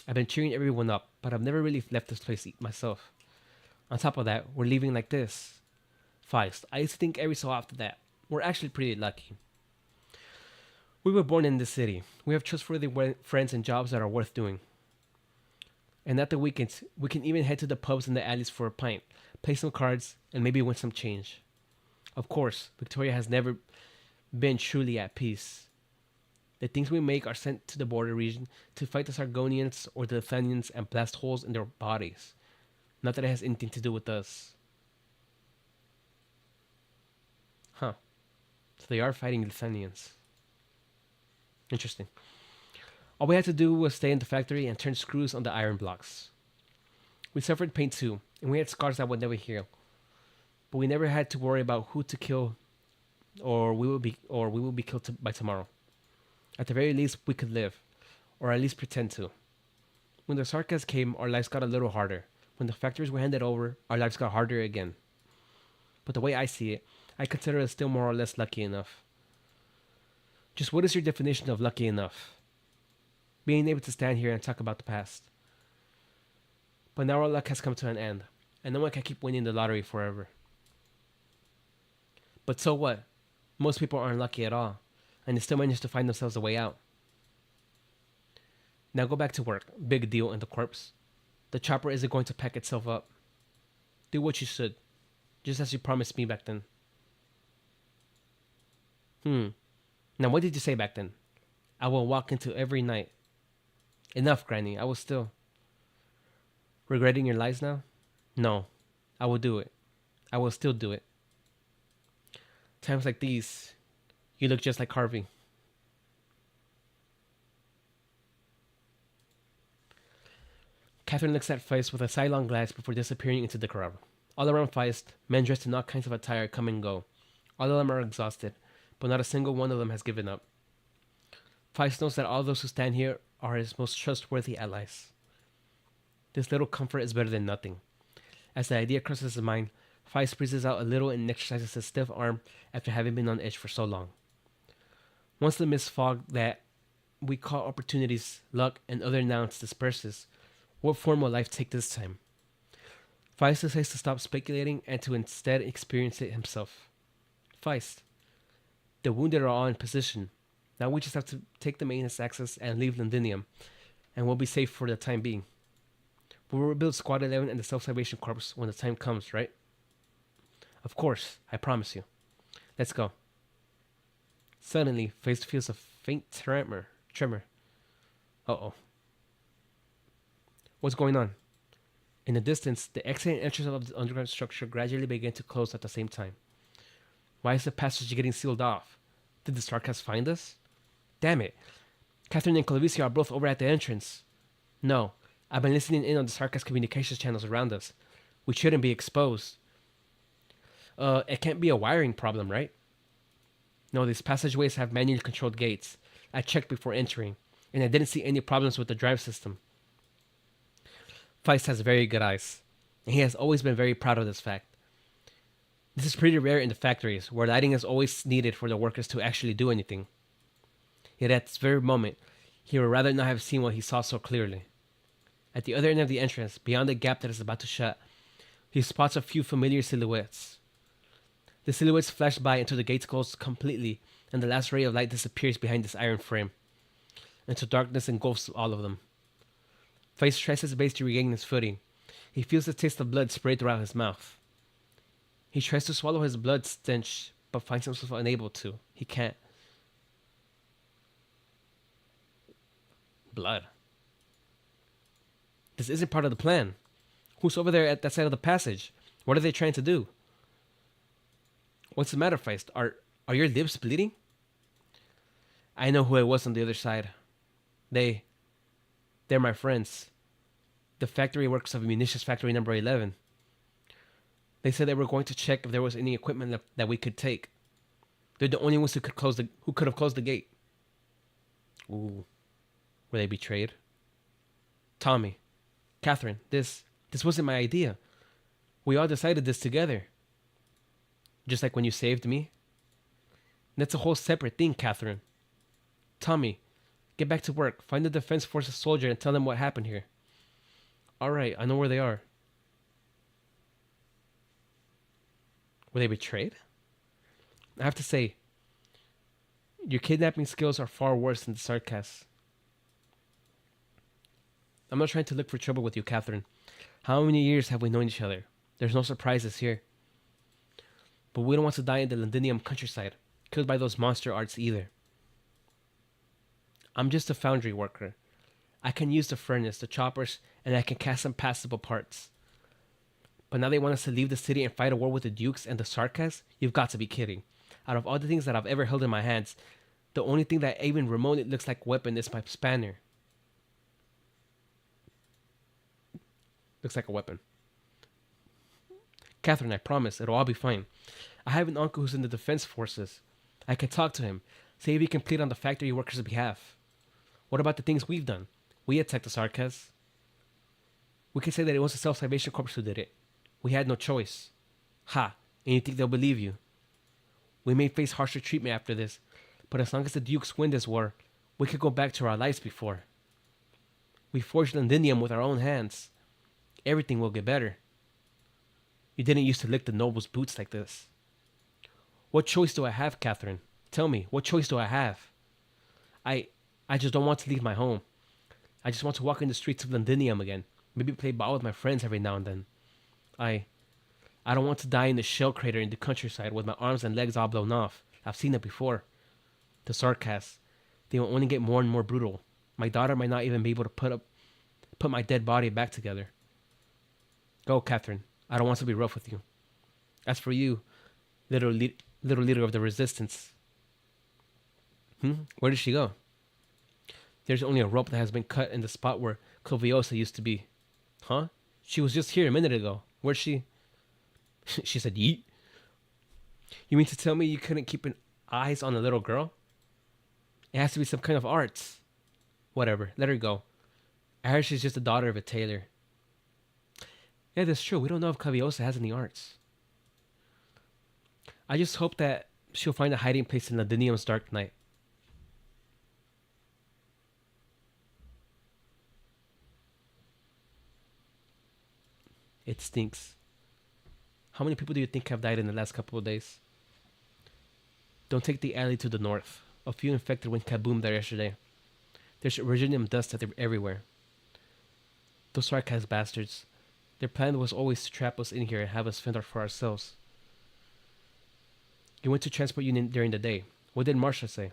I've been cheering everyone up, but I've never really left this place myself. On top of that, we're leaving like this. Feist, I used to think every so often that we're actually pretty lucky. We were born in this city. We have trustworthy friends and jobs that are worth doing. And at the weekends, we can even head to the pubs and the alleys for a pint, play some cards, and maybe win some change. Of course, Victoria has never been truly at peace. The things we make are sent to the border region to fight the Sargonians or the Athenians and blast holes in their bodies. Not that it has anything to do with us. Huh. So they are fighting the Athenians. Interesting. All we had to do was stay in the factory and turn screws on the iron blocks. We suffered pain too, and we had scars that would never heal. But we never had to worry about who to kill, or we will be killed by tomorrow. At the very least, we could live, or at least pretend to. When the Sarkis came, our lives got a little harder. When the factories were handed over, our lives got harder again. But the way I see it, I consider us still more or less lucky enough. Just what is your definition of lucky enough? Being able to stand here and talk about the past. But now our luck has come to an end, and no one can keep winning the lottery forever. But so what? Most people aren't lucky at all, and they still manage to find themselves a way out. Now go back to work, big deal in the corpse. The chopper isn't going to pack itself up. Do what you should, just as you promised me back then. Now what did you say back then? I will walk into every night. Enough, Granny, I was still... Regretting your lies now? No, I will do it. I will still do it. Times like these, you look just like Harvey. Catherine looks at Feist with a sidelong glance before disappearing into the crowd. All around Feist, men dressed in all kinds of attire come and go. All of them are exhausted, but not a single one of them has given up. Feist knows that all those who stand here are his most trustworthy allies. This little comfort is better than nothing. As the idea crosses his mind, Feist breathes out a little and exercises his stiff arm after having been on edge for so long. Once the mist fog that we call opportunities, luck, and other nouns disperses, what form will life take this time? Feist decides to stop speculating and to instead experience it himself. Feist. The wounded are all in position. Now we just have to take the maintenance access and leave Londinium, and we'll be safe for the time being. We'll rebuild Squad 11 and the Self-Salvation Corps when the time comes, right? Of course, I promise you. Let's go. Suddenly, Feist feels a faint tremor. Uh-oh. What's going on? In the distance, the exit and entrance of the underground structure gradually begin to close at the same time. Why is the passage getting sealed off? Did the Sarkas find us? Damn it. Catherine and Clovicia are both over at the entrance. No, I've been listening in on the Sarkas communications channels around us. We shouldn't be exposed. It can't be a wiring problem, right? No, these passageways have manually controlled gates. I checked before entering, and I didn't see any problems with the drive system. Feist has very good eyes, and he has always been very proud of this fact. This is pretty rare in the factories, where lighting is always needed for the workers to actually do anything. Yet at this very moment, he would rather not have seen what he saw so clearly. At the other end of the entrance, beyond the gap that is about to shut, he spots a few familiar silhouettes. The silhouettes flash by until the gates close completely, and the last ray of light disappears behind this iron frame, until darkness engulfs all of them. Feist tries his best to regain his footing. He feels the taste of blood sprayed throughout his mouth. He tries to swallow his blood stench, but finds himself unable to. He can't. Blood. This isn't part of the plan. Who's over there at that side of the passage? What are they trying to do? What's the matter, Feist? Are your lips bleeding? I know who it was on the other side. They're my friends. The factory workers of Munitions Factory number 11. They said they were going to check if there was any equipment that we could take. They're the only ones who could have closed the gate. Ooh. Were they betrayed? Tommy. Catherine, this wasn't my idea. We all decided this together. Just like when you saved me. That's a whole separate thing, Catherine. Tommy, get back to work. Find the Defense Forces soldier and tell them what happened here. Alright, I know where they are. Were they betrayed? I have to say, your kidnapping skills are far worse than the Sarkas. I'm not trying to look for trouble with you, Catherine. How many years have we known each other? There's no surprises here. But we don't want to die in the Londinium countryside, killed by those monster arts either. I'm just a foundry worker. I can use the furnace, the choppers, and I can cast some passable parts. But now they want us to leave the city and fight a war with the Dukes and the Sarkas? You've got to be kidding. Out of all the things that I've ever held in my hands, the only thing that even remotely looks like a weapon is my spanner. Looks like a weapon. Catherine, I promise, it'll all be fine. I have an uncle who's in the Defense Forces. I can talk to him, see if he can plead on the factory workers' behalf. What about the things we've done? We attacked the Sarkas. We can say that it was the Self-Salvation Corps who did it. We had no choice. Ha, and you think they'll believe you? We may face harsher treatment after this, but as long as the Dukes win this war, we could go back to our lives before. We forged Londinium with our own hands. Everything will get better. You didn't used to lick the nobles' boots like this. What choice do I have, Catherine? Tell me, what choice do I have? I just don't want to leave my home. I just want to walk in the streets of Londinium again. Maybe play ball with my friends every now and then. I don't want to die in the shell crater in the countryside with my arms and legs all blown off. I've seen it before. The Sarkas, they will only get more and more brutal. My daughter might not even be able to put my dead body back together. Go, Catherine. I don't want to be rough with you. As for you, little leader of the resistance. Where did she go? There's only a rope that has been cut in the spot where Cloviosa used to be. Huh? She was just here a minute ago. Where's she? She said, yeet. You mean to tell me you couldn't keep an eyes on a little girl? It has to be some kind of arts. Whatever, let her go. I heard she's just the daughter of a tailor. Yeah, that's true. We don't know if Caviosa has any arts. I just hope that she'll find a hiding place in Ladinium's dark night. It stinks. How many people do you think have died in the last couple of days? Don't take the alley to the north. A few infected went kaboom there yesterday. There's originium dust everywhere. Those sarcasm bastards. Their plan was always to trap us in here and have us fend for ourselves. You went to transport union during the day. What did Marsha say?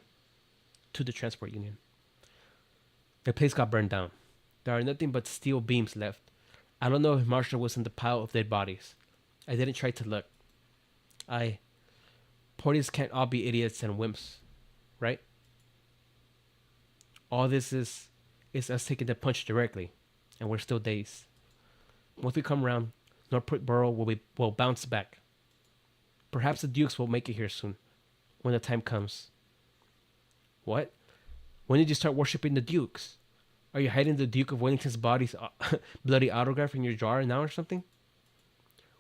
To the transport union. The place got burned down. There are nothing but steel beams left. I don't know if Marsha was in the pile of dead bodies. I didn't try to look. Porties can't all be idiots and wimps, right? All this is us taking the punch directly, and we're still dazed. Once we come round, Northport Borough will bounce back. Perhaps the Dukes will make it here soon, when the time comes. What? When did you start worshipping the Dukes? Are you hiding the Duke of Wellington's body's bloody autograph in your jar now or something?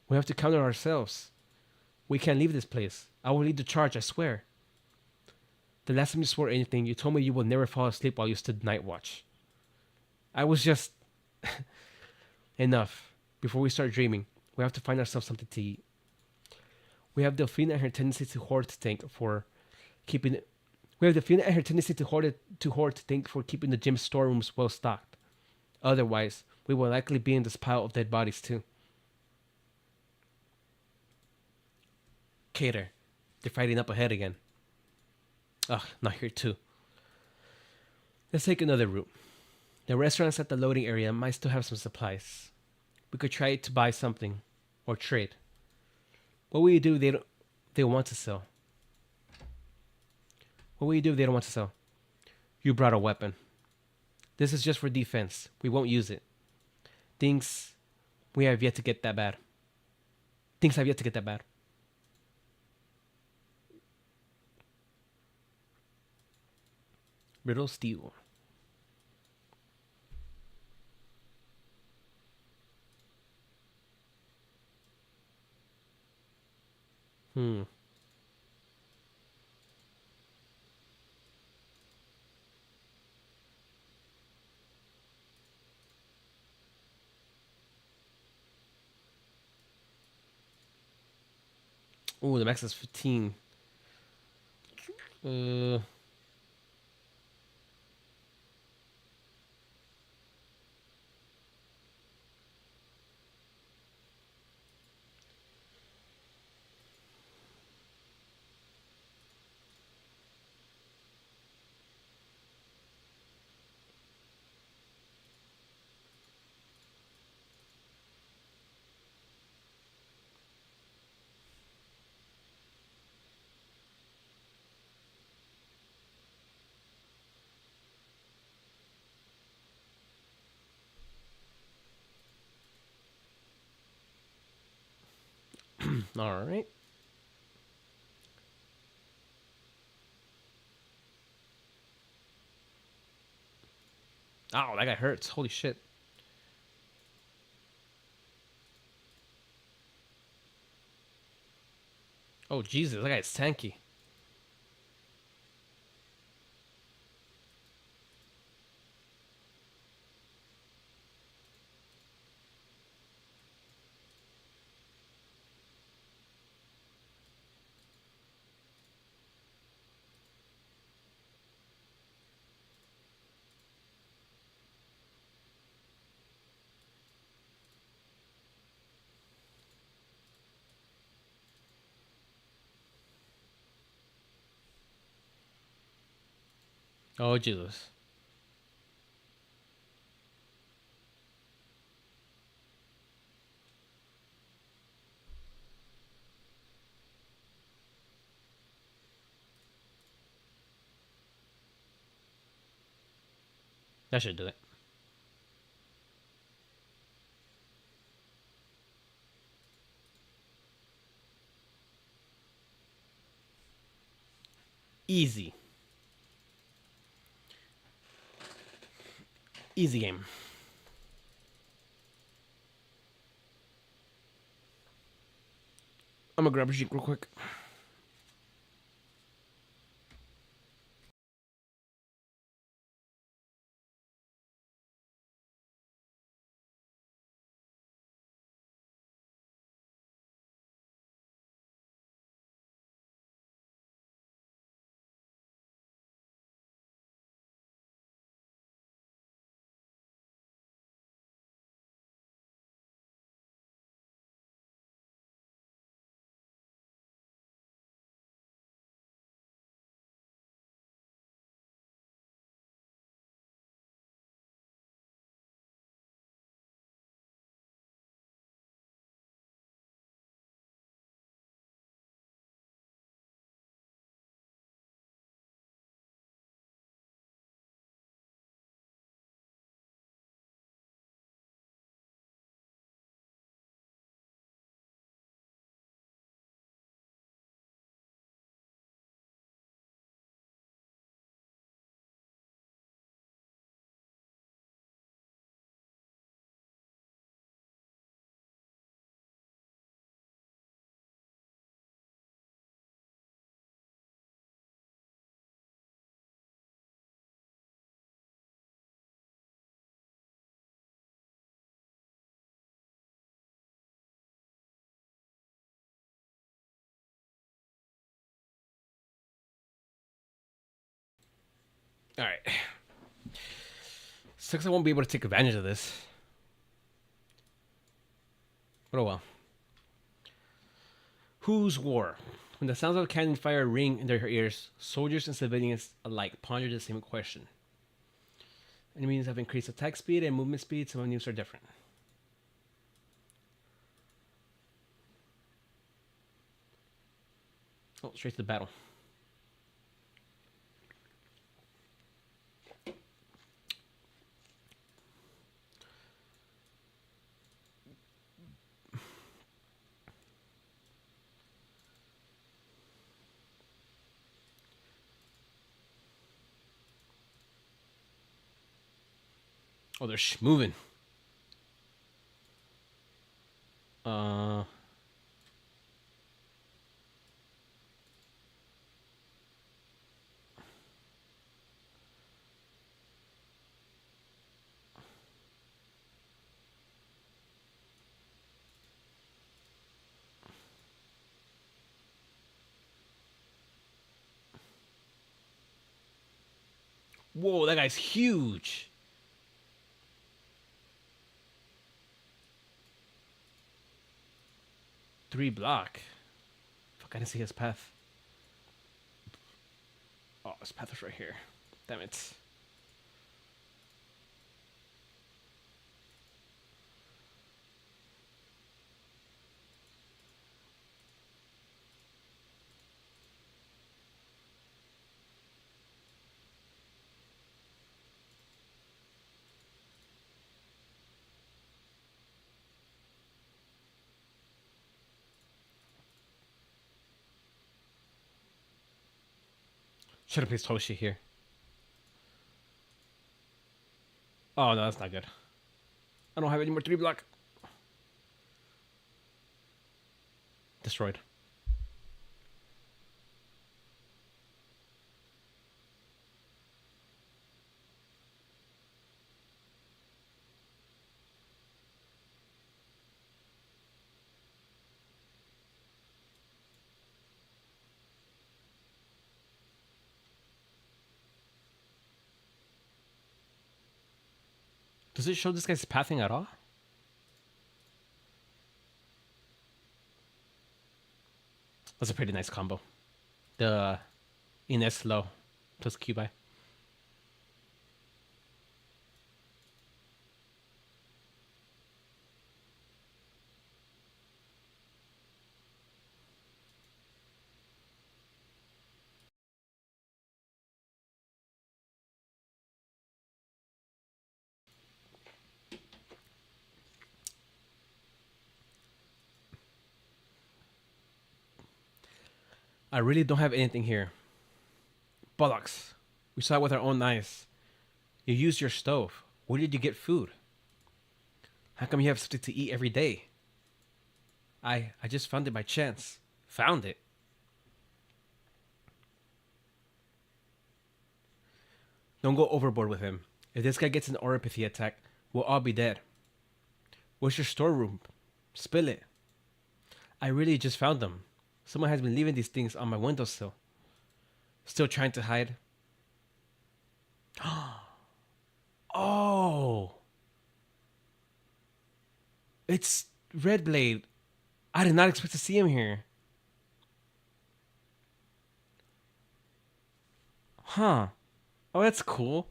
We have to count on ourselves. We can't leave this place. I will lead the charge, I swear. The last time you swore anything, you told me you would never fall asleep while you stood night watch. I was just... Enough. Before we start dreaming, we have to find ourselves something to eat. We have Delphina and her tendency to hoard tank for keeping it. We have Delphina and her tendency to hoard tank for keeping the gym storerooms well stocked. Otherwise, we will likely be in this pile of dead bodies too. Cater. They're fighting up ahead again. Ugh, not here too. Let's take another route. The restaurants at the loading area might still have some supplies. We could try to buy something. Or trade. What will you do if they want to sell? What will you do if they don't want to sell? You brought a weapon. This is just for defense. We won't use it. Things have yet to get that bad. Things have yet to get that bad. Brittle steel. Ooh, the max is 15. All right. Ow, that guy hurts. Holy shit. Oh, Jesus, that guy's tanky. Oh, Jesus. That should do it. Easy. Easy game. I'm gonna grab a drink real quick. All right. Sucks I won't be able to take advantage of this. But oh well. Whose war? When the sounds of cannon fire ring in their ears, soldiers and civilians alike ponder the same question. Enemies have increased attack speed and movement speed, some enemies are different. Oh, straight to the battle. Oh, they're moving. Uh. Whoa, that guy's huge. Three block. Fuck, I didn't see his path. Oh, his path is right here. Damn it. Should have placed Hoshi here. Oh, no, that's not good. I don't have any more three block. Destroyed. Does it show this guy's pathing at all? That's a pretty nice combo. The Ines low plus Q-Buy. I really don't have anything here. Bollocks. We saw it with our own eyes. You used your stove. Where did you get food? How come you have something to eat every day? I just found it by chance. Found it? Don't go overboard with him. If this guy gets an oropathy attack, we'll all be dead. Where's your storeroom? Spill it. I really just found them. Someone has been leaving these things on my windowsill. Still trying to hide. Oh! It's Redblade. I did not expect to see him here. Huh. Oh, that's cool.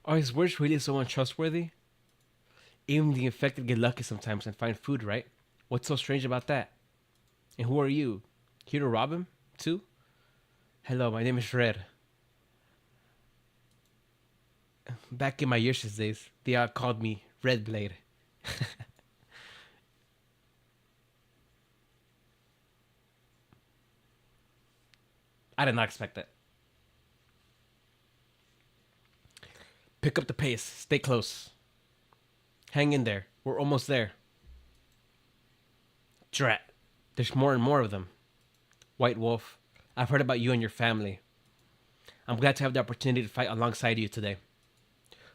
Are his words really so untrustworthy? Even the infected get lucky sometimes and find food, right? What's so strange about that? And who are you? Here to rob him, too? Hello, my name is Red. Back in my Yersh's days, they all called me Red Blade. I did not expect that. Pick up the pace. Stay close. Hang in there. We're almost there. Drat. There's more and more of them. White Wolf, I've heard about you and your family. I'm glad to have the opportunity to fight alongside you today.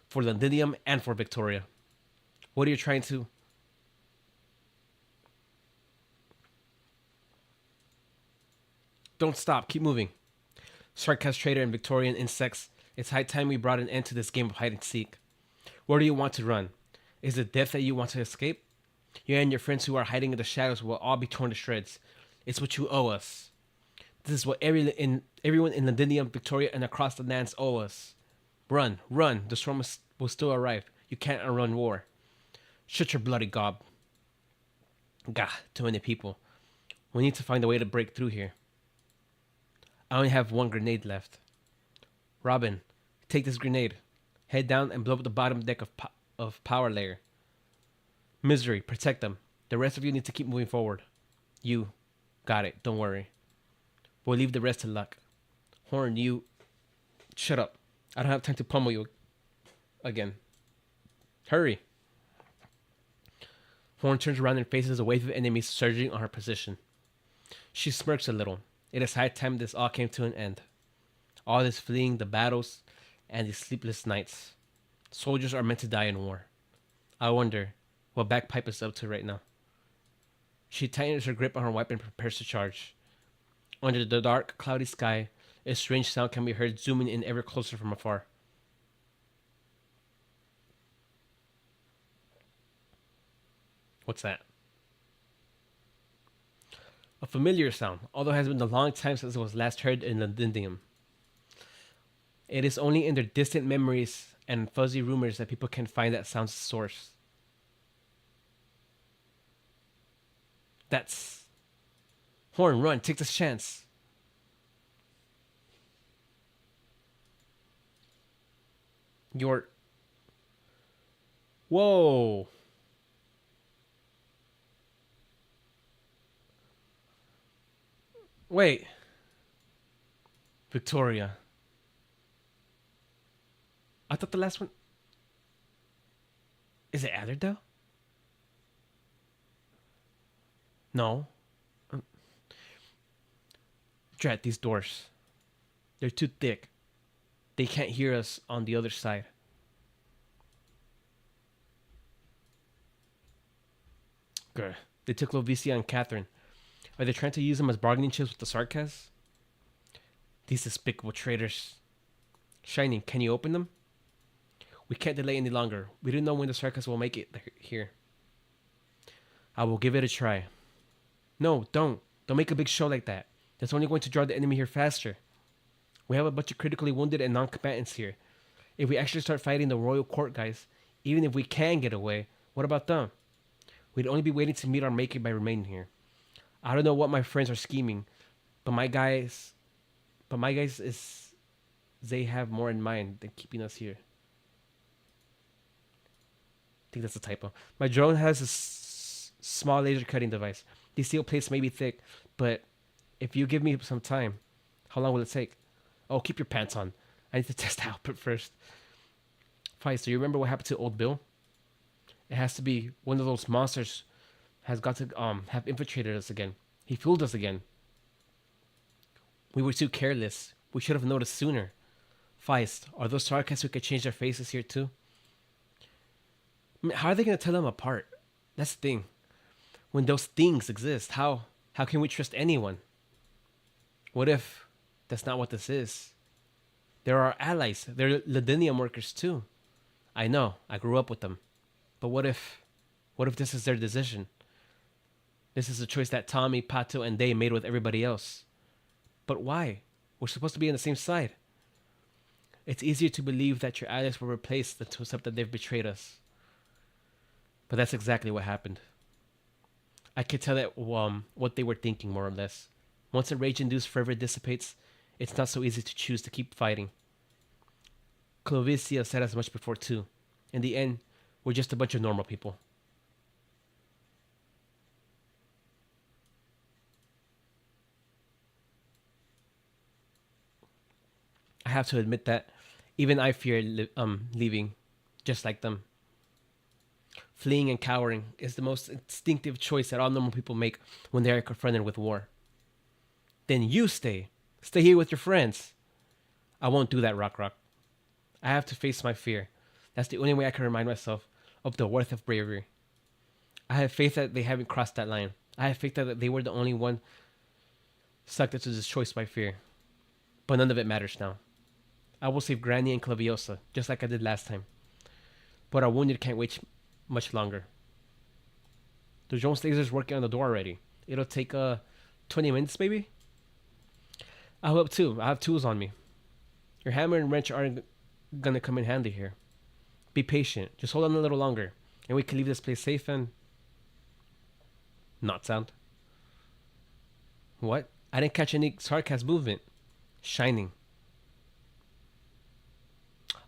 For Londinium and for Victoria. What are you trying to... Don't stop. Keep moving. Sarkaz Trader and Victorian insects, it's high time we brought an end to this game of hide and seek. Where do you want to run? Is it death that you want to escape? You and your friends who are hiding in the shadows will all be torn to shreds. It's what you owe us. This is what everyone in Londinium, Victoria, and across the lands owe us. Run, run. The storm will still arrive. You can't outrun war. Shut your bloody gob. Gah, too many people. We need to find a way to break through here. I only have one grenade left. Robin, take this grenade. Head down and blow up the bottom deck of power layer. Misery, protect them. The rest of you need to keep moving forward. You, got it. Don't worry. We'll leave the rest to luck. Horn, you... Shut up. I don't have time to pummel you again. Hurry. Horn turns around and faces a wave of enemies surging on her position. She smirks a little. It is high time this all came to an end. All this fleeing, the battles, and the sleepless nights. Soldiers are meant to die in war. I wonder what Bagpipe is up to right now. She tightens her grip on her weapon and prepares to charge. Under the dark, cloudy sky, a strange sound can be heard zooming in ever closer from afar. What's that? A familiar sound, although it has been a long time since it was last heard in Londinium. It is only in their distant memories and fuzzy rumors that people can find that sound's source. That's... Horn, run, take this chance. You're... Whoa. Wait. Victoria. I thought the last one... Is it Allerdale? No. Drat, these doors. They're too thick. They can't hear us on the other side. Grr. They took Lovicia and Catherine. Are they trying to use them as bargaining chips with the Sarkaz? These despicable traitors. Shining, can you open them? We can't delay any longer. We don't know when the Sarkaz will make it here. I will give it a try. No, don't. Don't make a big show like that. That's only going to draw the enemy here faster. We have a bunch of critically wounded and non-combatants here. If we actually start fighting the royal court guys, even if we can get away, what about them? We'd only be waiting to meet our maker by remaining here. I don't know what my friends are scheming, but my guys is they have more in mind than keeping us here. I think that's a typo. My drone has a small laser cutting device. These steel plates may be thick, but if you give me some time, how long will it take? Oh, keep your pants on. I need to test the output first. Feist, do you remember what happened to old Bill? It has to be one of those monsters has got to have infiltrated us again. He fooled us again. We were too careless. We should have noticed sooner. Feist, are those sarcasts who could change their faces here too? I mean, how are they going to tell them apart? That's the thing. When those things exist, how can we trust anyone? What if that's not what this is? They're our allies. They're Ladinium workers too. I know. I grew up with them. But what if this is their decision? This is a choice that Tommy, Pato, and they made with everybody else. But why? We're supposed to be on the same side. It's easier to believe that your allies were replaced than to accept that they've betrayed us. But that's exactly what happened. I could tell that what they were thinking, more or less. Once the rage-induced fervor dissipates, it's not so easy to choose to keep fighting. Clovicia said as much before too. In the end, we're just a bunch of normal people. I have to admit that even I fear leaving, just like them. Fleeing and cowering is the most instinctive choice that all normal people make when they are confronted with war. Then you stay. Stay here with your friends. I won't do that, Rock Rock. I have to face my fear. That's the only way I can remind myself of the worth of bravery. I have faith that they haven't crossed that line. I have faith that they were the only one sucked into this choice by fear. But none of it matters now. I will save Granny and Claviosa, just like I did last time. But our wounded can't wait much longer. The Jones laser's working on the door already. It'll take 20 minutes maybe? I hope too. I have tools on me. Your hammer and wrench aren't gonna come in handy here. Be patient. Just hold on a little longer. And we can leave this place safe and... not sound. What? I didn't catch any sarcasm movement. Shining.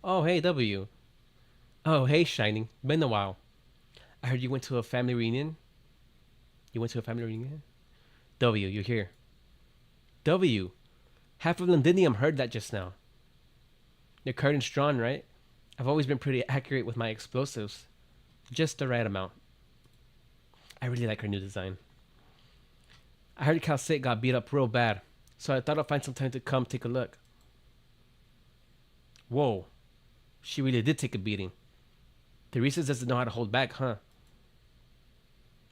Oh, hey, W. Oh, hey, Shining. Been a while. I heard you went to a family reunion. You went to a family reunion? W, you're here. W. Half of Londinium heard that just now. Your curtain's drawn, right? I've always been pretty accurate with my explosives. Just the right amount. I really like her new design. I heard Calcite got beat up real bad, so I thought I'd find some time to come take a look. Whoa. She really did take a beating. Teresa doesn't know how to hold back, huh?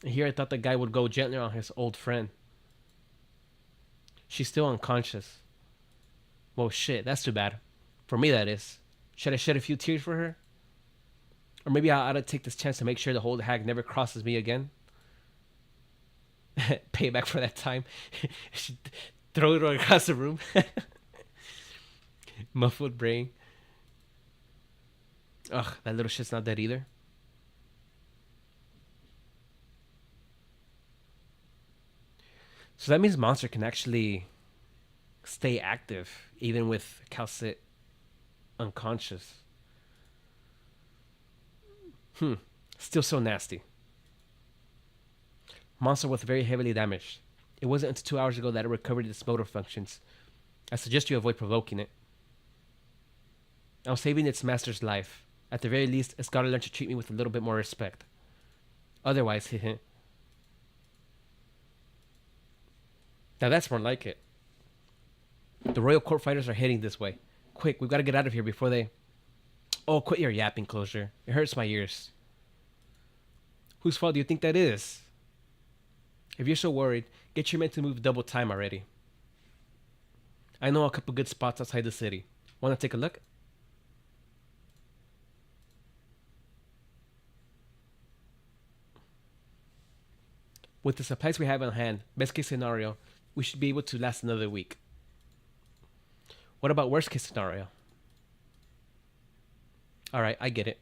And here I thought the guy would go gentler on his old friend. She's still unconscious. Well, shit, that's too bad. For me, that is. Should I shed a few tears for her? Or maybe I ought to take this chance to make sure the old hag never crosses me again? Payback for that time. She throw it across the room. Muffled brain. Ugh, that little shit's not dead either. So that means Monster can actually stay active even with Calcite unconscious. Still so nasty. Monster was very heavily damaged. It wasn't until 2 hours ago that it recovered its motor functions. I suggest you avoid provoking it. I'm saving its master's life. At the very least, it's gotta learn to treat me with a little bit more respect. Otherwise, now that's more like it. The Royal Court fighters are heading this way. Quick, we've got to get out of here before they... Oh, quit your yapping, Closure. It hurts my ears. Whose fault do you think that is? If you're so worried, get your men to move double time already. I know a couple good spots outside the city. Want to take a look? With the supplies we have on hand, best case scenario, we should be able to last another week. What about worst case scenario? Alright, I get it.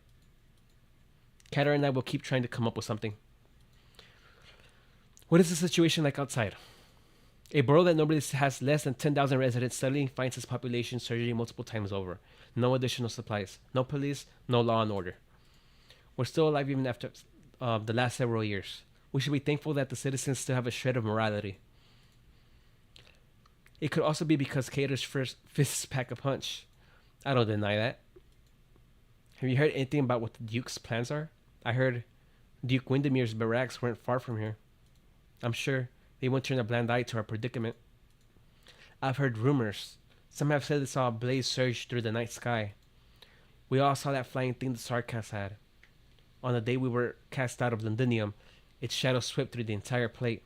Katar and I will keep trying to come up with something. What is the situation like outside? A borough that normally has less than 10,000 residents suddenly finds its population surging multiple times over. No additional supplies. No police. No law and order. We're still alive even after the last several years. We should be thankful that the citizens still have a shred of morality. It could also be because Cater's first fists pack a punch. I don't deny that. Have you heard anything about what the Duke's plans are? I heard Duke Windermere's barracks weren't far from here. I'm sure they won't turn a blind eye to our predicament. I've heard rumors. Some have said they saw a blaze surge through the night sky. We all saw that flying thing the Sarkas had. On the day we were cast out of Londinium, its shadow swept through the entire plate.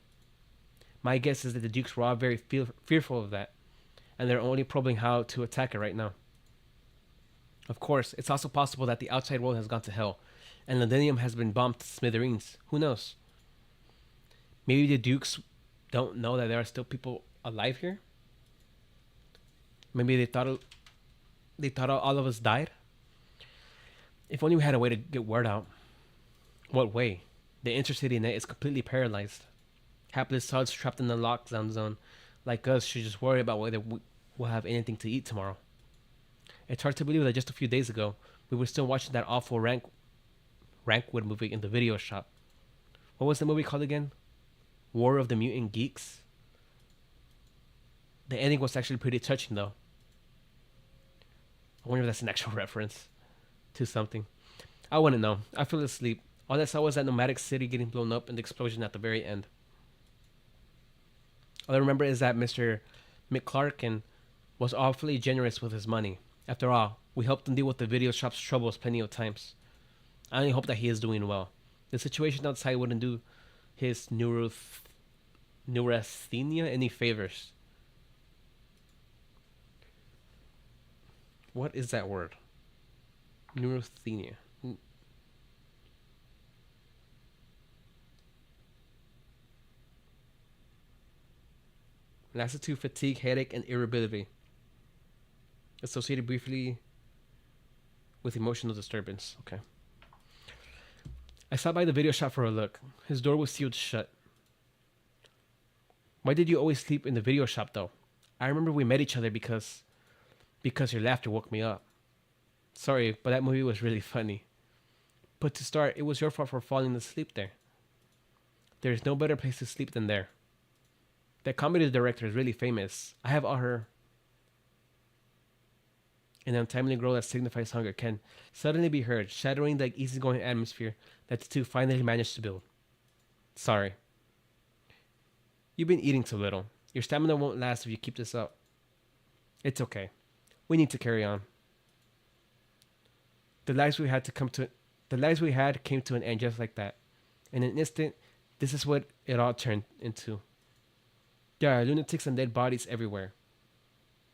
My guess is that the Dukes were all very fearful of that, and they're only probing how to attack it right now. Of course, it's also possible that the outside world has gone to hell, and Londinium has been bombed to smithereens. Who knows? Maybe the Dukes don't know that there are still people alive here. Maybe they thought all of us died. If only we had a way to get word out. What way? The intercity net is completely paralyzed. Hapless sods trapped in the lockdown zone, like us, should just worry about whether we'll have anything to eat tomorrow. It's hard to believe that just a few days ago, we were still watching that awful Rankwood movie in the video shop. What was the movie called again? War of the Mutant Geeks? The ending was actually pretty touching, though. I wonder if that's an actual reference to something. I wouldn't know. I fell asleep. All I saw was that nomadic city getting blown up and the explosion at the very end. All I remember is that Mr. McClarkin was awfully generous with his money. After all, we helped him deal with the video shop's troubles plenty of times. I only hope that he is doing well. The situation outside wouldn't do his neurasthenia any favors. What is that word? Neurasthenia. Lassitude, fatigue, headache, and irritability. Associated briefly with emotional disturbance. Okay. I stopped by the video shop for a look. His door was sealed shut. Why did you always sleep in the video shop, though? I remember we met each other because your laughter woke me up. Sorry, but that movie was really funny. But to start, it was your fault for falling asleep there. There's no better place to sleep than there. That comedy director is really famous. I have all her. An untimely growl that signifies hunger can suddenly be heard, shattering the easygoing atmosphere that the two finally managed to build. Sorry. You've been eating too little. Your stamina won't last if you keep this up. It's okay. We need to carry on. The lives we had came to an end just like that. In an instant, this is what it all turned into. There are lunatics and dead bodies everywhere.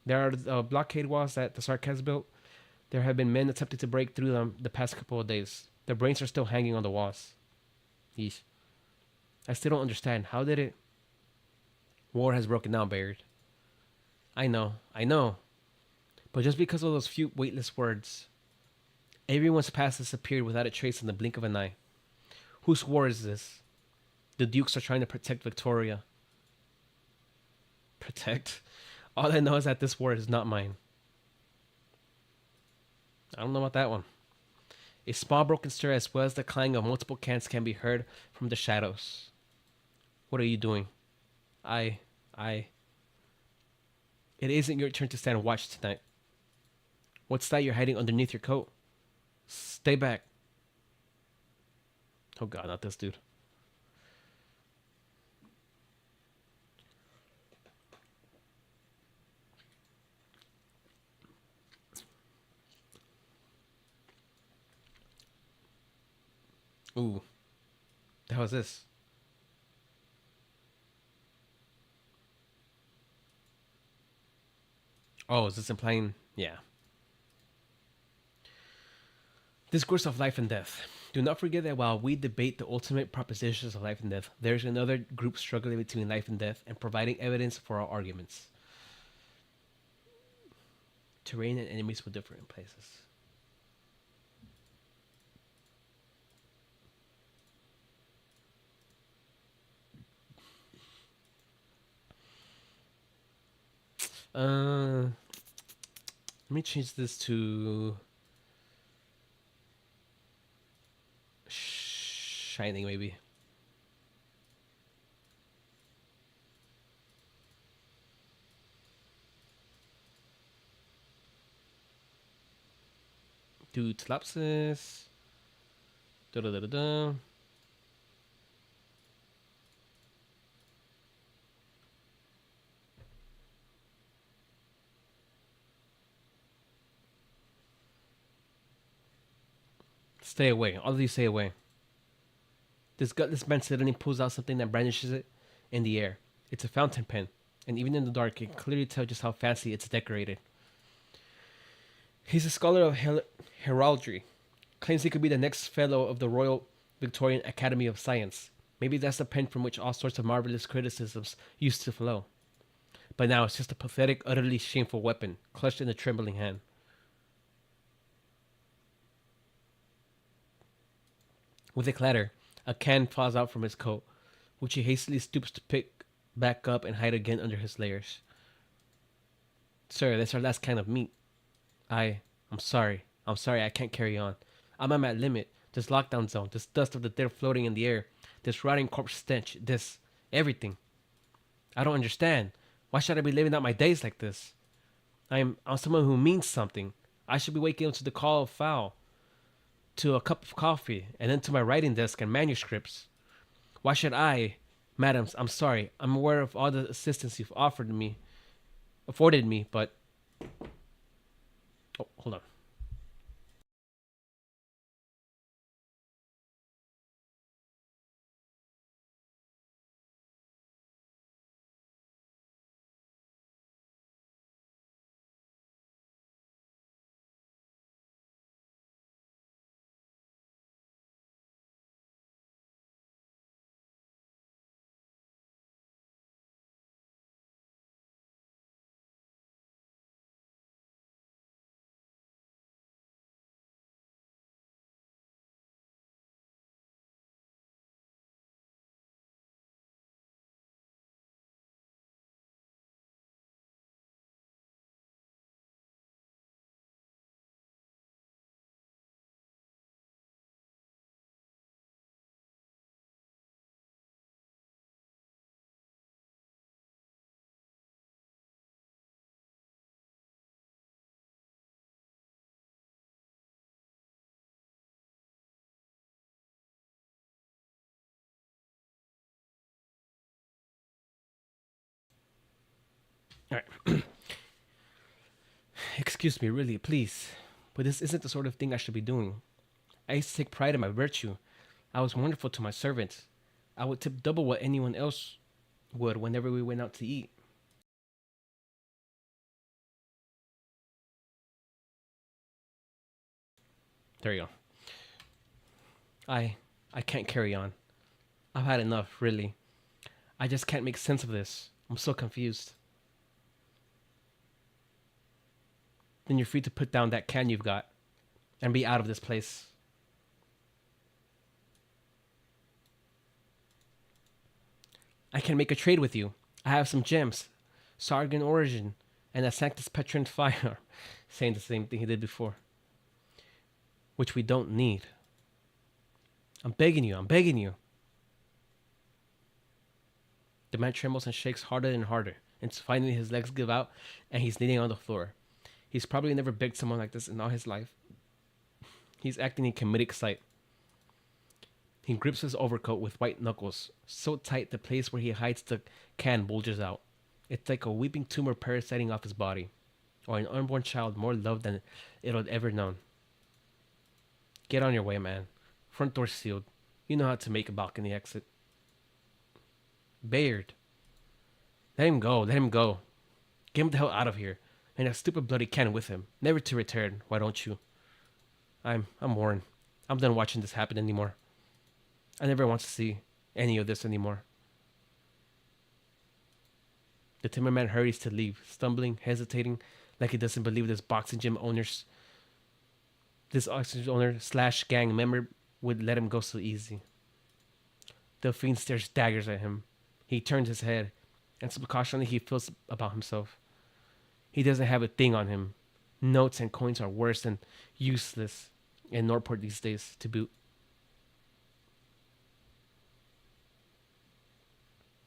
There are the blockade walls that the Sark has built. There have been men attempting to break through them the past couple of days. Their brains are still hanging on the walls. Yeesh. I still don't understand. How did it? War has broken down, Bayard. I know. But just because of those few weightless words, everyone's past disappeared without a trace in the blink of an eye. Whose war is this? The Dukes are trying to protect Victoria. Protect? All I know is that this war is not mine. I don't know about that one. A small broken stir as well as the clang of multiple cans can be heard from the shadows. What are you doing? It isn't your turn to stand watch tonight. What's that you're hiding underneath your coat? Stay back. Oh god, not this dude. Ooh. The hell is this? Oh, is this implying? Yeah. Discourse of life and death. Do not forget that while we debate the ultimate propositions of life and death, there is another group struggling between life and death and providing evidence for our arguments. Terrain and enemies will differ in places. Let me change this to shining, maybe. Do Tlapsis. Da da da da da. Stay away. All of you stay away. This gutless man suddenly pulls out something that brandishes it in the air. It's a fountain pen, and even in the dark, you can clearly tell just how fancy it's decorated. He's a scholar of heraldry. Claims he could be the next fellow of the Royal Victorian Academy of Science. Maybe that's the pen from which all sorts of marvelous criticisms used to flow. But now it's just a pathetic, utterly shameful weapon, clutched in a trembling hand. With a clatter, a can falls out from his coat, which he hastily stoops to pick back up and hide again under his layers. Sir, that's our last can of meat. I'm sorry. I'm sorry, I can't carry on. I'm at my limit. This lockdown zone, this dust of the dead floating in the air, this rotting corpse stench, this everything. I don't understand. Why should I be living out my days like this? I'm someone who means something. I should be waking up to the call of foul, to a cup of coffee, and then to my writing desk and manuscripts. Why should I? Madams, I'm sorry. I'm aware of all the assistance you've afforded me, but... Oh, hold on. All right. Excuse me, really, please. But this isn't the sort of thing I should be doing. I used to take pride in my virtue. I was wonderful to my servants. I would tip double what anyone else would whenever we went out to eat. There you go. I can't carry on. I've had enough, really. I just can't make sense of this. I'm so confused. Then you're free to put down that can you've got and be out of this place. I can make a trade with you. I have some gems, Sargon origin, and a Sanctus Petron firearm, saying the same thing he did before, which we don't need. I'm begging you, I'm begging you. The man trembles and shakes harder and harder, until finally his legs give out and he's kneeling on the floor. He's probably never begged someone like this in all his life. He's acting in comedic sight. He grips his overcoat with white knuckles, so tight the place where he hides the can bulges out. It's like a weeping tumor parasiting off his body, or an unborn child more loved than it had ever known. Get on your way, man. Front door sealed. You know how to make a balcony exit. Bayard. Let him go, let him go. Get him the hell out of here. And that stupid bloody can with him. Never to return, why don't you? I'm worn. I'm done watching this happen anymore. I never want to see any of this anymore. The timberman hurries to leave, stumbling, hesitating, like he doesn't believe this oxygen owner slash gang member would let him go so easy. The fiend stares daggers at him. He turns his head, and subconsciously he feels about himself. He doesn't have a thing on him. Notes and coins are worse than useless in Norport these days, to boot.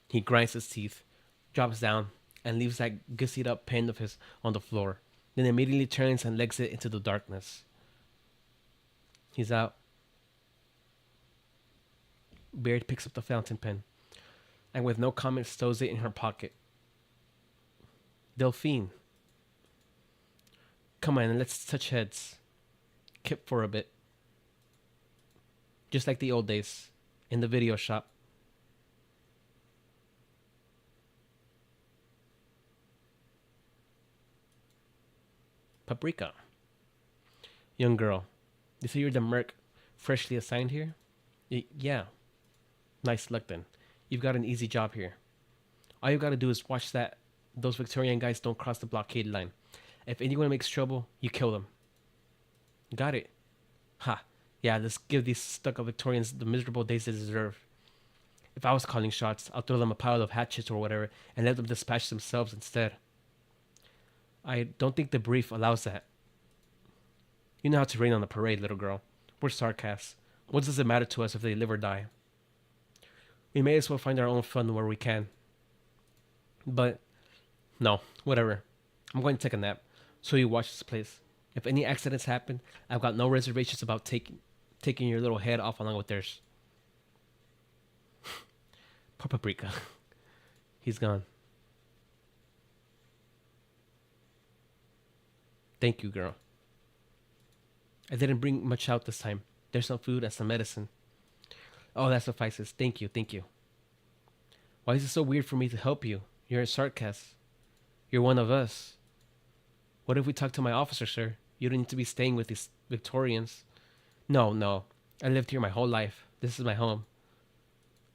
He grinds his teeth, drops down, and leaves that gussied up pen of his on the floor, then immediately turns and legs it into the darkness. He's out. Beard picks up the fountain pen and with no comment stows it in her pocket. Delphine, come on, let's touch heads. Kip for a bit. Just like the old days. In the video shop. Paprika. Young girl. You say you're the merc freshly assigned here? Yeah. Nice luck then. You've got an easy job here. All you gotta do is watch that those Victorian guys don't cross the blockade line. If anyone makes trouble, you kill them. Got it. Ha. Yeah, let's give these stuck-up Victorians the miserable days they deserve. If I was calling shots, I'll throw them a pile of hatchets or whatever and let them dispatch themselves instead. I don't think the brief allows that. You know how to rain on a parade, little girl. We're sarcasts. What does it matter to us if they live or die? We may as well find our own fun where we can. But, no, whatever. I'm going to take a nap, so you watch this place. If any accidents happen, I've got no reservations about taking your little head off along with theirs. Poor Paprika. He's gone. Thank you, girl. I didn't bring much out this time. There's some food and some medicine. Oh, that suffices. Thank you, thank you. Why is it so weird for me to help you? You're a sarcast. You're one of us. What if we talk to my officer, sir? You don't need to be staying with these Victorians. No. I lived here my whole life. This is my home.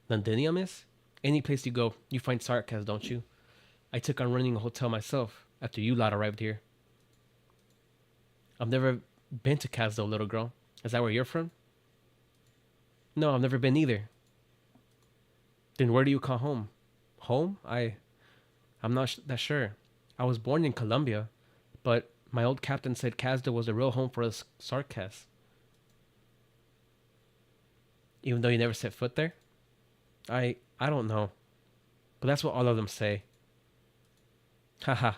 Londinium is? Any place you go, you find sarcasm, don't you? I took on running a hotel myself after you lot arrived here. I've never been to Casdo, little girl. Is that where you're from? No, I've never been either. Then where do you call home? Home? I'm not that sure. I was born in Colombia, but my old captain said Casdo was the real home for us sarcasts. Even though you never set foot there? I don't know. But that's what all of them say. Haha.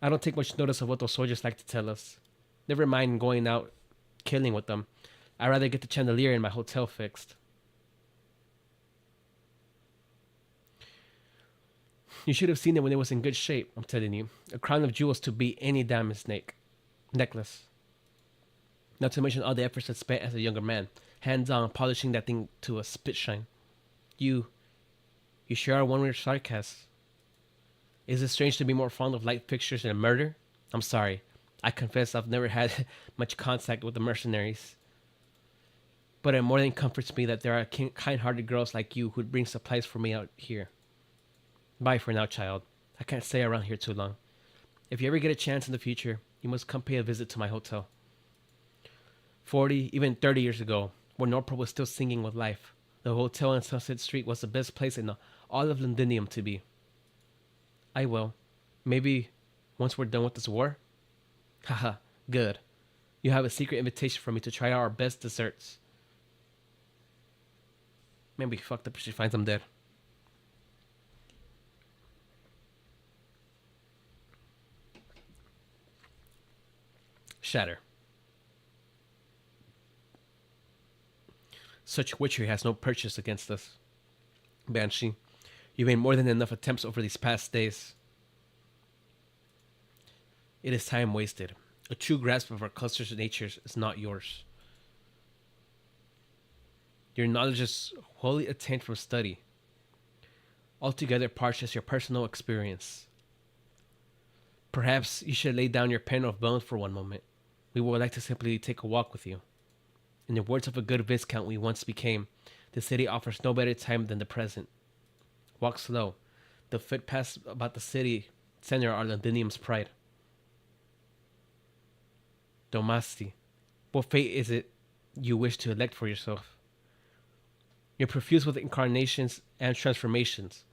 I don't take much notice of what those soldiers like to tell us. Never mind going out killing with them. I'd rather get the chandelier in my hotel fixed. You should have seen it when it was in good shape, I'm telling you. A crown of jewels to beat any diamond necklace. Not to mention all the efforts I spent as a younger man, hands-on polishing that thing to a spit shine. You sure are one with your sarcasm. Is it strange to be more fond of light fixtures than murder? I'm sorry. I confess I've never had much contact with the mercenaries. But it more than comforts me that there are kind-hearted girls like you who'd bring supplies for me out here. Bye for now, child. I can't stay around here too long. If you ever get a chance in the future, you must come pay a visit to my hotel. 40, even 30 years ago, when Norport was still singing with life, the hotel on Sunset Street was the best place in all of Londinium to be. I will. Maybe once we're done with this war? Haha, good. You have a secret invitation from me to try out our best desserts. Maybe fucked up if she finds I'm dead. Shatter. Such witchery has no purchase against us. Banshee, you've made more than enough attempts over these past days. It is time wasted. A true grasp of our cluster's natures is not yours. Your knowledge is wholly attained from study. Altogether parched as your personal experience. Perhaps you should lay down your pen of bones for one moment. We would like to simply take a walk with you. In the words of a good viscount we once became, the city offers no better time than the present. Walk slow. The footpaths about the city center are Londinium's pride. Domasti, what fate is it you wish to elect for yourself? You're profuse with incarnations and transformations.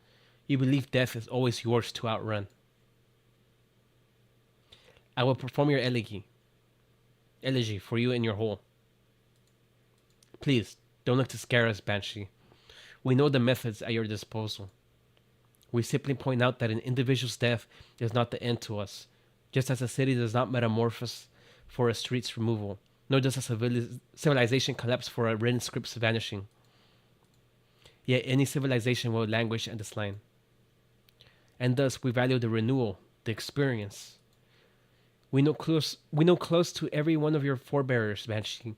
You believe death is always yours to outrun. I will perform your elegy for you in your hole. Please, don't look to scare us, Banshee. We know the methods at your disposal. We simply point out that an individual's death is not the end to us, just as a city does not metamorphose for a street's removal, nor does a civilization collapse for a written script's vanishing. Yet any civilization will languish at this line. And thus we value the renewal, the experience. We know close to every one of your forebears, Banshee.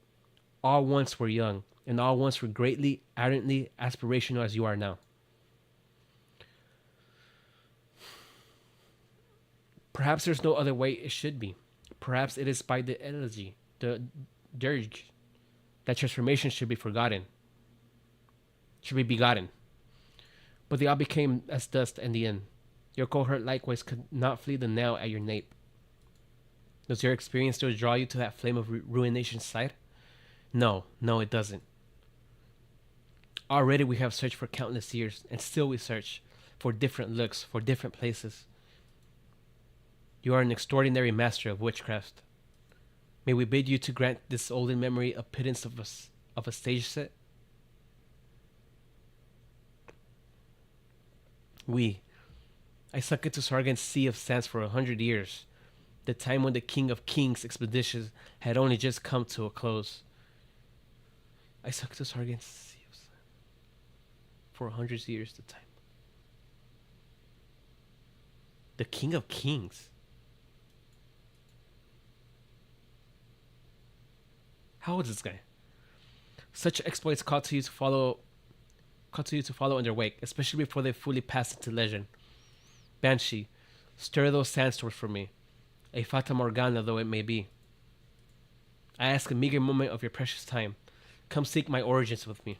All once were young, and all once were greatly, ardently aspirational as you are now. Perhaps there's no other way it should be. Perhaps it is by the elegy, the dirge, that transformation should be forgotten, should be begotten. But they all became as dust in the end. Your cohort likewise could not flee the nail at your nape. Does your experience still draw you to that flame of ruination's side? No, it doesn't. Already we have searched for countless years, and still we search for different looks, for different places. You are an extraordinary master of witchcraft. May we bid you to grant this olden memory a pittance of a stage set? I sunk into Sargon's sea of sands for 100 years, the time when the King of Kings expeditions had only just come to a close. I sunk into Sargon's sea of sands for 100 years, the time. The King of Kings. How old is this guy? Such exploits call to you to follow in their wake, especially before they fully pass into legend. Banshee, stir those sandstorms for me, a fata morgana though it may be. I ask a meager moment of your precious time. Come seek my origins with me.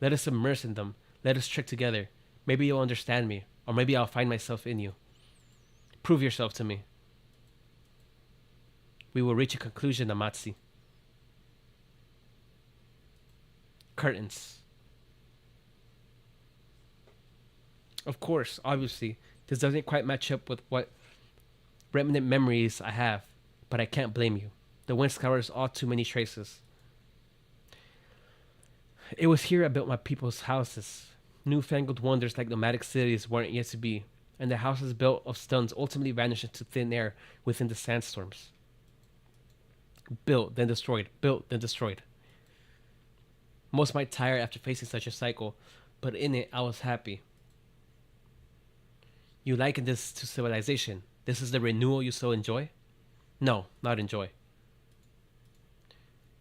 Let us immerse in them. Let us trick together. Maybe you'll understand me, or maybe I'll find myself in you. Prove yourself to me. We will reach a conclusion, Amatsi. Curtains. Of course, obviously, this doesn't quite match up with what remnant memories I have, but I can't blame you. The wind scours all too many traces. It was here I built my people's houses. Newfangled wonders like nomadic cities weren't yet to be, and the houses built of stones ultimately vanished into thin air within the sandstorms. Built, then destroyed. Built, then destroyed. Most might tire after facing such a cycle, but in it I was happy. You liken this to civilization. This is the renewal you so enjoy? No, not enjoy.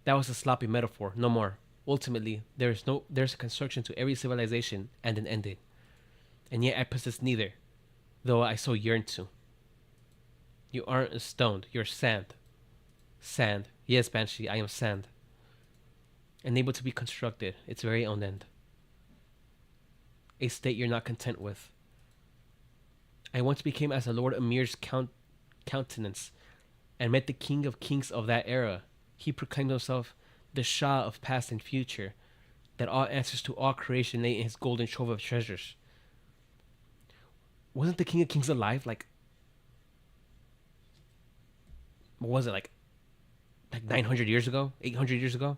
That was a sloppy metaphor, no more. Ultimately, there's a construction to every civilization and an ending. And yet I possess neither, though I so yearn to. You aren't a stone, you're sand. Sand. Yes, Banshee, I am sand. Unable to be constructed, its very own end. A state you're not content with. I once became as a Lord Amir's countenance, and met the King of Kings of that era. He proclaimed himself the Shah of past and future, that all answers to all creation lay in his golden trove of treasures. Wasn't the King of Kings alive? What was it, like 900 years ago? 800 years ago?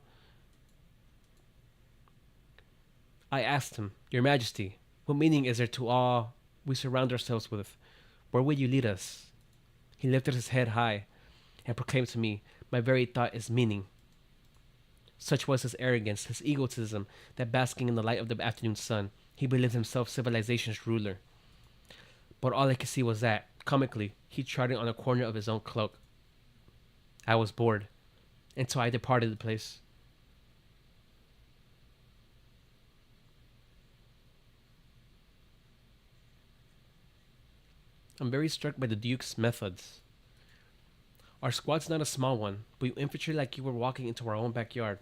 I asked him, Your Majesty, what meaning is there to all we surround ourselves with? Where would you lead us? He lifted his head high and proclaimed to me, My very thought is meaning. Such was his arrogance, his egotism, that basking in the light of the afternoon sun, he believed himself civilization's ruler. But all I could see was that, comically, he trotted on a corner of his own cloak. I was bored, and so I departed the place. I'm very struck by the Duke's methods. Our squad's not a small one, but you infantry like you were walking into our own backyard.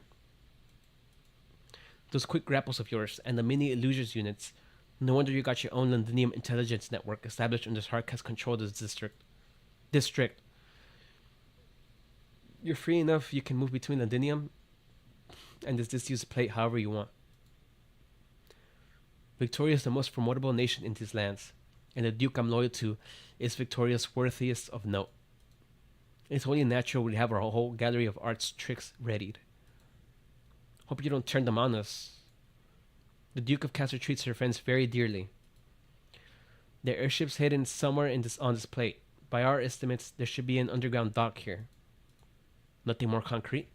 Those quick grapples of yours and the mini illusions units, no wonder you got your own Londinium intelligence network established under Sark's control of this district. You're free enough you can move between Londinium and this disused plate however you want. Victoria is the most formidable nation in these lands, and the Duke I'm loyal to is Victoria's worthiest of note. It's only natural we have our whole gallery of arts tricks readied. Hope you don't turn them on us. The Duke of Castor treats her friends very dearly. Their airship's hidden somewhere on this plate. By our estimates, there should be an underground dock here. Nothing more concrete?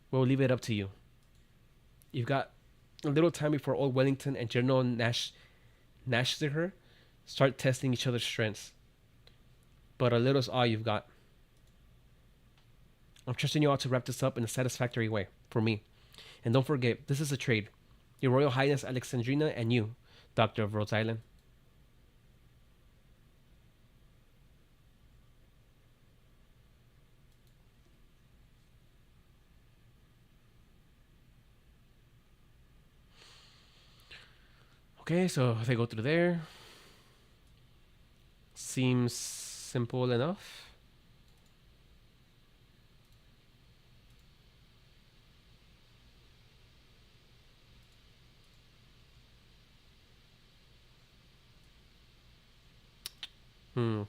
We'll leave it up to you. You've got a little time before old Wellington and General Nashziger start testing each other's strengths. But a little's all you've got. I'm trusting you all to wrap this up in a satisfactory way, for me. And don't forget, this is a trade. Your Royal Highness Alexandrina and you, Doctor of Rhodes Island. Okay, so they go through there. Seems simple enough. Hmm.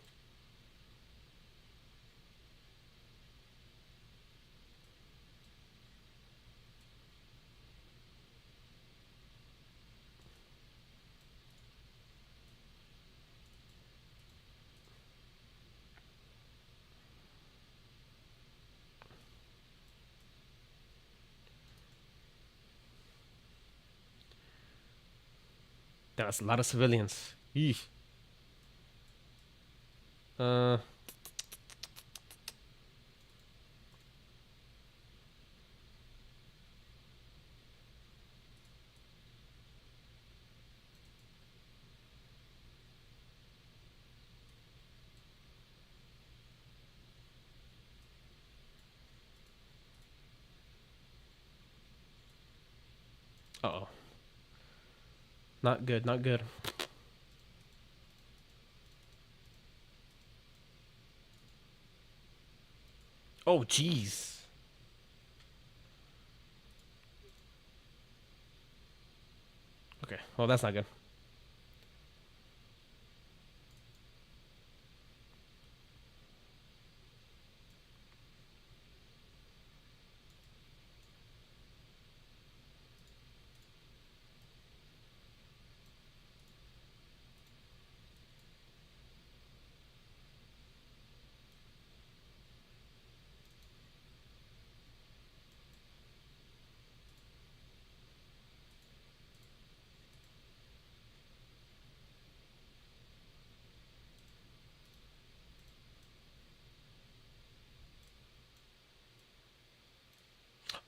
That's a lot of civilians. Eesh. Uh. Uh-oh. Not good, not good. Oh, jeez. Okay, well, that's not good.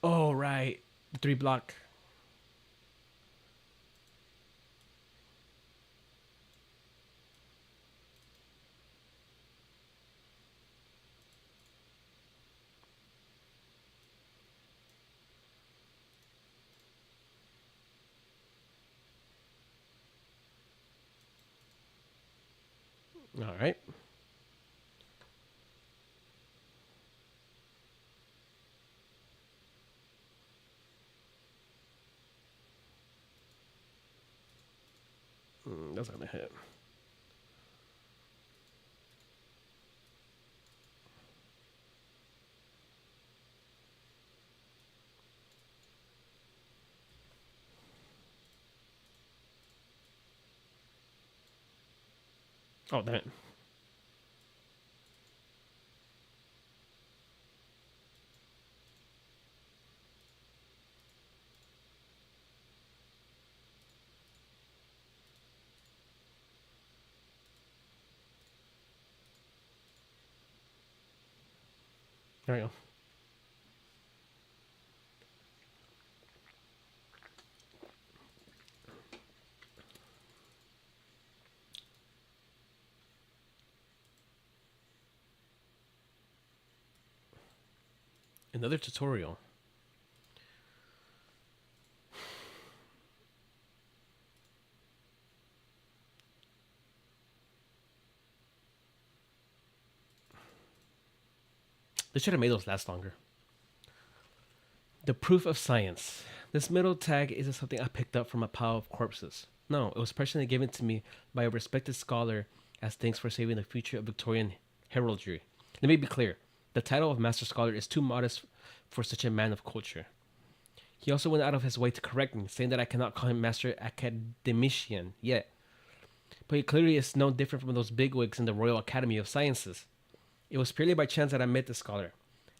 Oh, right. The 3 block. All right. That's gonna hit. Oh, damn it. There we go. Another tutorial. They should have made those last longer. The proof of science. This middle tag isn't something I picked up from a pile of corpses. No, it was personally given to me by a respected scholar as thanks for saving the future of Victorian heraldry. Let me be clear. The title of Master Scholar is too modest for such a man of culture. He also went out of his way to correct me, saying that I cannot call him Master Academician yet. But he clearly is no different from those bigwigs in the Royal Academy of Sciences. It was purely by chance that I met the scholar.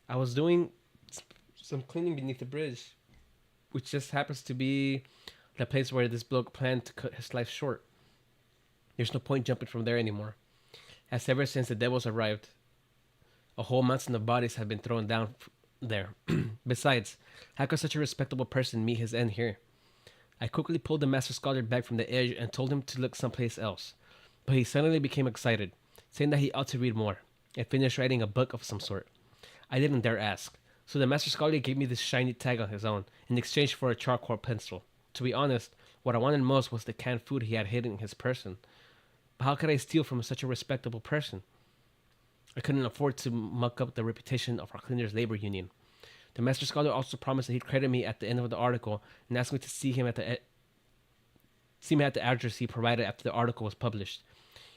I was doing some cleaning beneath the bridge, which just happens to be the place where this bloke planned to cut his life short. There's no point jumping from there anymore, as ever since the devils arrived, a whole mountain of bodies have been thrown down there. Besides, how could such a respectable person meet his end here? I quickly pulled the Master Scholar back from the edge and told him to look someplace else. But he suddenly became excited, saying that he ought to read more, and finish writing a book of some sort. I didn't dare ask, so the Master Scholar gave me this shiny tag on his own, in exchange for a charcoal pencil. To be honest, what I wanted most was the canned food he had hidden in his person. But how could I steal from such a respectable person? I couldn't afford to muck up the reputation of our cleaners' labor union. The Master Scholar also promised that he'd credit me at the end of the article and asked me to see me at the address he provided after the article was published.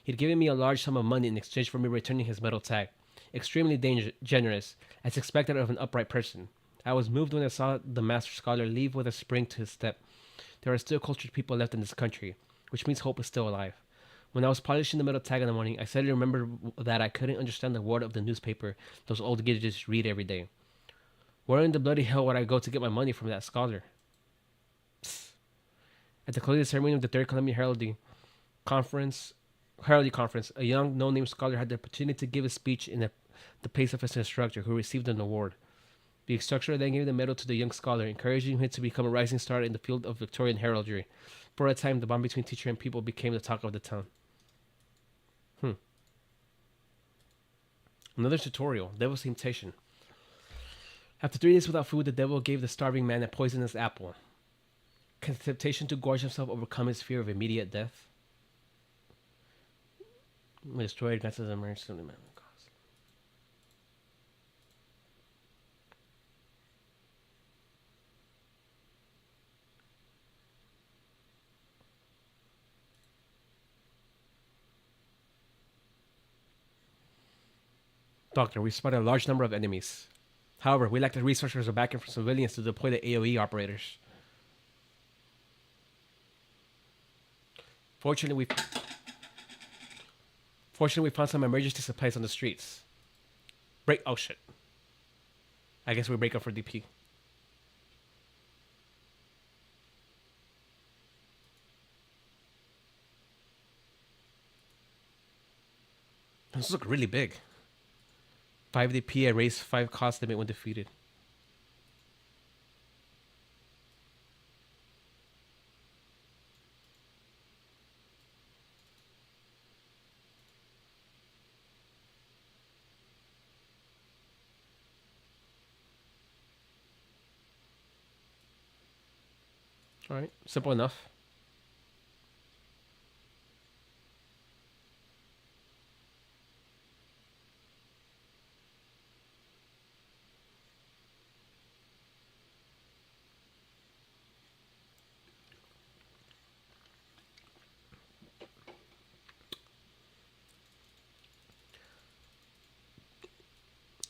He'd given me a large sum of money in exchange for me returning his metal tag. Extremely generous, as expected of an upright person. I was moved when I saw the Master Scholar leave with a spring to his step. There are still cultured people left in this country, which means hope is still alive. When I was polishing the metal tag in the morning, I suddenly remembered that I couldn't understand the word of the newspaper those old gidgets read every day. Where in the bloody hell would I go to get my money from that scholar? Psst. At the closing ceremony of the Third Columbia Heraldry Conference, a young, no-name scholar had the opportunity to give a speech in the place of his instructor, who received an award. The instructor then gave the medal to the young scholar, encouraging him to become a rising star in the field of Victorian heraldry. For a time, the bond between teacher and pupil became the talk of the town. Another tutorial, Devil's Temptation. After 3 days without food, the devil gave the starving man a poisonous apple. Can the temptation to gorge himself overcome his fear of immediate death? Destroyed glances emerged from the man. Doctor, we spotted a large number of enemies. However, we lack the resources or backing from civilians to deploy the AoE operators. Fortunately, we found some emergency supplies on the streets. Oh shit. I guess we break up for DP. This looks really big. 5 DP, I raise 5 cost limit when defeated. Alright, simple enough.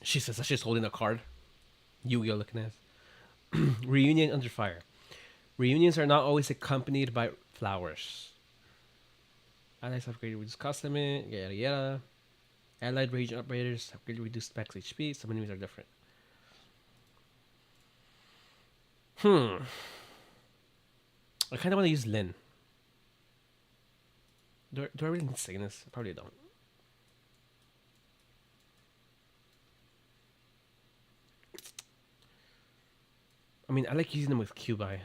She says that she's holding a card. Yu-Gi-Oh looking at. Reunion under fire. Reunions are not always accompanied by flowers. Allies upgraded reduced cost limit, yada yada. Allied region operators upgraded reduced max HP. Some enemies are different. I kind of want to use Lin. Do I really need Cygnus? I probably don't. I mean, I like using them with Cubi.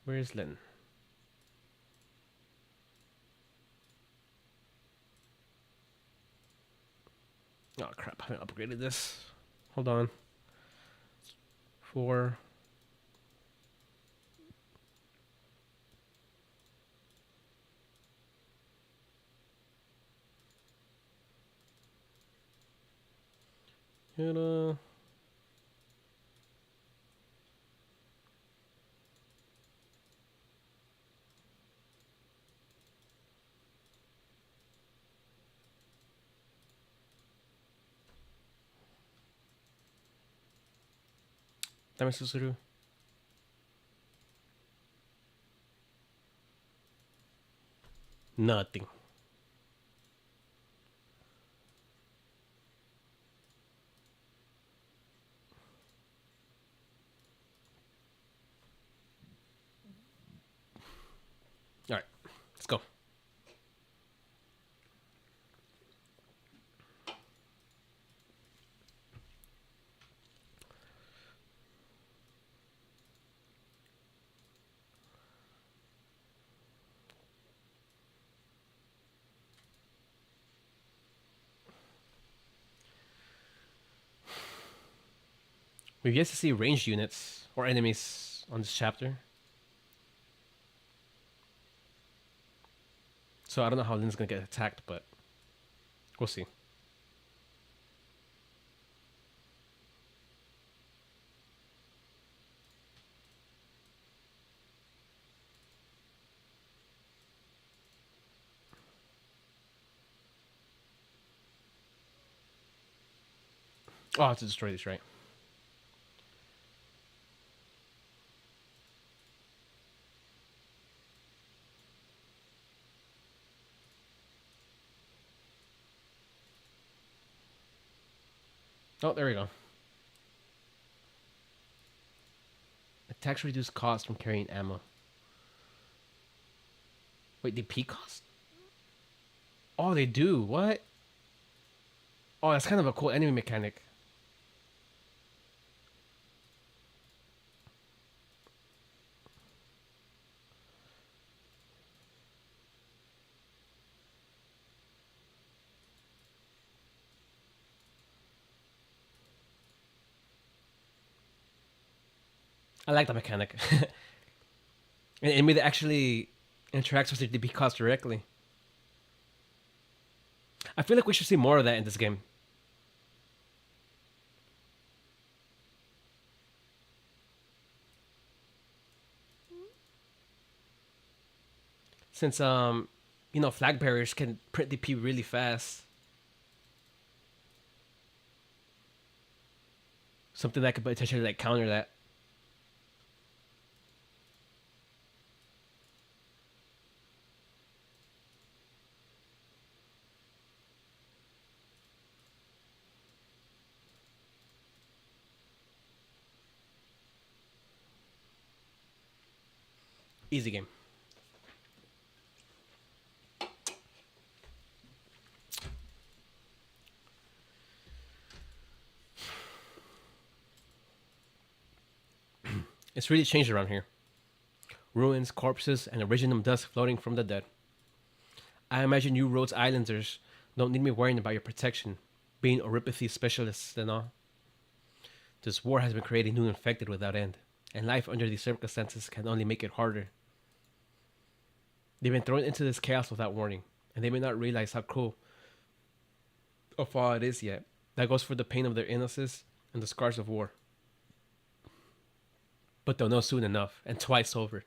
Where is Lin? Oh crap, I haven't upgraded this. Hold on. 4. Dame Susuru. Nothing. Let's go. We've yet to see ranged units or enemies on this chapter. So I don't know how Lynn's gonna get attacked, but we'll see. Oh, I have to destroy these, right? Oh, there we go. Attacks reduce cost from carrying ammo. Wait, they peak cost? Oh, they do. What? Oh, that's kind of a cool enemy mechanic. I like the mechanic. An enemy that actually interacts with the DP cost directly. I feel like we should see more of that in this game. Since flag barriers can print DP really fast. Something that could potentially like counter that. Easy game. It's really changed around here. Ruins, corpses, and original dust floating from the dead. I imagine you Rhodes Islanders don't need me worrying about your protection, being oropathy specialists and all. This war has been creating new infected without end, and life under these circumstances can only make it harder. They've been thrown into this chaos without warning, and they may not realize how cruel of all it is yet. That goes for the pain of their illnesses and the scars of war. But they'll know soon enough, and twice over.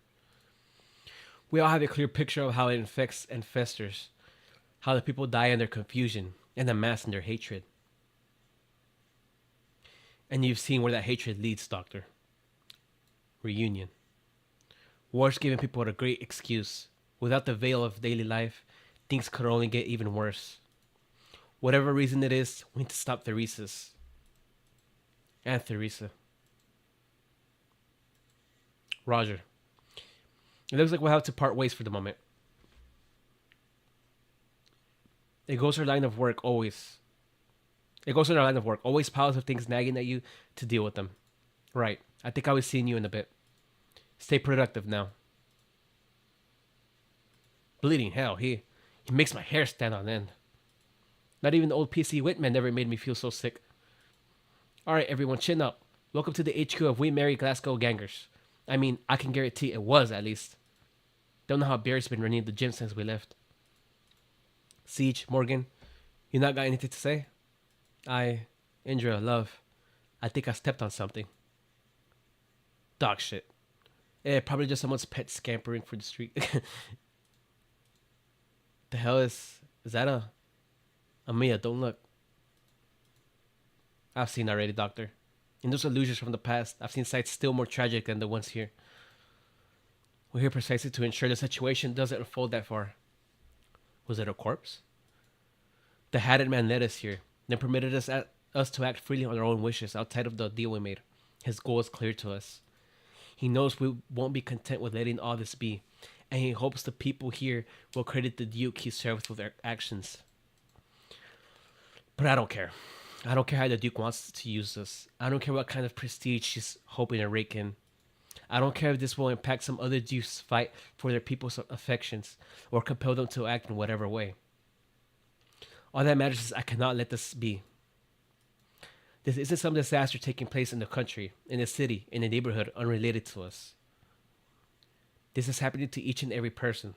We all have a clear picture of how it infects and festers, how the people die in their confusion and amass in their hatred. And you've seen where that hatred leads, Doctor. Reunion. War's giving people a great excuse. Without the veil of daily life, things could only get even worse. Whatever reason it is, we need to stop Theresa's. And Theresa. Roger. It looks like we'll have to part ways for the moment. It goes her line of work always. It goes in our line of work. Always piles of things nagging at you to deal with them. Right. I think I was seeing you in a bit. Stay productive now. Bleeding hell, he makes my hair stand on end. Not even the old PC Whitman never made me feel so sick. Alright everyone, chin up. Welcome to the HQ of We Merry Glasgow Gangers. I mean, I can guarantee it was at least. Don't know how Barry's been running the gym since we left. Siege, Morgan, you not got anything to say? Indra, love, I think I stepped on something. Dog shit. Probably just someone's pet scampering for the street. The hell is that a Mia, don't look. I've seen already, Doctor. In those illusions from the past, I've seen sights still more tragic than the ones here. We're here precisely to ensure the situation doesn't unfold that far. Was it a corpse? The hatted man led us here, then permitted us to act freely on our own wishes outside of the deal we made. His goal is clear to us. He knows we won't be content with letting all this be, and he hopes the people here will credit the Duke he served with their actions. But I don't care. I don't care how the Duke wants to use this. I don't care what kind of prestige she's hoping to rake in. I don't care if this will impact some other Duke's fight for their people's affections or compel them to act in whatever way. All that matters is I cannot let this be. This isn't some disaster taking place in the country, in the city, in the neighborhood, unrelated to us. This is happening to each and every person.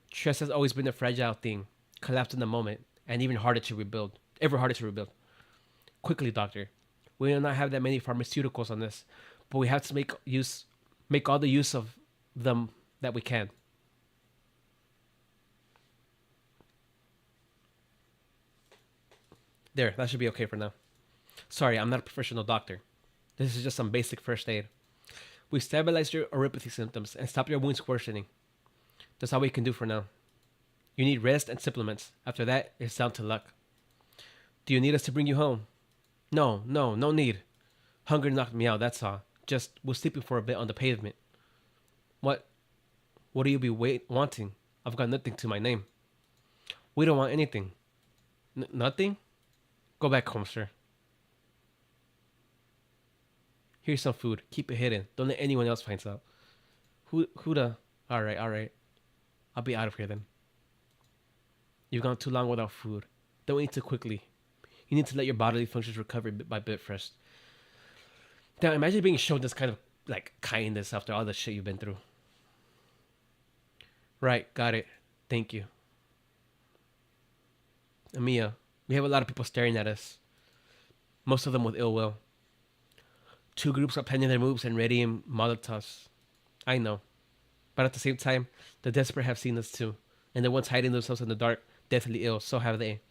Trust has always been a fragile thing, collapsed in a moment, and even harder to rebuild. Ever harder to rebuild. Quickly, doctor. We do not have that many pharmaceuticals on this, but we have to make all the use of them that we can. There, that should be okay for now. Sorry, I'm not a professional doctor. This is just some basic first aid. We stabilized your neuropathy symptoms and stopped your wounds worsening. That's all we can do for now. You need rest and supplements. After that, it's down to luck. Do you need us to bring you home? No need. Hunger knocked me out, that's all. Just was sleeping for a bit on the pavement. What? What do you be wanting? I've got nothing to my name. We don't want anything. Nothing? Go back home, sir. Here's some food. Keep it hidden. Don't let anyone else find out. Who the? Alright. I'll be out of here then. You've gone too long without food. Don't eat too quickly. You need to let your bodily functions recover bit by bit first. Now imagine being shown this kind of like kindness after all the shit you've been through. Right, got it. Thank you. Amia, we have a lot of people staring at us. Most of them with ill will. Two groups are planning their moves and readying Molotovs. I know. But at the same time, the desperate have seen us too. And the ones hiding themselves in the dark, deathly ill, so have they.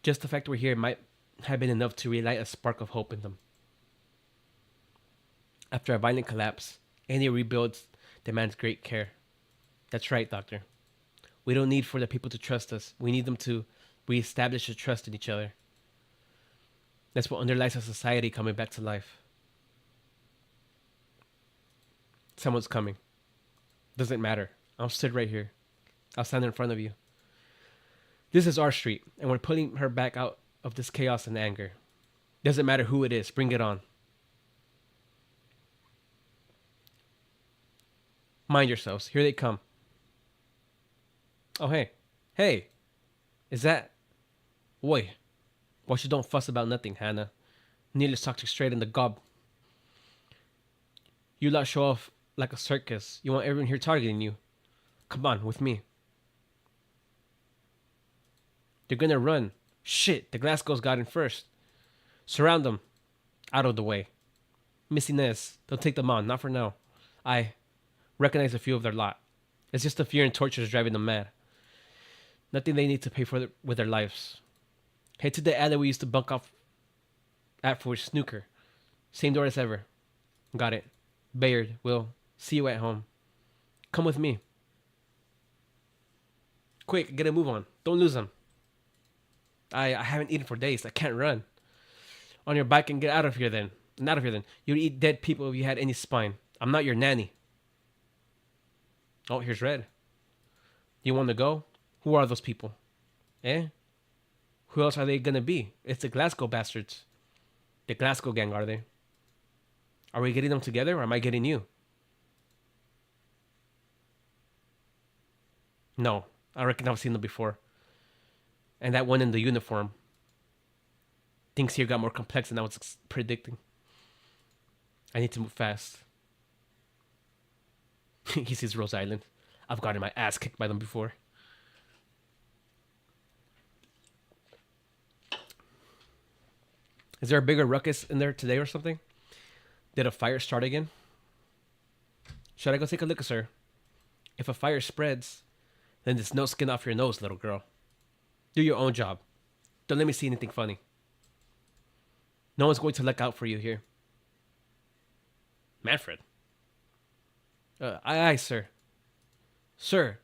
Just the fact we're here might have been enough to relight a spark of hope in them. After a violent collapse, any rebuild demands great care. That's right, Doctor. We don't need for the people to trust us. We need them to reestablish a trust in each other. That's what underlies a society coming back to life. Someone's coming. Doesn't matter. I'll sit right here. I'll stand in front of you. This is our street, and we're pulling her back out of this chaos and anger. Doesn't matter who it is. Bring it on. Mind yourselves. Here they come. Oh, hey. Hey. Is that... Oi. Watch you don't fuss about nothing, Hannah. Nearly sucked you straight in the gob. You lot show off like a circus. You want everyone here targeting you. Come on, with me. They're gonna run. Shit, the Glasgow's got in first. Surround them. Out of the way. Missy Nez, don't take them on, not for now. I recognize a few of their lot. It's just the fear and torture is driving them mad. Nothing they need to pay for with their lives. Head to the alley we used to bunk off at for snooker. Same door as ever. Got it. Bayard, Will, see you at home. Come with me. Quick, get a move on. Don't lose them. I haven't eaten for days. I can't run. On your bike and get out of here then. You'd eat dead people if you had any spine. I'm not your nanny. Oh, here's Red. You want to go? Who are those people? Eh? Who else are they gonna be? It's the Glasgow bastards. The Glasgow gang, are they? Are we getting them together or am I getting you? No, I reckon I've seen them before. And that one in the uniform. Things here got more complex than I was predicting. I need to move fast. He sees Rose Island. I've gotten my ass kicked by them before. Is there a bigger ruckus in there today or something? Did a fire start again? Should I go take a look, sir? If a fire spreads, then there's no skin off your nose, little girl. Do your own job. Don't let me see anything funny. No one's going to look out for you here. Manfred. Aye, sir. Sir,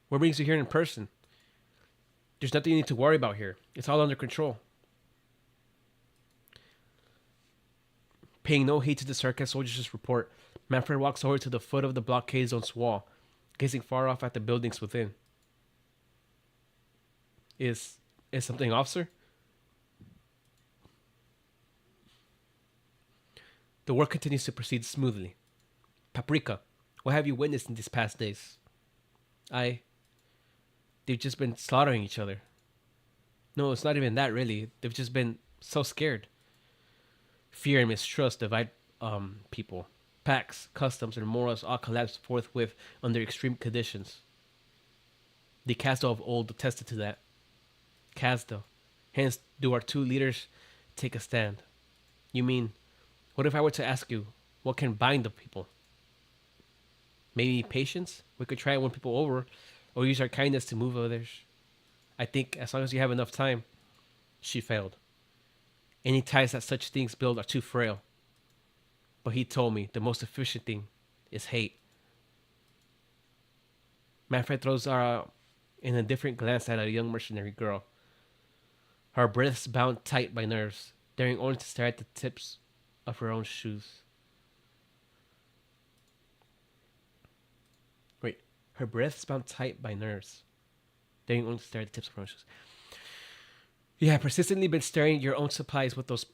what brings you here in person? There's nothing you need to worry about here. It's all under control. Paying no heed to the sarcastic soldier's report, Manfred walks over to the foot of the blockade zone's wall, gazing far off at the buildings within. Is something off, sir? The work continues to proceed smoothly. Paprika, what have you witnessed in these past days? They've just been slaughtering each other. No, it's not even that, really. They've just been so scared. Fear and mistrust divide people. Pacts, customs, and morals all collapse forthwith under extreme conditions. The Casdo of old attested to that. Casdo. Hence, do our two leaders take a stand. You mean, what if I were to ask you, what can bind the people? Maybe patience? We could try and win people over, or use our kindness to move others. I think as long as you have enough time. She failed. Any ties that such things build are too frail. But he told me the most efficient thing is hate. Manfred throws an indifferent glance at a young mercenary girl. Her breaths bound tight by nerves, daring only to stare at the tips of her own shoes. Wait, her breaths bound tight by nerves, daring only to stare at the tips of her own shoes. You have persistently been sharing your own supplies with those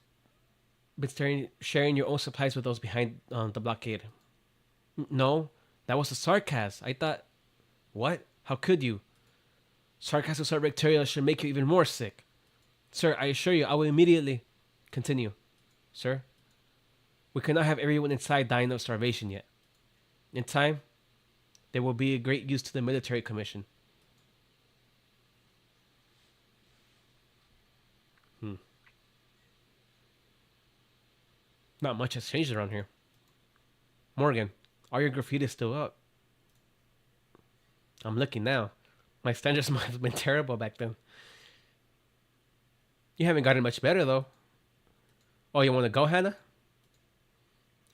behind the blockade. No, that was a sarcasm. I thought, what? How could you? Sarcasm so rectorial should make you even more sick. Sir, I assure you, I will immediately continue. Sir, we cannot have everyone inside dying of starvation yet. In time, there will be a great use to the military commission. Not much has changed around here. Morgan, are your graffiti still up? I'm looking now. My standards might have been terrible back then. You haven't gotten much better, though. Oh, you want to go, Hannah?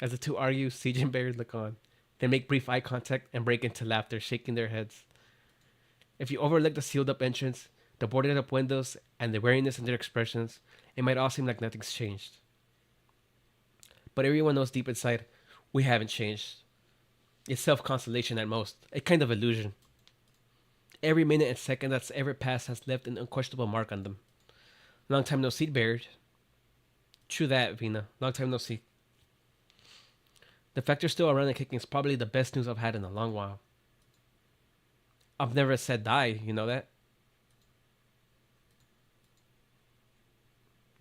As the two argue, Siege and Barry look on. They make brief eye contact and break into laughter, shaking their heads. If you overlook the sealed-up entrance, the boarded-up windows, and the wariness in their expressions, it might all seem like nothing's changed. But everyone knows deep inside, we haven't changed. It's self-consolation at most, a kind of illusion. Every minute and second that's ever passed has left an unquestionable mark on them. Long time no see, Baird. True that, Vina. Long time no see. The fact you're still around and kicking is probably the best news I've had in a long while. I've never said die, you know that?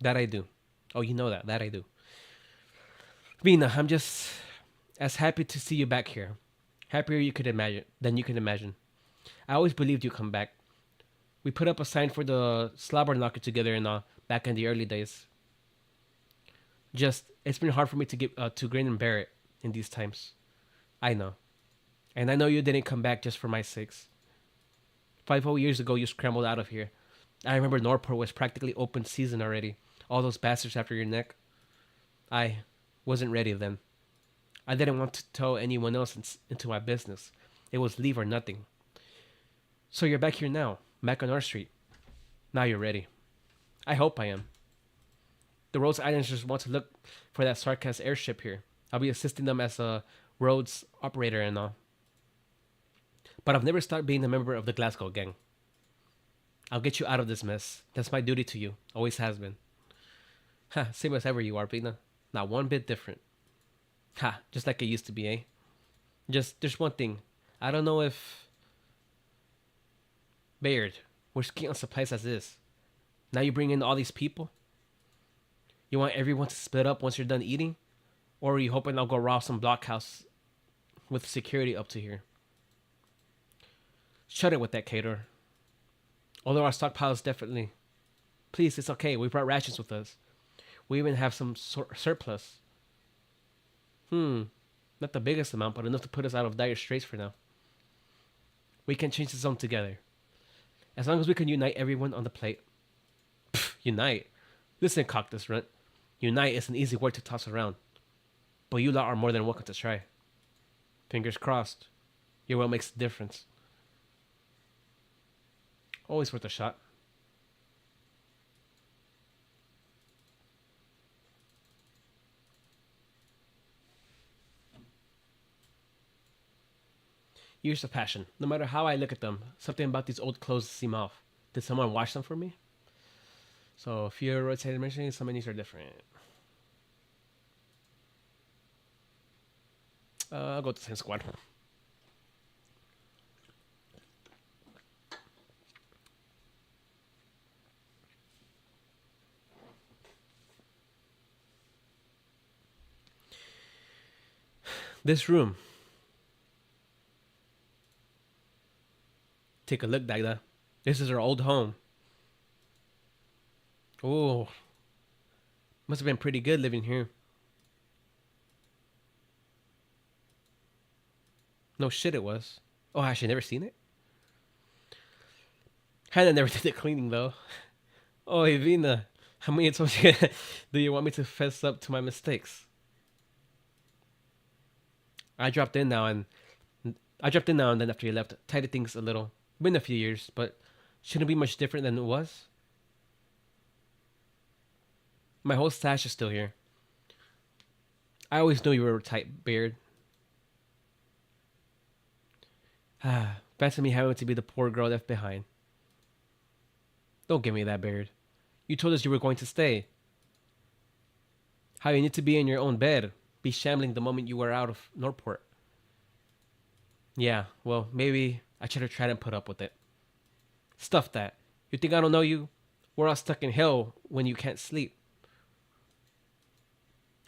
That I do. Oh, you know that. That I do. Vina, I'm just as happy to see you back here. Happier than you can imagine. I always believed you'd come back. We put up a sign for the slobber knocker together and all back in the early days. Just, it's been hard for me to get to grin and bear it in these times. I know. And I know you didn't come back just for my sakes. 5 whole years ago, you scrambled out of here. I remember Norport was practically open season already. All those bastards after your neck. I wasn't ready then. I didn't want to tow anyone else into my business. It was leave or nothing. So you're back here now, back on our street. Now you're ready. I hope I am. The Rhodes Islanders want to look for that Sarkaz airship here. I'll be assisting them as a Rhodes operator and all. But I've never stopped being a member of the Glasgow gang. I'll get you out of this mess. That's my duty to you. Always has been. Ha, same as ever you are, Pina. Not one bit different. Ha, just like it used to be, eh? Just, there's one thing. I don't know if... Bayard, we're skiing on supplies as is. Now you bring in all these people? You want everyone to split up once you're done eating? Or are you hoping I'll go rob some blockhouse with security up to here? Shut it with that, caterer. Although our stockpile is definitely... Please, it's okay. We brought rations with us. We even have some surplus. Not the biggest amount, but enough to put us out of dire straits for now. We can change the zone together. As long as we can unite everyone on the plate. Pfft, unite? Listen, Cactus Runt. Unite is an easy word to toss around. But you lot are more than welcome to try. Fingers crossed. Your will makes a difference. Always worth a shot. Years of passion. No matter how I look at them, something about these old clothes seem off. Did someone wash them for me? So if you're rotated mentioning, some of these are different. I'll go with the same squad. This room. Take a look, Dagda. This is our old home. Oh, must have been pretty good living here. No shit, it was. Oh, I actually never seen it. Hannah never did the cleaning though. Oh, Evina, how many times do you want me to fess up to my mistakes? I dropped in now and then after you left. Tidied things a little. Been a few years, but shouldn't be much different than it was. My whole stash is still here. I always knew you were a tight beard. Fancy me having to be the poor girl left behind. Don't give me that, Beard. You told us you were going to stay. How you need to be in your own bed. Be shambling the moment you were out of Northport. Yeah, well, maybe I should have tried and put up with it. Stuff that. You think I don't know you? We're all stuck in hell when you can't sleep.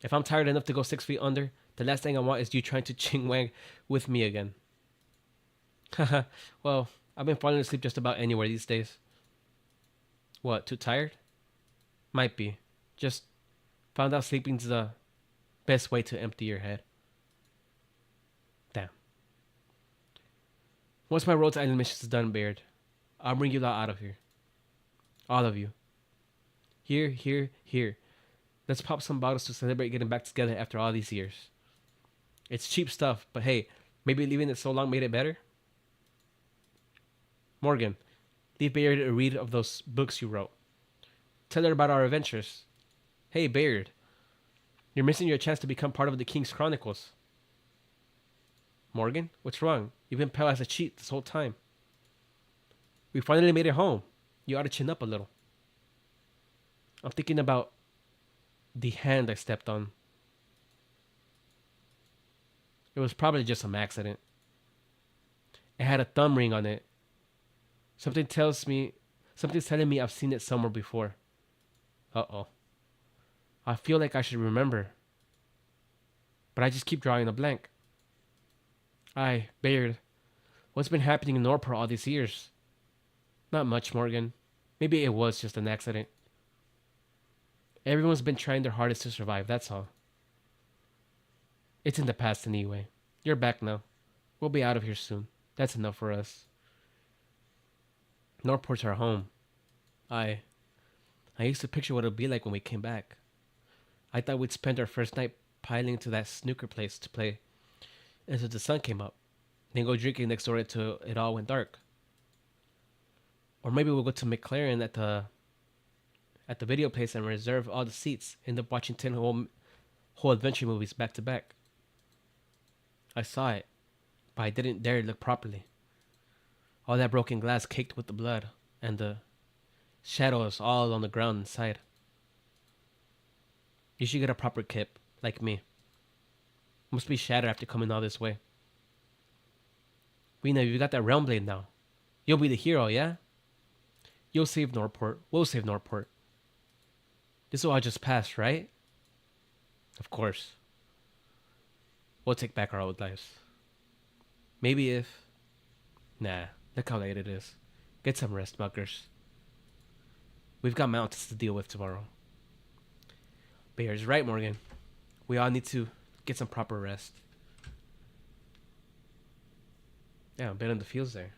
If I'm tired enough to go 6 feet under, the last thing I want is you trying to ching-wang with me again. Haha, well, I've been falling asleep just about anywhere these days. What, too tired? Might be. Just found out sleeping's the best way to empty your head. Damn. Once my Rhodes Island mission is done, Beard, I'll bring you lot out of here. All of you. Here, here, here. Let's pop some bottles to celebrate getting back together after all these years. It's cheap stuff, but hey, maybe leaving it so long made it better? Morgan, leave Bayard a read of those books you wrote. Tell her about our adventures. Hey, Bayard, you're missing your chance to become part of the King's Chronicles. Morgan, what's wrong? You've been pale as a cheat this whole time. We finally made it home. You ought to chin up a little. I'm thinking about the hand I stepped on. It was probably just some accident. It had a thumb ring on it. Something's telling me I've seen it somewhere before. Uh-oh. I feel like I should remember. But I just keep drawing a blank. Bayard, what's been happening in Norport all these years? Not much, Morgan. Maybe it was just an accident. Everyone's been trying their hardest to survive, that's all. It's in the past anyway. You're back now. We'll be out of here soon. That's enough for us. Northport's our home. I used to picture what it would be like when we came back. I thought we'd spend our first night piling into that snooker place to play until the sun came up. Then go drinking next door until it all went dark. Or maybe we'll go to McLaren at the video place and reserve all the seats. End up watching 10 whole adventure movies back to back. I saw it, but I didn't dare look properly. All that broken glass caked with the blood, and the shadows all on the ground inside. You should get a proper kip, like me. Must be shattered after coming all this way. Rena, you got that realm blade now. You'll be the hero, yeah? You'll save Northport. We'll save Northport. This will all just pass, right? Of course. We'll take back our old lives. Maybe if... Nah, look how late it is. Get some rest, muggers. We've got mountains to deal with tomorrow. Bayard's right, Morgan. We all need to get some proper rest. Yeah, I'm betting the fields there.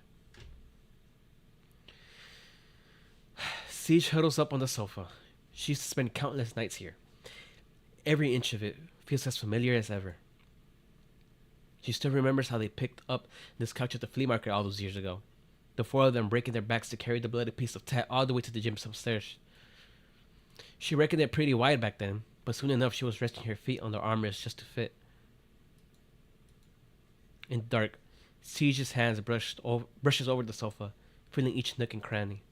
Siege huddles up on the sofa. She used to spend countless nights here. Every inch of it feels as familiar as ever. She still remembers how they picked up this couch at the flea market all those years ago. The four of them breaking their backs to carry the bloody piece of tat all the way to the gyms upstairs. She reckoned it pretty wide back then, but soon enough she was resting her feet on the armrest just to fit. In the dark, Siege's hands brushes over the sofa, feeling each nook and cranny.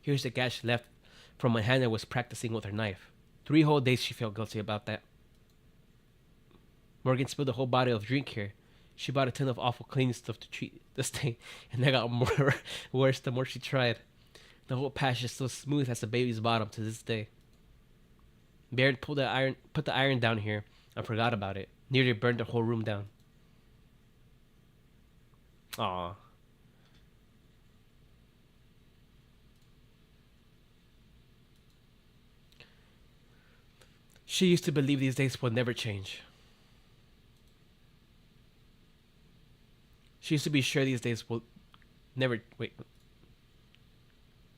Here's the gash left from when Hannah was practicing with her knife. 3 whole days she felt guilty about that. Morgan spilled a whole bottle of drink here. She bought a ton of awful cleaning stuff to treat the stain, and that got more worse the more she tried. The whole patch is still smooth as a baby's bottom to this day. Baird put the iron down here and forgot about it. Nearly burned the whole room down. Aw. She used to believe these days would never change. She used to be sure these days will never wait.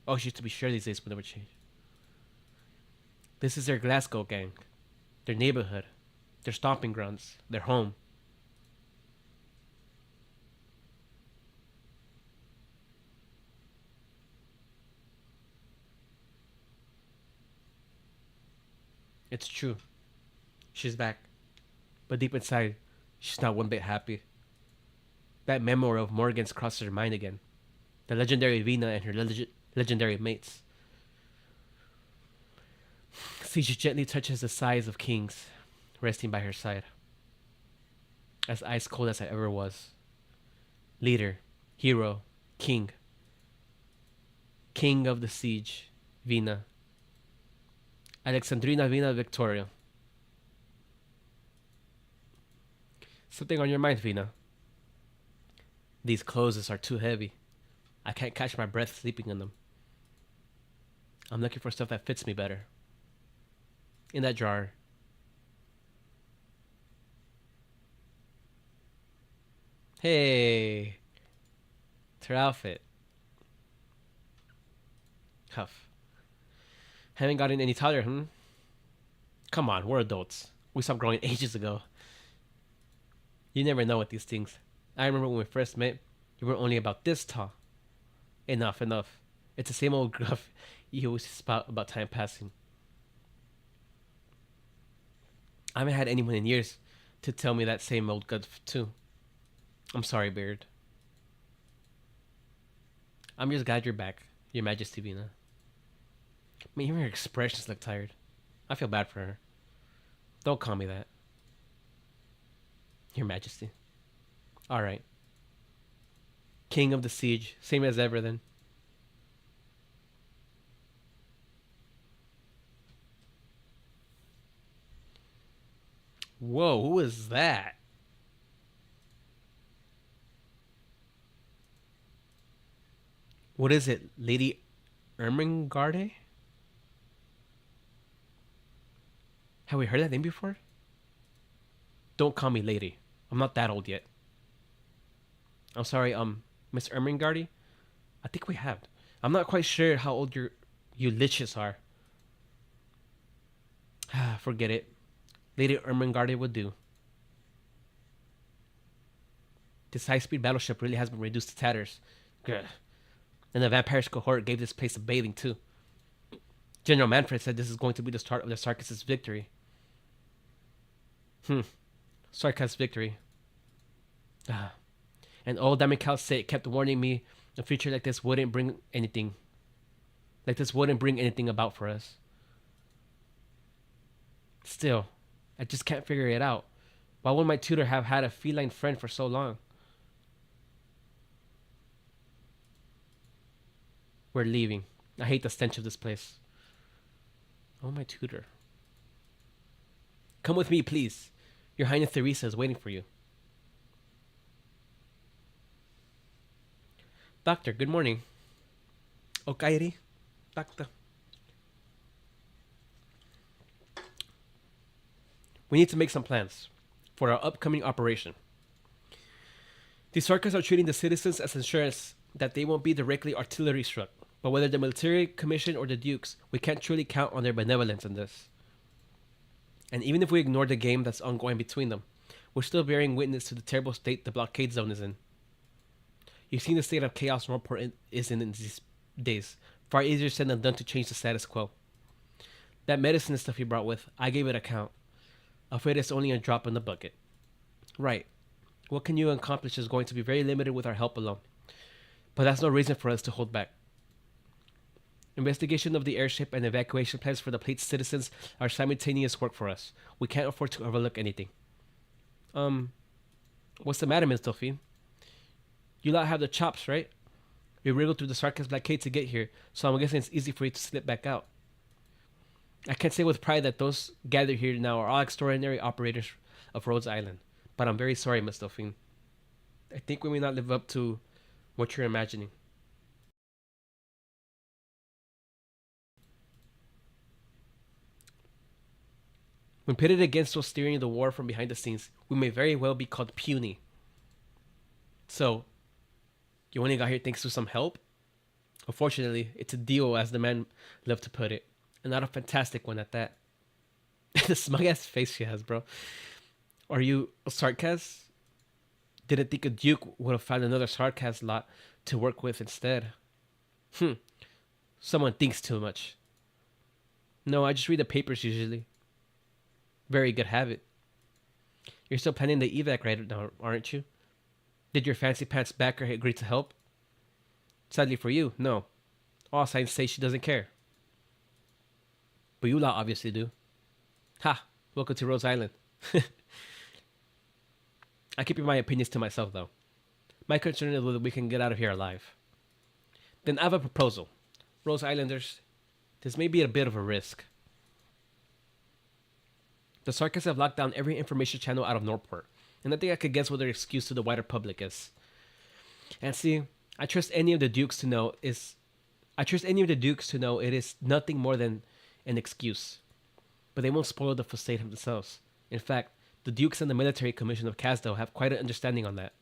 Oh, she used to be sure these days will never change. This is their Glasgow gang, their neighborhood, their stomping grounds, their home. It's true. She's back. But deep inside, she's not one bit happy. That memory of Morgan's crosses her mind again. The legendary Vina and her legendary mates. Siege gently touches the sides of King's, resting by her side. As ice cold as I ever was. Leader, hero, king. King of the siege, Vina. Alexandrina Vina Victoria. Something on your mind, Vina? These clothes are too heavy. I can't catch my breath sleeping in them. I'm looking for stuff that fits me better. In that drawer. Hey. It's her outfit. Huff. Haven't gotten any taller, Come on, we're adults. We stopped growing ages ago. You never know with these things. I remember when we first met, you were only about this tall. Enough. It's the same old gruff you always spout about time passing. I haven't had anyone in years to tell me that same old guff too. I'm sorry, Beard. I'm just glad you're back, Your Majesty Vina. I mean, even her expressions look tired. I feel bad for her. Don't call me that. Your Majesty. Alright. King of the siege. Same as ever then. Whoa, who is that? What is it? Lady Ermengarde? Have we heard that name before? Don't call me lady. I'm not that old yet. I'm sorry, Miss Ermengarde? I think we have. I'm not quite sure how old you liches are. Forget it. Lady Ermengarde would do. This high-speed battleship really has been reduced to tatters. Grr. And the vampires cohort gave this place a bathing too. General Manfred said this is going to be the start of the Sarkis' victory. Sarkis' victory. And old Damical said kept warning me a future like this wouldn't bring anything. Like this wouldn't bring anything about for us. Still, I just can't figure it out. Why would my tutor have had a feline friend for so long? We're leaving. I hate the stench of this place. Oh, my tutor. Come with me, please. Your Highness Theresa is waiting for you. Doctor, good morning. Oh, Kairi. Doctor. We need to make some plans for our upcoming operation. The Sarkas are treating the citizens as insurance that they won't be directly artillery struck. But whether the military commission or the dukes, we can't truly count on their benevolence in this. And even if we ignore the game that's ongoing between them, we're still bearing witness to the terrible state the blockade zone is in. You've seen the state of chaos Northport is in these days. Far easier said than done to change the status quo. That medicine and stuff you brought with, I gave it a count. Afraid it's only a drop in the bucket. Right. What can you accomplish is going to be very limited with our help alone. But that's no reason for us to hold back. Investigation of the airship and evacuation plans for the plate's citizens are simultaneous work for us. We can't afford to overlook anything. Um, what's the matter, Miss Delphine? You lot have the chops, right? We wriggled through the Sarkis blockade to get here, so I'm guessing it's easy for you to slip back out. I can say with pride that those gathered here now are all extraordinary operators of Rhodes Island. But I'm very sorry, Miss Delphine. I think we may not live up to what you're imagining. When pitted against those steering the war from behind the scenes, we may very well be called puny. So, you only got here thanks to some help? Unfortunately, it's a deal, as the man loved to put it, and not a fantastic one at that. The smug ass face she has, bro. Are you a sarcasm? Didn't think a duke would have found another sarcasm lot to work with instead. Someone thinks too much. No, I just read the papers usually. Very good habit. You're still planning the evac right now, aren't you? Did your fancy pants backer agree to help? Sadly for you, no. All signs say she doesn't care. But you lot obviously do. Ha! Welcome to Rose Island. I keep my opinions to myself, though. My concern is whether we can get out of here alive. Then I have a proposal. Rose Islanders, this may be a bit of a risk. The Sarkis have locked down every information channel out of Northport, and I think I could guess what their excuse to the wider public is. And see, I trust any of the Dukes to know it is nothing more than an excuse. But they won't spoil the facade themselves. In fact, the Dukes and the Military Commission of Casdo have quite an understanding on that.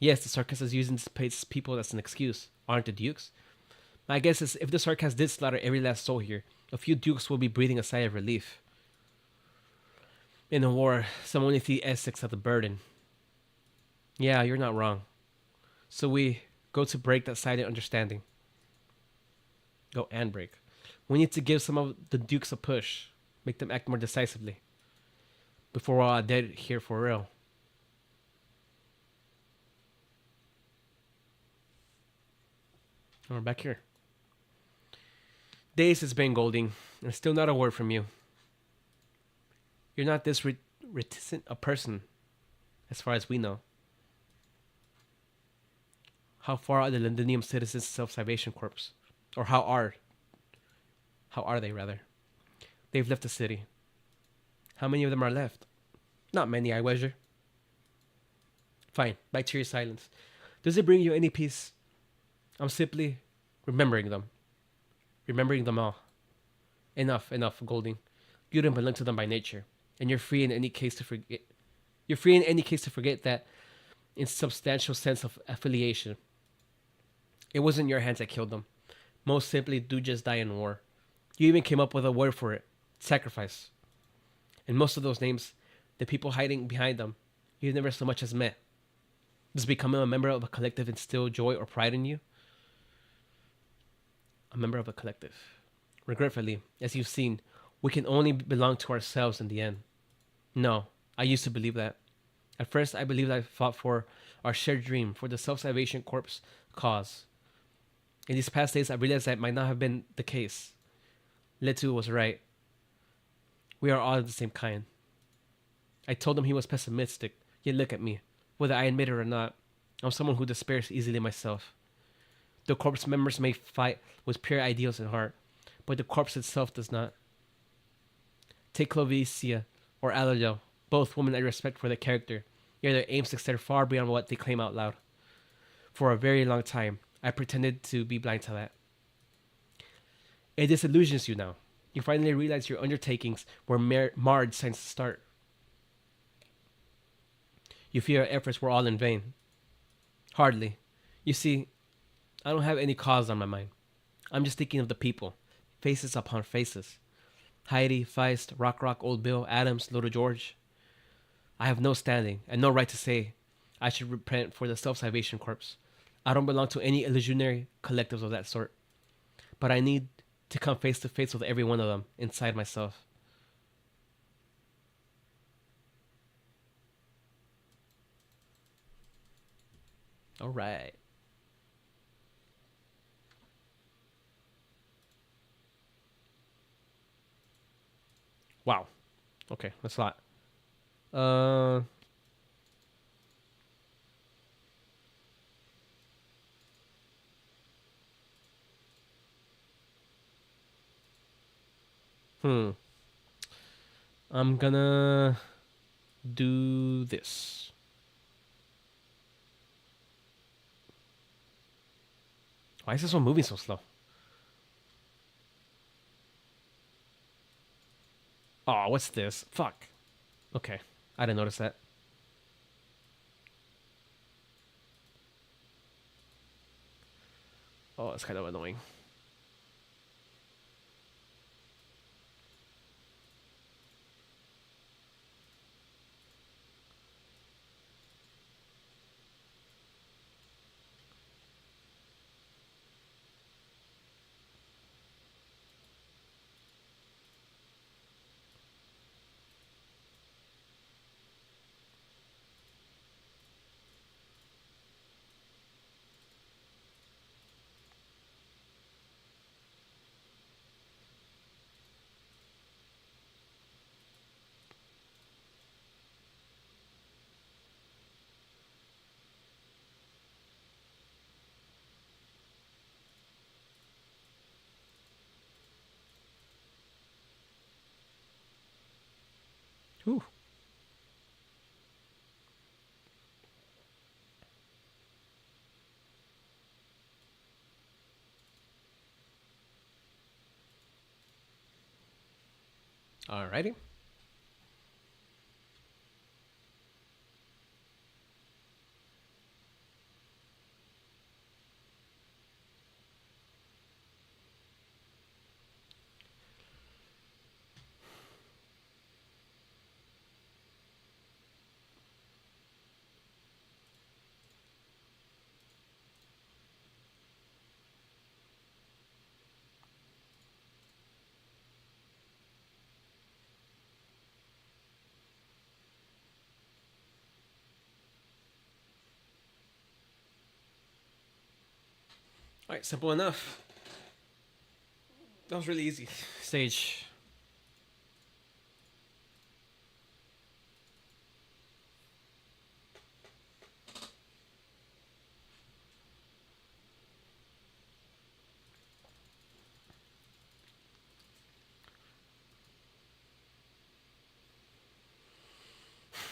Yes, the Sarkis is using this people as an excuse, aren't the Dukes? My guess is if the Sarkis did slaughter every last soul here, a few Dukes will be breathing a sigh of relief. In a war, some only see Essex as a burden. Yeah, you're not wrong. So we go to break that silent understanding. Go and break. We need to give some of the Dukes a push. Make them act more decisively. Before we're all dead here for real. And we're back here. Days has been Golding, and still not a word from you. You're not this reticent a person, as far as we know. How far are the Londinium Citizens Self-Salvation Corps? Or how are they, rather? They've left the city. How many of them are left? Not many, I wager. Fine, back to your silence. Does it bring you any peace? I'm simply remembering them. Remembering them all. Enough, Golding. You don't belong to them by nature. And you're free in any case to forget. You're free in any case to forget that insubstantial sense of affiliation. It wasn't your hands that killed them. Most simply, do just die in war. You even came up with a word for it. Sacrifice. And most of those names, the people hiding behind them, you've never so much as met. Does becoming a member of a collective instill joy or pride in you? A member of a collective. Regretfully, as you've seen, we can only belong to ourselves in the end. No, I used to believe that. At first, I believed I fought for our shared dream, for the Self-Salvation Corps cause. In these past days, I realized that might not have been the case. Letu was right. We are all of the same kind. I told him he was pessimistic, yet look at me. Whether I admit it or not, I'm someone who despairs easily myself. The corps members may fight with pure ideals in heart, but the corps itself does not. Take Clovicia or Alalo, both women I respect for their character, yet their aims extend far beyond what they claim out loud. For a very long time, I pretended to be blind to that. It disillusions you now. You finally realize your undertakings were marred since the start. You feel your efforts were all in vain. Hardly. You see, I don't have any cause on my mind. I'm just thinking of the people, faces upon faces. Heidi, Feist, Rock, Old Bill, Adams, Little George. I have no standing and no right to say I should repent for the Self-Salvation Corps. I don't belong to any illusionary collectives of that sort. But I need to come face to face with every one of them inside myself. All right. Wow. Okay, that's a lot. Uh, hmm. I'm gonna do this. Why is this one moving so slow? Oh, what's this? Fuck. Okay, I didn't notice that. Oh, it's kind of annoying. Whew. Alrighty. Alright, simple enough. That was really easy. Stage.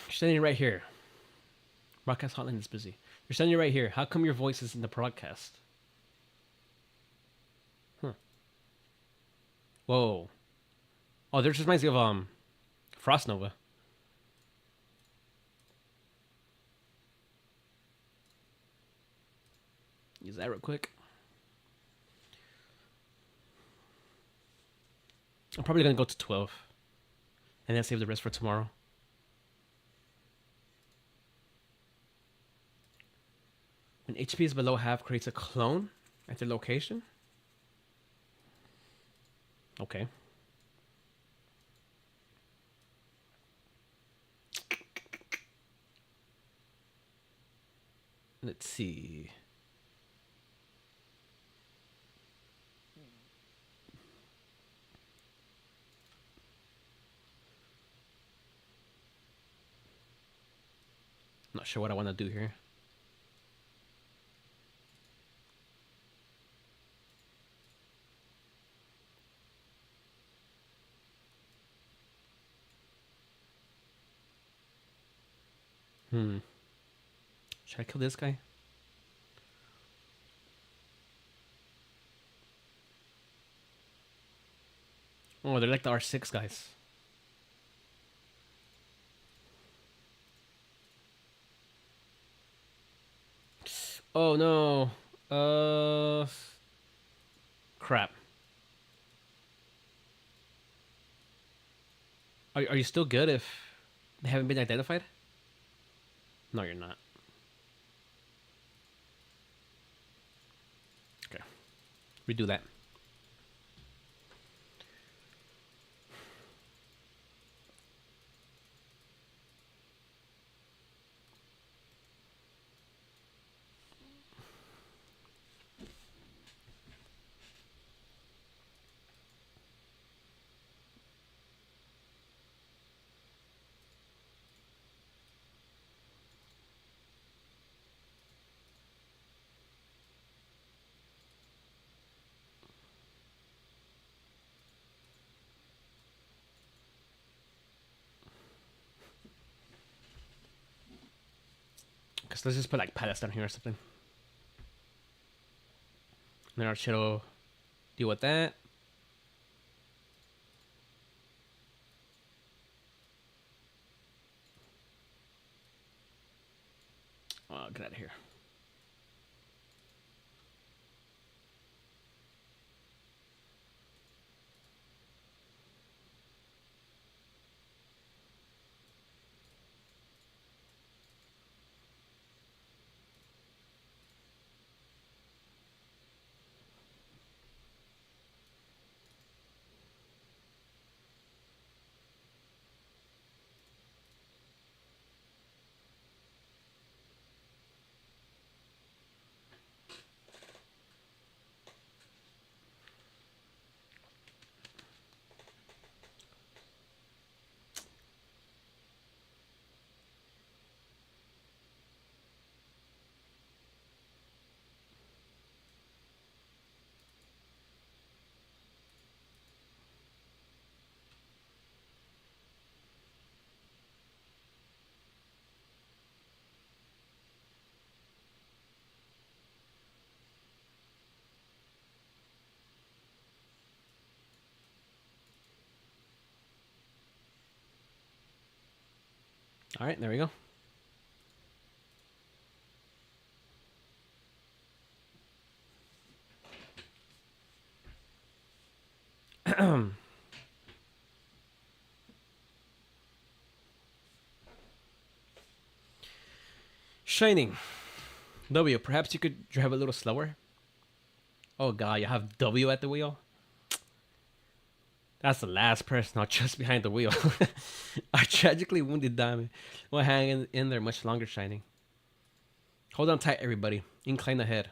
You're standing right here. Broadcast hotline is busy. You're standing right here. How come your voice is in the broadcast? Huh. Whoa. Oh, this reminds me of Frost Nova. Use that real quick. I'm probably gonna go to 12, and then save the rest for tomorrow. When HP is below half, creates a clone at their location. Okay. Let's see. Not sure what I want to do here. Should I kill this guy? Oh, they're like the R6 guys. Oh no. Crap. Are you still good if they haven't been identified? No, you're not. Okay. Redo that. let's just put like pallets down here or something. And then our shit will deal with that. Get out of here. All right, there we go. Shining. W, perhaps you could drive a little slower? Oh god, you have W at the wheel? That's the last person not just behind the wheel. Our tragically wounded diamond will hang in there much longer, Shining. Hold on tight, everybody. Incline ahead.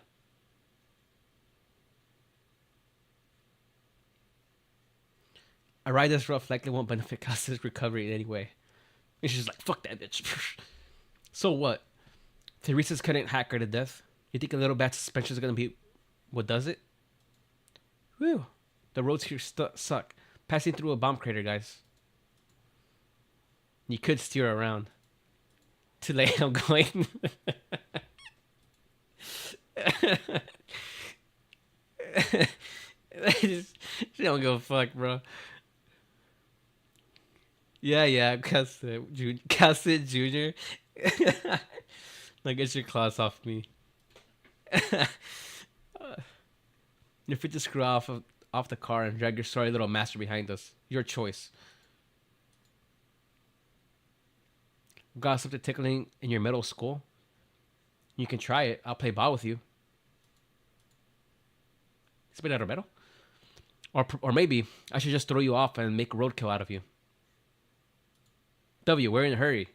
A ride this rough likely won't benefit Cass's recovery in any way. And she's like, fuck that bitch. So what? Teresa's couldn't hack her to death. You think a little bad suspension is going to be what does it? Whew. The roads here suck. Passing through a bomb crater, guys. You could steer around. Too late, I'm going. She don't give a fuck, bro. Yeah, Cassette Jr. Now get your claws off me. You're free to screw off the car and drag your sorry little master behind us. Your choice. Got something tickling in your middle skull? You can try it. I'll play ball with you. Spit out of metal? Or maybe I should just throw you off and make roadkill out of you. W, we're in a hurry.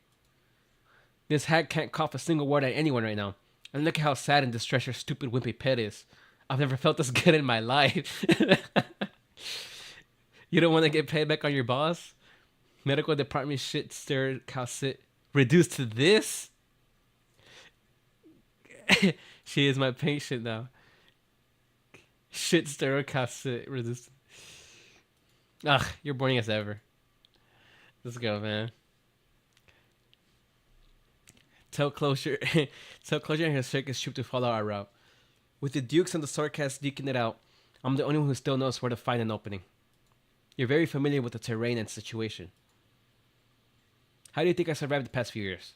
This hag can't cough a single word at anyone right now. And look at how sad and distressed your stupid wimpy pet is. I've never felt this good in my life. You don't want to get paid back on your boss? Medical department shit stir cassette reduced to this? She is my patient now. Shit stir cassette reduced. Ugh, you're boring as ever. Let's go, man. Tell Closure and his circus troop to follow our route. With the Dukes and the Swordcats duking it out, I'm the only one who still knows where to find an opening. You're very familiar with the terrain and situation. How do you think I survived the past few years?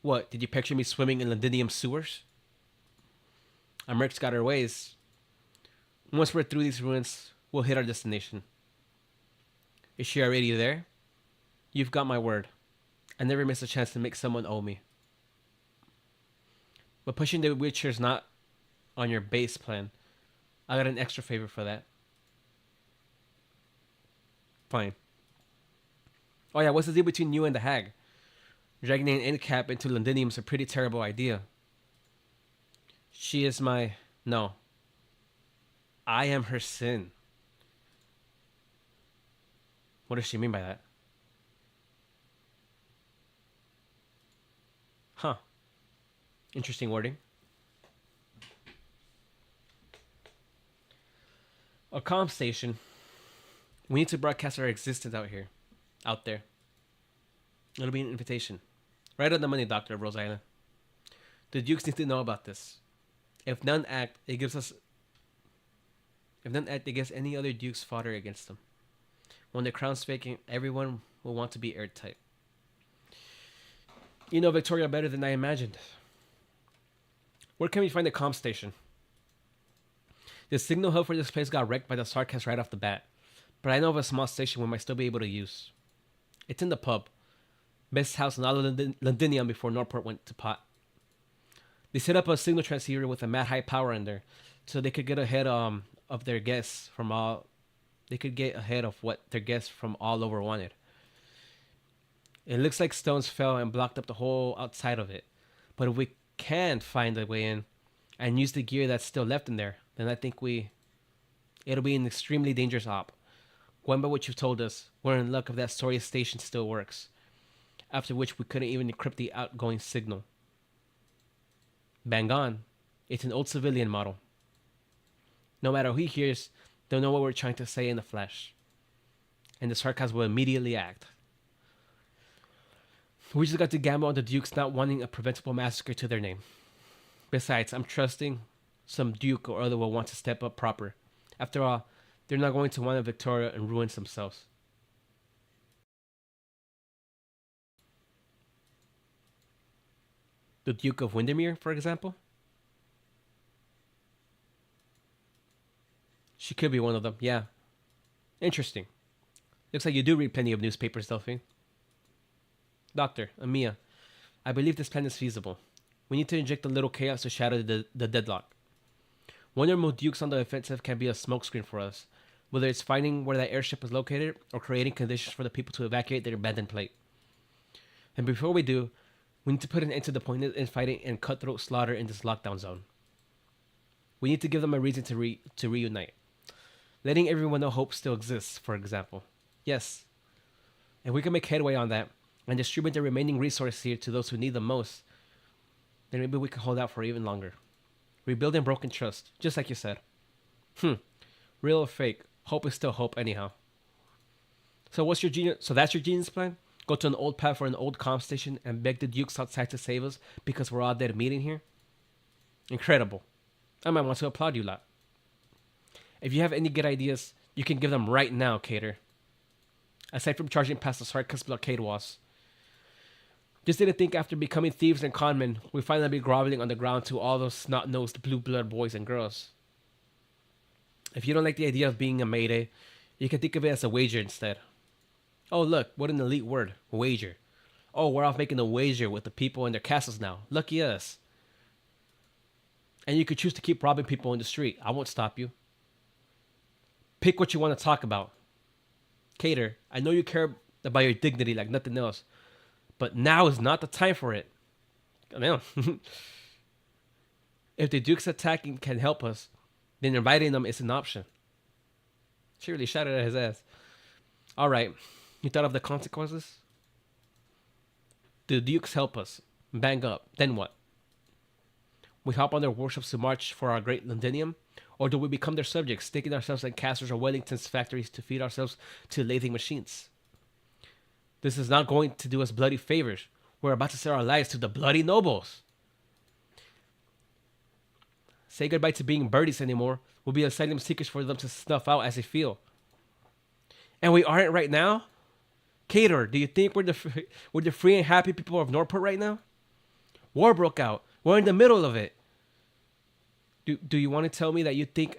What, did you picture me swimming in Londinium sewers? Our mercs got our ways. Once we're through these ruins, we'll hit our destination. Is she already there? You've got my word. I never miss a chance to make someone owe me. But pushing the wheelchair's not on your base plan. I got an extra favor for that. Fine. Oh yeah, what's the deal between you and the hag? Dragging an end cap into Londinium's a pretty terrible idea. She is my... No. I am her sin. What does she mean by that? Huh. Interesting wording. A comm station. We need to broadcast our existence out there. It'll be an invitation. Right on the money, Dr. Rose Island. The Dukes need to know about this. If none act, it gives us. If none act, it gives any other Dukes fodder against them. When the crown's vacant, everyone will want to be airtight. You know Victoria better than I imagined. Where can we find the comm station? The signal hub for this place got wrecked by the Sarkans right off the bat, but I know of a small station we might still be able to use. It's in the pub. Best house in all of Londinium before Norport went to pot. They set up a signal transceiver with a mad high power in there, so they could get ahead of their guests from all. They could get ahead of what their guests from all over wanted. It looks like stones fell and blocked up the whole outside of it, but if we can find a way in and use the gear that's still left in there, then I think it'll be an extremely dangerous op. Going by what you've told us, we're in luck if that storage station still works. After which we couldn't even encrypt the outgoing signal. Bang on. It's an old civilian model. No matter who he hears, they'll know what we're trying to say in the flesh. And the Sarkans will immediately act. We just got to gamble on the Dukes not wanting a preventable massacre to their name. Besides, I'm trusting some Duke or other will want to step up proper. After all, they're not going to want a Victoria and ruin themselves. The Duke of Windermere, for example? She could be one of them, yeah. Interesting. Looks like you do read plenty of newspapers, Delphine. Doctor, Amia, I believe this plan is feasible. We need to inject a little chaos to shatter the deadlock. One or more Dukes on the offensive can be a smokescreen for us, whether it's finding where that airship is located or creating conditions for the people to evacuate their abandoned plate. And before we do, we need to put an end to the pointless infighting and cutthroat slaughter in this lockdown zone. We need to give them a reason to reunite. Letting everyone know hope still exists, for example. Yes. If we can make headway on that, and distribute the remaining resources here to those who need them most, then maybe we can hold out for even longer. Rebuilding broken trust, just like you said. Real or fake, hope is still hope anyhow. So that's your genius plan? Go to an old pad for an old comm station and beg the Dukes outside to save us because we're all dead meeting here? Incredible. I might want to applaud you lot. If you have any good ideas, you can give them right now, Cater. Aside from charging past the Sarkis blockade walls. Just didn't think after becoming thieves and conmen, we'd finally be groveling on the ground to all those snot-nosed blue-blood boys and girls. If you don't like the idea of being a Mayday, you can think of it as a wager instead. Oh look, what an elite word, wager. Oh, we're off making a wager with the people in their castles now. Lucky us. And you could choose to keep robbing people in the street. I won't stop you. Pick what you want to talk about. Cater, I know you care about your dignity like nothing else, but now is not the time for it. Damn. If the Duke's attacking can help us, then inviting them is an option. She really shouted at his ass. Alright, you thought of the consequences? The Dukes help us. Bang up. Then what? We hop on their warships to march for our great Londinium? Or do we become their subjects, sticking ourselves in Casters or Wellington's factories to feed ourselves to lathing machines? This is not going to do us bloody favors. We're about to sell our lives to the bloody nobles. Say goodbye to being birdies anymore. We'll be asylum seekers for them to snuff out as they feel. And we aren't right now? Cater, do you think we're the free and happy people of Norport right now? War broke out. We're in the middle of it. Do you want to tell me that you think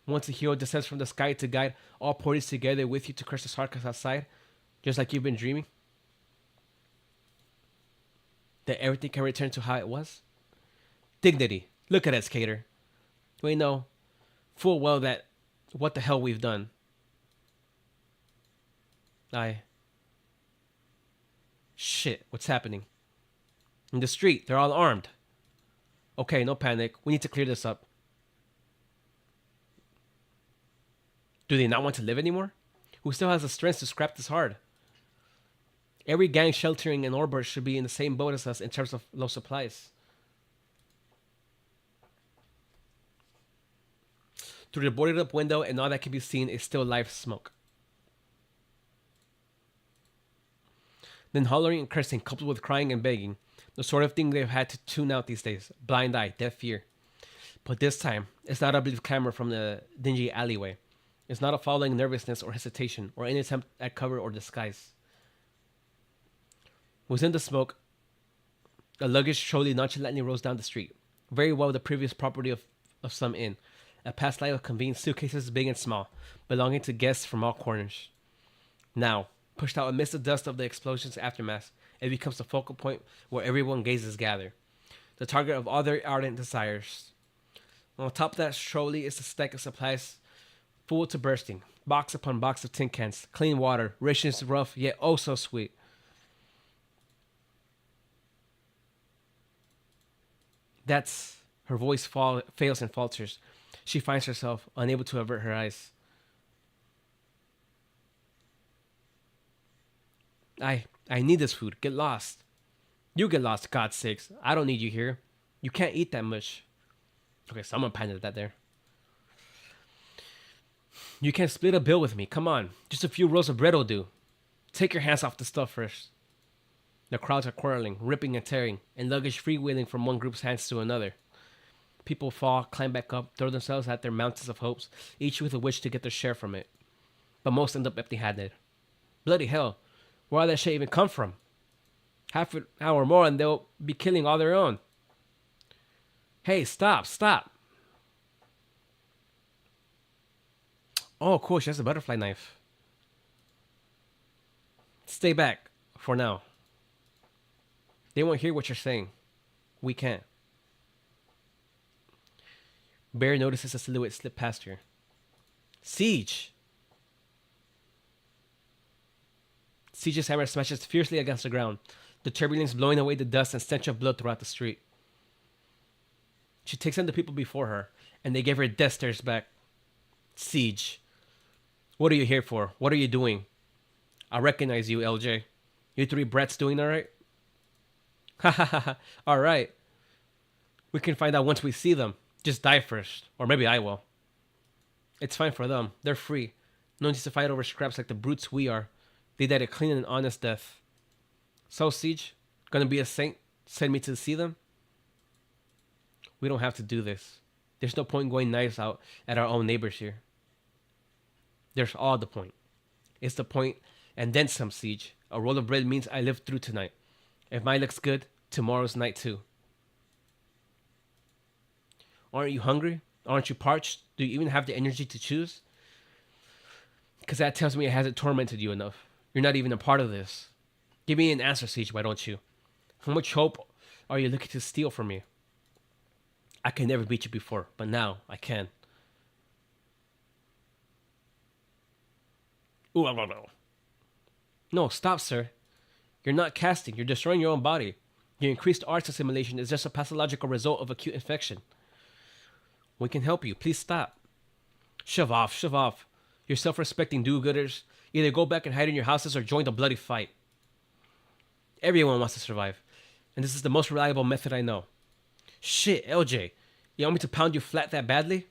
once a hero descends from the sky to guide all parties together with you to crush the Sarkis outside, just like you've been dreaming, that everything can return to how it was? Dignity. Look at us, Cater. We know full well that what the hell we've done. Shit, what's happening? In the street, they're all armed. Okay, no panic. We need to clear this up. Do they not want to live anymore? Who still has the strength to scrap this hard? Every gang sheltering in Orbit should be in the same boat as us in terms of low supplies. Through the boarded up window and all that can be seen is still live smoke. Then hollering and cursing coupled with crying and begging, the The sort of thing they've had to tune out these days. Blind eye, deaf ear. But this time, it's not a brief clamor from the dingy alleyway. It's not a following nervousness or hesitation or any attempt at cover or disguise. Within the smoke, a luggage trolley nonchalantly rolls down the street, very well the previous property of some inn, a past life of convenient suitcases big and small, belonging to guests from all corners. Now, pushed out amidst the dust of the explosion's aftermath, it becomes the focal point where everyone gazes gather, the target of all their ardent desires. On top of that trolley is a stack of supplies full to bursting, box upon box of tin cans, clean water, rations rough yet oh so sweet. That's her voice fails and falters. She finds herself unable to avert her eyes. I need this food. Get lost. You get lost, God's sakes. I don't need you here. You can't eat that much. Okay, someone panted that there. You can split a bill with me. Come on. Just a few rolls of bread will do. Take your hands off the stuff first. The crowds are quarreling, ripping and tearing, and luggage freewheeling from one group's hands to another. People fall, climb back up, throw themselves at their mountains of hopes, each with a wish to get their share from it. But most end up empty-handed. Bloody hell, where all that shit even come from? Half an hour more and they'll be killing all their own. Hey, stop. Oh, cool, she has a butterfly knife. Stay back, for now. They won't hear what you're saying. We can't. Bear notices a silhouette slip past her. Siege! Siege's hammer smashes fiercely against the ground, the turbulence blowing away the dust and stench of blood throughout the street. She takes on the people before her, and they give her death stares back. Siege. What are you here for? What are you doing? I recognize you, LJ. You three brats doing alright? Ha ha ha ha. Alright. We can find out once we see them. Just die first. Or maybe I will. It's fine for them. They're free. No need to fight over scraps like the brutes we are. They died a clean and honest death. So, Siege? Gonna be a saint? Send me to see them? We don't have to do this. There's no point in going knives out at our own neighbors here. There's all the point. It's the point, and then some, Siege. A roll of bread means I lived through tonight. If mine looks good, tomorrow's night too. Aren't you hungry? Aren't you parched? Do you even have the energy to choose? Because that tells me it hasn't tormented you enough. You're not even a part of this. Give me an answer, Siege, why don't you? How much hope are you looking to steal from me? I could never beat you before, but now I can. Ooh, no, stop, sir. You're not casting. You're destroying your own body. Your increased arts assimilation is just a pathological result of acute infection. We can help you. Please stop. Shove off. You're self-respecting do-gooders. Either go back and hide in your houses or join the bloody fight. Everyone wants to survive, and this is the most reliable method I know. Shit, LJ. You want me to pound you flat that badly?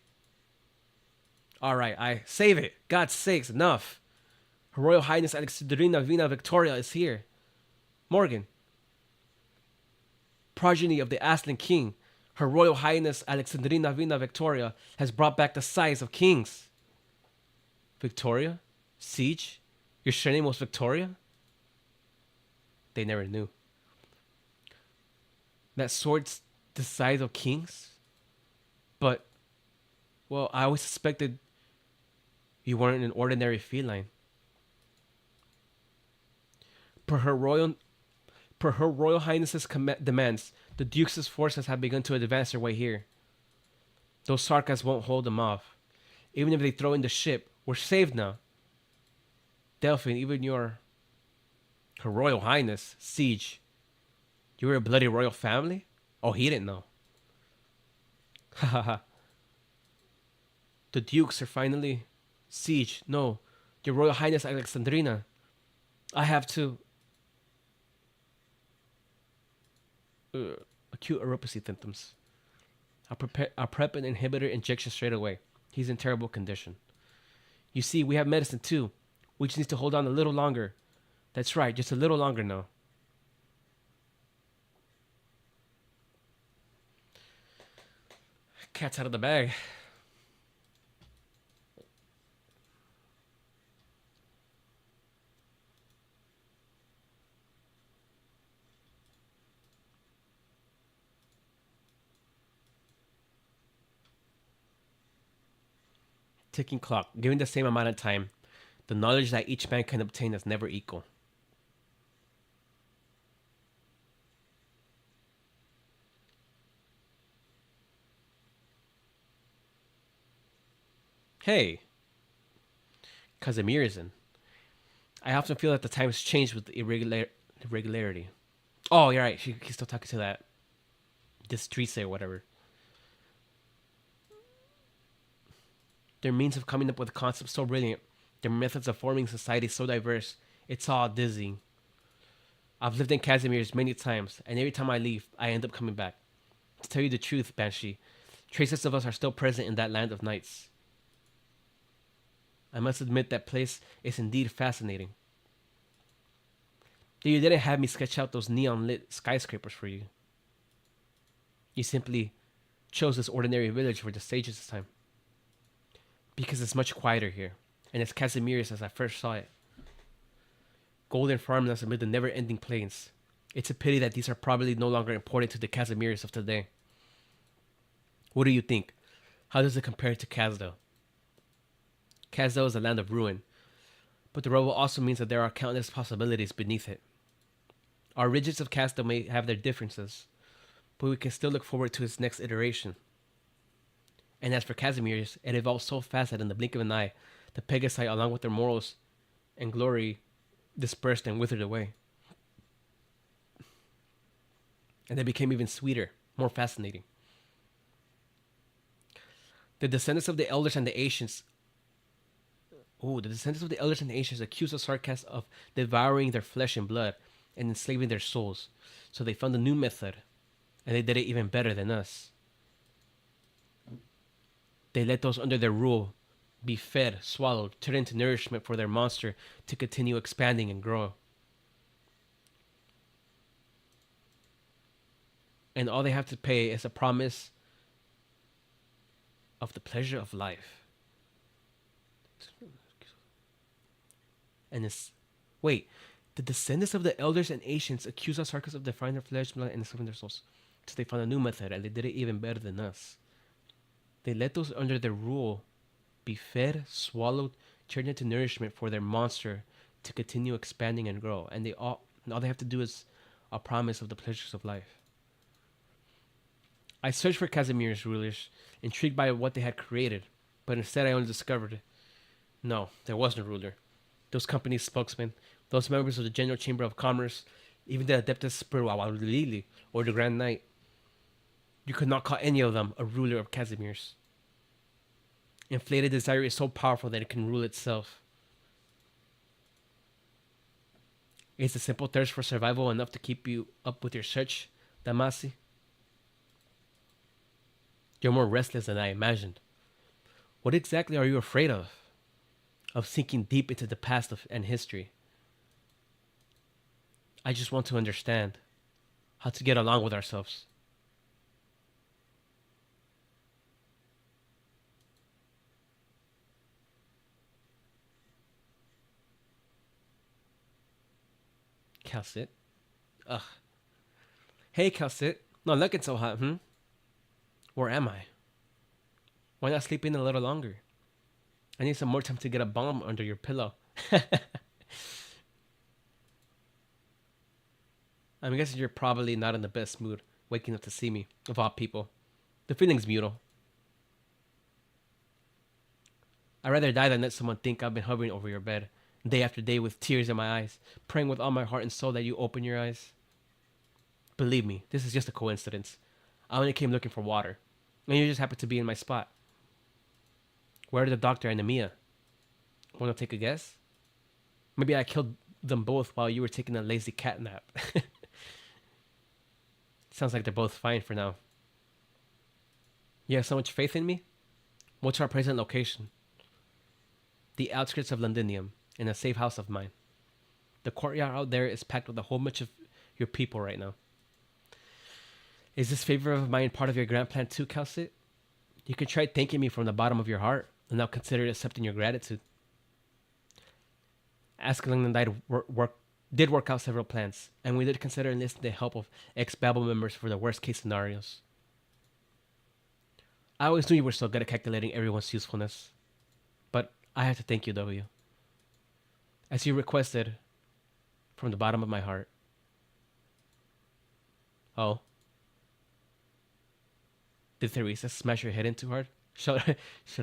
Alright, I save it. God's sakes, enough. Her Royal Highness Alexandrina Vina Victoria is here. Morgan. Progeny of the Aslan King, Her Royal Highness Alexandrina Vina Victoria has brought back the size of kings. Victoria? Siege? Your surname was Victoria? They never knew. That sword's the size of kings? But, well, I always suspected you weren't an ordinary feline. Per Her Royal Highness's demands, the Duke's forces have begun to advance their way here. Those Sarkas won't hold them off. Even if they throw in the ship, we're saved now. Delphine, even Her Royal Highness, Siege, you were a bloody royal family? Oh, he didn't know. Ha ha ha. The Dukes are finally... Siege, no. Your Royal Highness Alexandrina. I have to... acute neuropathy symptoms. I'll prep an inhibitor injection straight away. He's in terrible condition. You see, we have medicine too. We just need to hold on a little longer. That's right, just a little longer now. Cat's out of the bag. Ticking clock. Given the same amount of time, the knowledge that each man can obtain is never equal. Hey, Kazimierzen. I often feel that the times change with irregularity. Oh, you're right. He's still talking to that Districe or whatever. Their means of coming up with concepts so brilliant, their methods of forming society so diverse, it's all dizzying. I've lived in Casimir's many times, and every time I leave, I end up coming back. To tell you the truth, Banshee, traces of us are still present in that land of nights. I must admit that place is indeed fascinating. Though you didn't have me sketch out those neon lit skyscrapers for you. You simply chose this ordinary village for the stages this time. Because it's much quieter here, and it's Casimir's as I first saw it. Golden farmlands amid the never-ending plains. It's a pity that these are probably no longer important to the Casimirs of today. What do you think? How does it compare to Kazdo? Kazdo is a land of ruin, but the rubble also means that there are countless possibilities beneath it. Our regions of Kazdo may have their differences, but we can still look forward to its next iteration. And as for Casimir's, it evolved so fast that in the blink of an eye, the Pegasi, along with their morals and glory, dispersed and withered away. And they became even sweeter, more fascinating. The descendants of the elders and the ancients accused the Sarkas of devouring their flesh and blood and enslaving their souls. So they found a new method, and they did it even better than us. They let those under their rule be fed, swallowed, turned into nourishment for their monster to continue expanding and grow. And all they have to pay is a promise of the pleasure of life. And it's... Wait, the descendants of the elders and ancients accuse us Sarkas of defying their flesh, blood, and enslaving their souls. So they found a new method, and they did it even better than us. They let those under their rule be fed, swallowed, turned into nourishment for their monster to continue expanding and grow. And all they have to do is a promise of the pleasures of life. I searched for Casimir's rulers, intrigued by what they had created, but instead I only discovered no, there was no ruler. Those companies' spokesmen, those members of the General Chamber of Commerce, even the Adeptus Spiritualili or the Grand Knight, you could not call any of them a ruler of Casimir's. Inflated desire is so powerful that it can rule itself. Is the simple thirst for survival enough to keep you up with your search, Damasi? You're more restless than I imagined. What exactly are you afraid of? Of sinking deep into the past and history? I just want to understand how to get along with ourselves. Calcit? Ugh. Hey, Calcit. Not looking so hot, Where am I? Why not sleep in a little longer? I need some more time to get a bomb under your pillow. I'm guessing you're probably not in the best mood waking up to see me, of all people. The feeling's mutual. I'd rather die than let someone think I've been hovering over your bed, day after day with tears in my eyes, praying with all my heart and soul that you open your eyes. Believe me, this is just a coincidence. I only came looking for water, and you just happened to be in my spot. Where are the doctor and the Mia? Want to take a guess? Maybe I killed them both while you were taking a lazy cat nap. Sounds like they're both fine for now. You have so much faith in me? What's our present location? The outskirts of Londinium, in a safe house of mine. The courtyard out there is packed with a whole bunch of your people right now. Is this favor of mine part of your grand plan too, Calcit? You could try thanking me from the bottom of your heart, and I'll consider accepting your gratitude. Askeling and I did work out several plans, and we did consider enlisting the help of ex-Babel members for the worst-case scenarios. I always knew you were so good at calculating everyone's usefulness, but I have to thank you, W. As you requested, from the bottom of my heart. Oh. Did Theresa smash your head in too hard? Should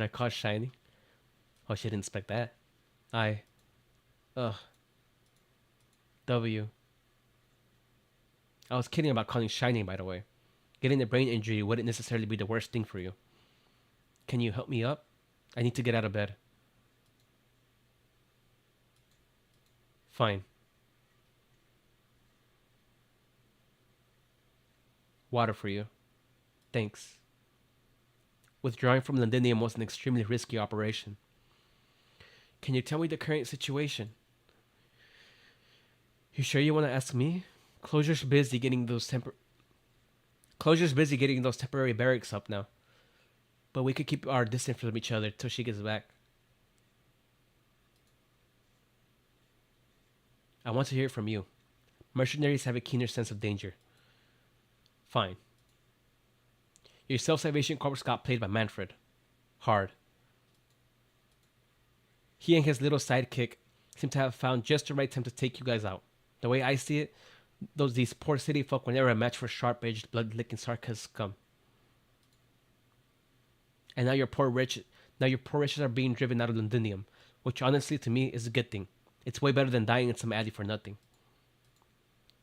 I call Shiny? Oh, she didn't expect that. Ugh. W. I was kidding about calling Shiny, by the way. Getting a brain injury wouldn't necessarily be the worst thing for you. Can you help me up? I need to get out of bed. Fine. Water for you. Thanks. Withdrawing from Londinium was an extremely risky operation. Can you tell me the current situation? You sure you want to ask me? Closure's busy getting those temporary barracks up now. But we could keep our distance from each other till she gets back. I want to hear it from you. Mercenaries have a keener sense of danger. Fine. Your self-salvation corpse got played by Manfred. Hard. He and his little sidekick seem to have found just the right time to take you guys out. The way I see it, these poor city folk were never a match for sharp-edged, blood-licking sarcasm scum. And now your poor riches are being driven out of Londinium, which honestly to me is a good thing. It's way better than dying in some alley for nothing.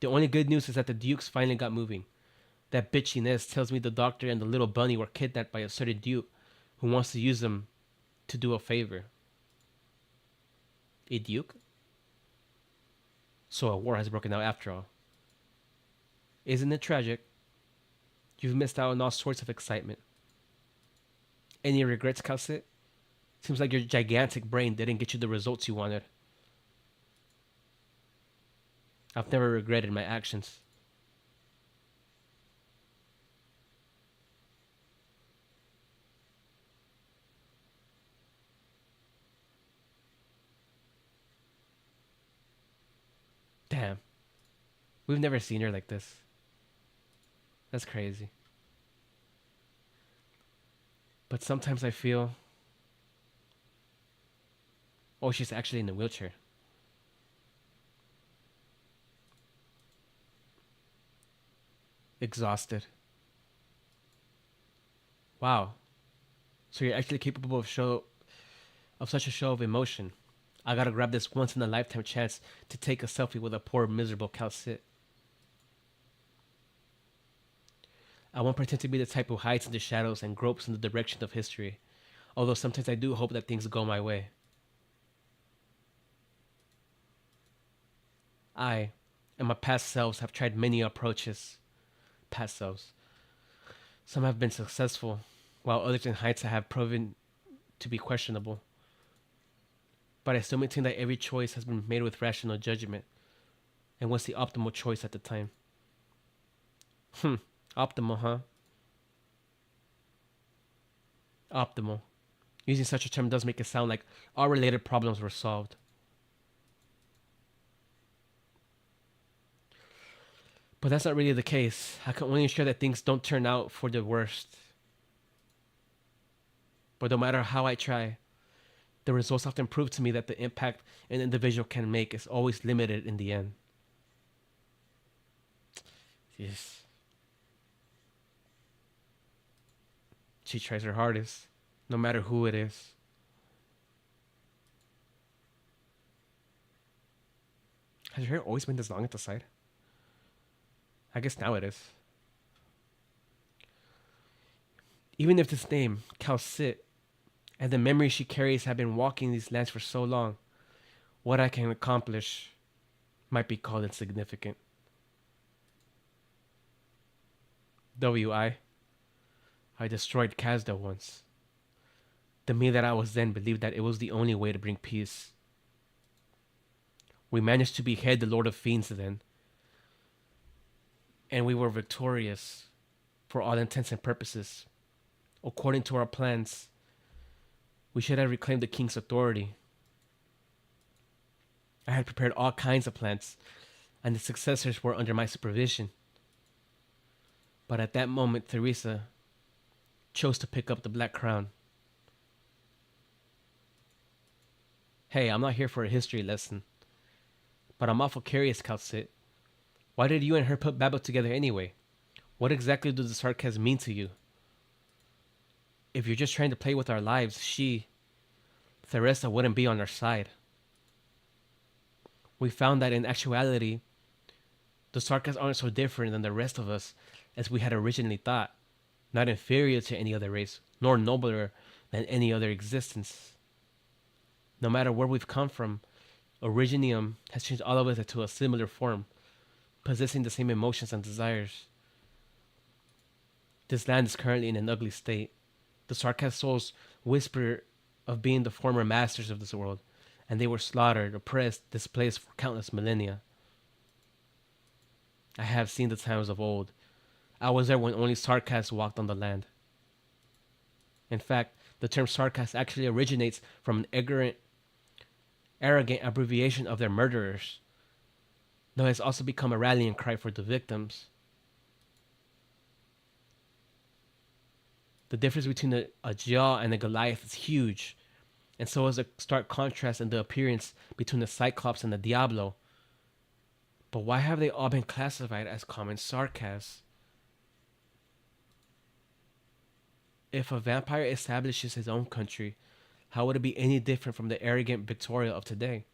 The only good news is that the Dukes finally got moving. That bitch Inez tells me the doctor and the little bunny were kidnapped by a certain Duke who wants to use them to do a favor. A Duke? So a war has broken out after all. Isn't it tragic? You've missed out on all sorts of excitement. Any regrets, Calcit? Seems like your gigantic brain didn't get you the results you wanted. I've never regretted my actions. Damn. We've never seen her like this. That's crazy. But sometimes I feel... Oh, she's actually in a wheelchair. Exhausted. Wow. So you're actually capable of such a show of emotion. I gotta grab this once in a lifetime chance to take a selfie with a poor miserable Calcit. I won't pretend to be the type who hides in the shadows and gropes in the direction of history, although sometimes I do hope that things go my way. I and my past selves have tried many approaches. Past selves. Some have been successful, while others in hindsight have proven to be questionable. But I still maintain that every choice has been made with rational judgment, and was the optimal choice at the time. Optimal, huh? Optimal. Using such a term does make it sound like all related problems were solved. But that's not really the case. I can only ensure that things don't turn out for the worst. But no matter how I try, the results often prove to me that the impact an individual can make is always limited in the end. Yes. She tries her hardest, no matter who it is. Has your hair always been this long at the side? I guess now it is. Even if this name, Calcit, and the memories she carries have been walking these lands for so long, what I can accomplish might be called insignificant. I destroyed Kazda once. The me that I was then believed that it was the only way to bring peace. We managed to behead the Lord of Fiends then, and we were victorious for all intents and purposes. According to our plans, we should have reclaimed the king's authority. I had prepared all kinds of plans, and the successors were under my supervision. But at that moment, Theresa chose to pick up the Black Crown. Hey, I'm not here for a history lesson, but I'm awful curious, Calcit. Why did you and her put Babel together anyway? What exactly does the sarcasm mean to you? If you're just trying to play with our lives, Theresa, wouldn't be on our side. We found that in actuality, the Sarkas aren't so different than the rest of us as we had originally thought, not inferior to any other race, nor nobler than any other existence. No matter where we've come from, Originium has changed all of us into a similar form, possessing the same emotions and desires. This land is currently in an ugly state. The Sarkas souls whisper of being the former masters of this world, and they were slaughtered, oppressed, displaced for countless millennia. I have seen the times of old. I was there when only Sarkas walked on the land. In fact, the term Sarkas actually originates from an arrogant abbreviation of their murderers, though it has also become a rallying cry for the victims. The difference between a Jaw and a Goliath is huge, and so is a stark contrast in the appearance between the Cyclops and the Diablo. But why have they all been classified as common Sarkas? If a vampire establishes his own country, how would it be any different from the arrogant Victoria of today?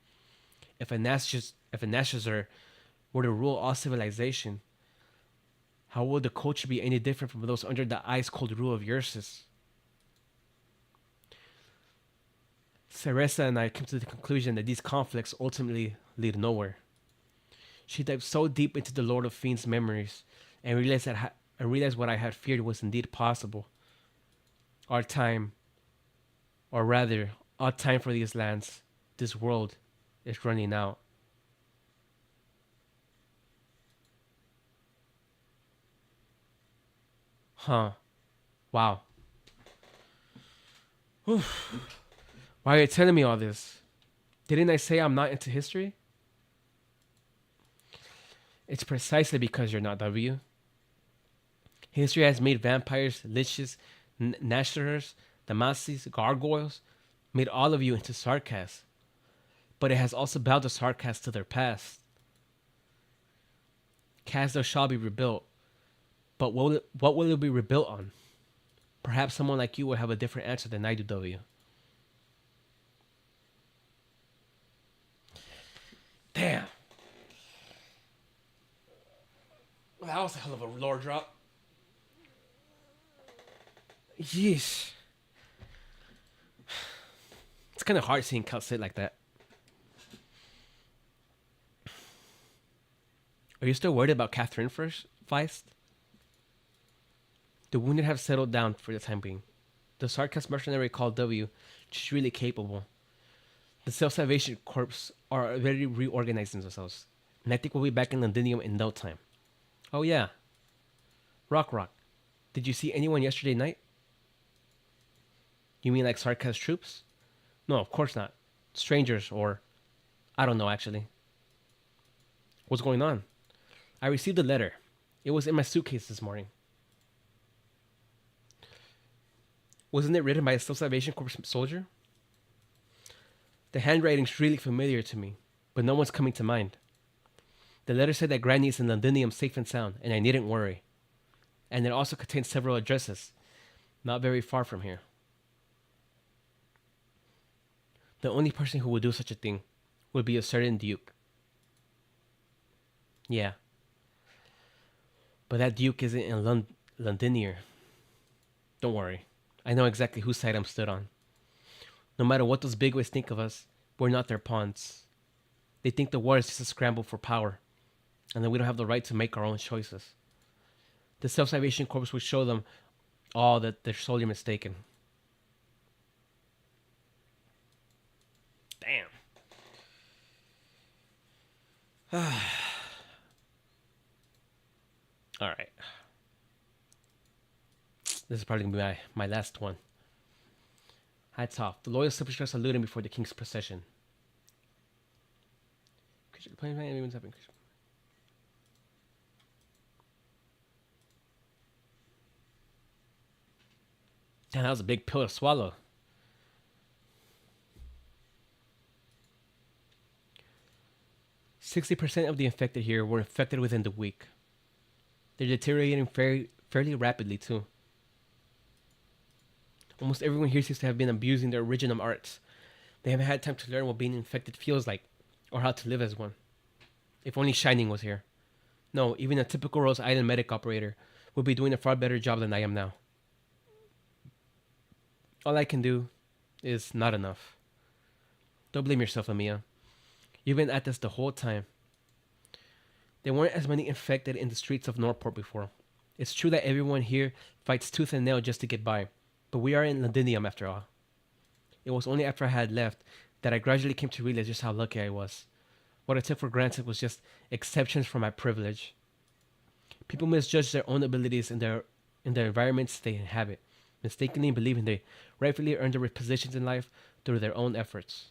If a Nashazur were to rule all civilization, how would the culture be any different from those under the ice-cold rule of Ursus? Ceresa and I came to the conclusion that these conflicts ultimately lead nowhere. She dived so deep into the Lord of Fiends' memories and realized what I had feared was indeed possible. Our time, or rather, our time for these lands, this world, is running out. Huh. Wow. Whew. Why are you telling me all this? Didn't I say I'm not into history? It's precisely because you're not, W. History has made vampires, liches, Nashorers, Damases, gargoyles, made all of you into Sarkas. But it has also bowed the Sarkas to their past. Casdo shall be rebuilt. But what will it be rebuilt on? Perhaps someone like you will have a different answer than I do, W. Damn. That was a hell of a lore drop. Yeesh. It's kind of hard seeing Cal sit like that. Are you still worried about Catherine Feist? The wounded have settled down for the time being. The Sarkas mercenary called W, she's really capable. The Self-Salvation Corps are already reorganizing themselves, and I think we'll be back in Londinium in no time. Oh yeah. Rock. Did you see anyone yesterday night? You mean like Sarkas troops? No, of course not. Strangers, or I don't know actually. What's going on? I received a letter. It was in my suitcase this morning. Wasn't it written by a Self-Salvation Corps soldier? The handwriting's really familiar to me, but no one's coming to mind. The letter said that Granny is in Londinium safe and sound, and I needn't worry. And it also contains several addresses, not very far from here. The only person who would do such a thing would be a certain Duke. Yeah. But that Duke isn't in Londinier. Don't worry. I know exactly whose side I'm stood on. No matter what those bigwigs think of us, we're not their pawns. They think the war is just a scramble for power, and that we don't have the right to make our own choices. The Self-Salvation Corps will show them all that they're sorely mistaken. Damn. All right. This is probably gonna be my last one. Hats off. The loyal simply start saluting before the king's procession. Damn, that was a big pill to swallow. 60% of the infected here were infected within the week. They're deteriorating fairly rapidly, too. Almost everyone here seems to have been abusing their original arts. They haven't had time to learn what being infected feels like, or how to live as one. If only Shining was here. No, even a typical Rose Island medic operator would be doing a far better job than I am now. All I can do is not enough. Don't blame yourself, Amiya. You've been at this the whole time. There weren't as many infected in the streets of Northport before. It's true that everyone here fights tooth and nail just to get by, but we are in Londinium after all. It was only after I had left that I gradually came to realize just how lucky I was. What I took for granted was just exceptions from my privilege. People misjudge their own abilities in the environments they inhabit, mistakenly believing they rightfully earned their positions in life through their own efforts.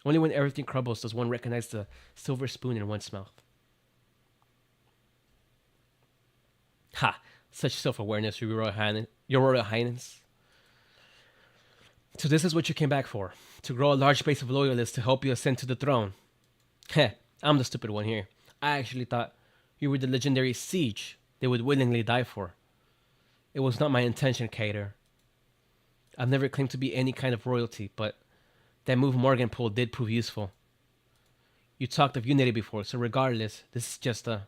Only when everything crumbles does one recognize the silver spoon in one's mouth. Ha! Such self-awareness, Your Royal Highness. So this is what you came back for. To grow a large base of loyalists to help you ascend to the throne. Heh, I'm the stupid one here. I actually thought you were the legendary Siege they would willingly die for. It was not my intention, Cater. I've never claimed to be any kind of royalty, but that move Morgan pulled did prove useful. You talked of unity before, so regardless, this is just a...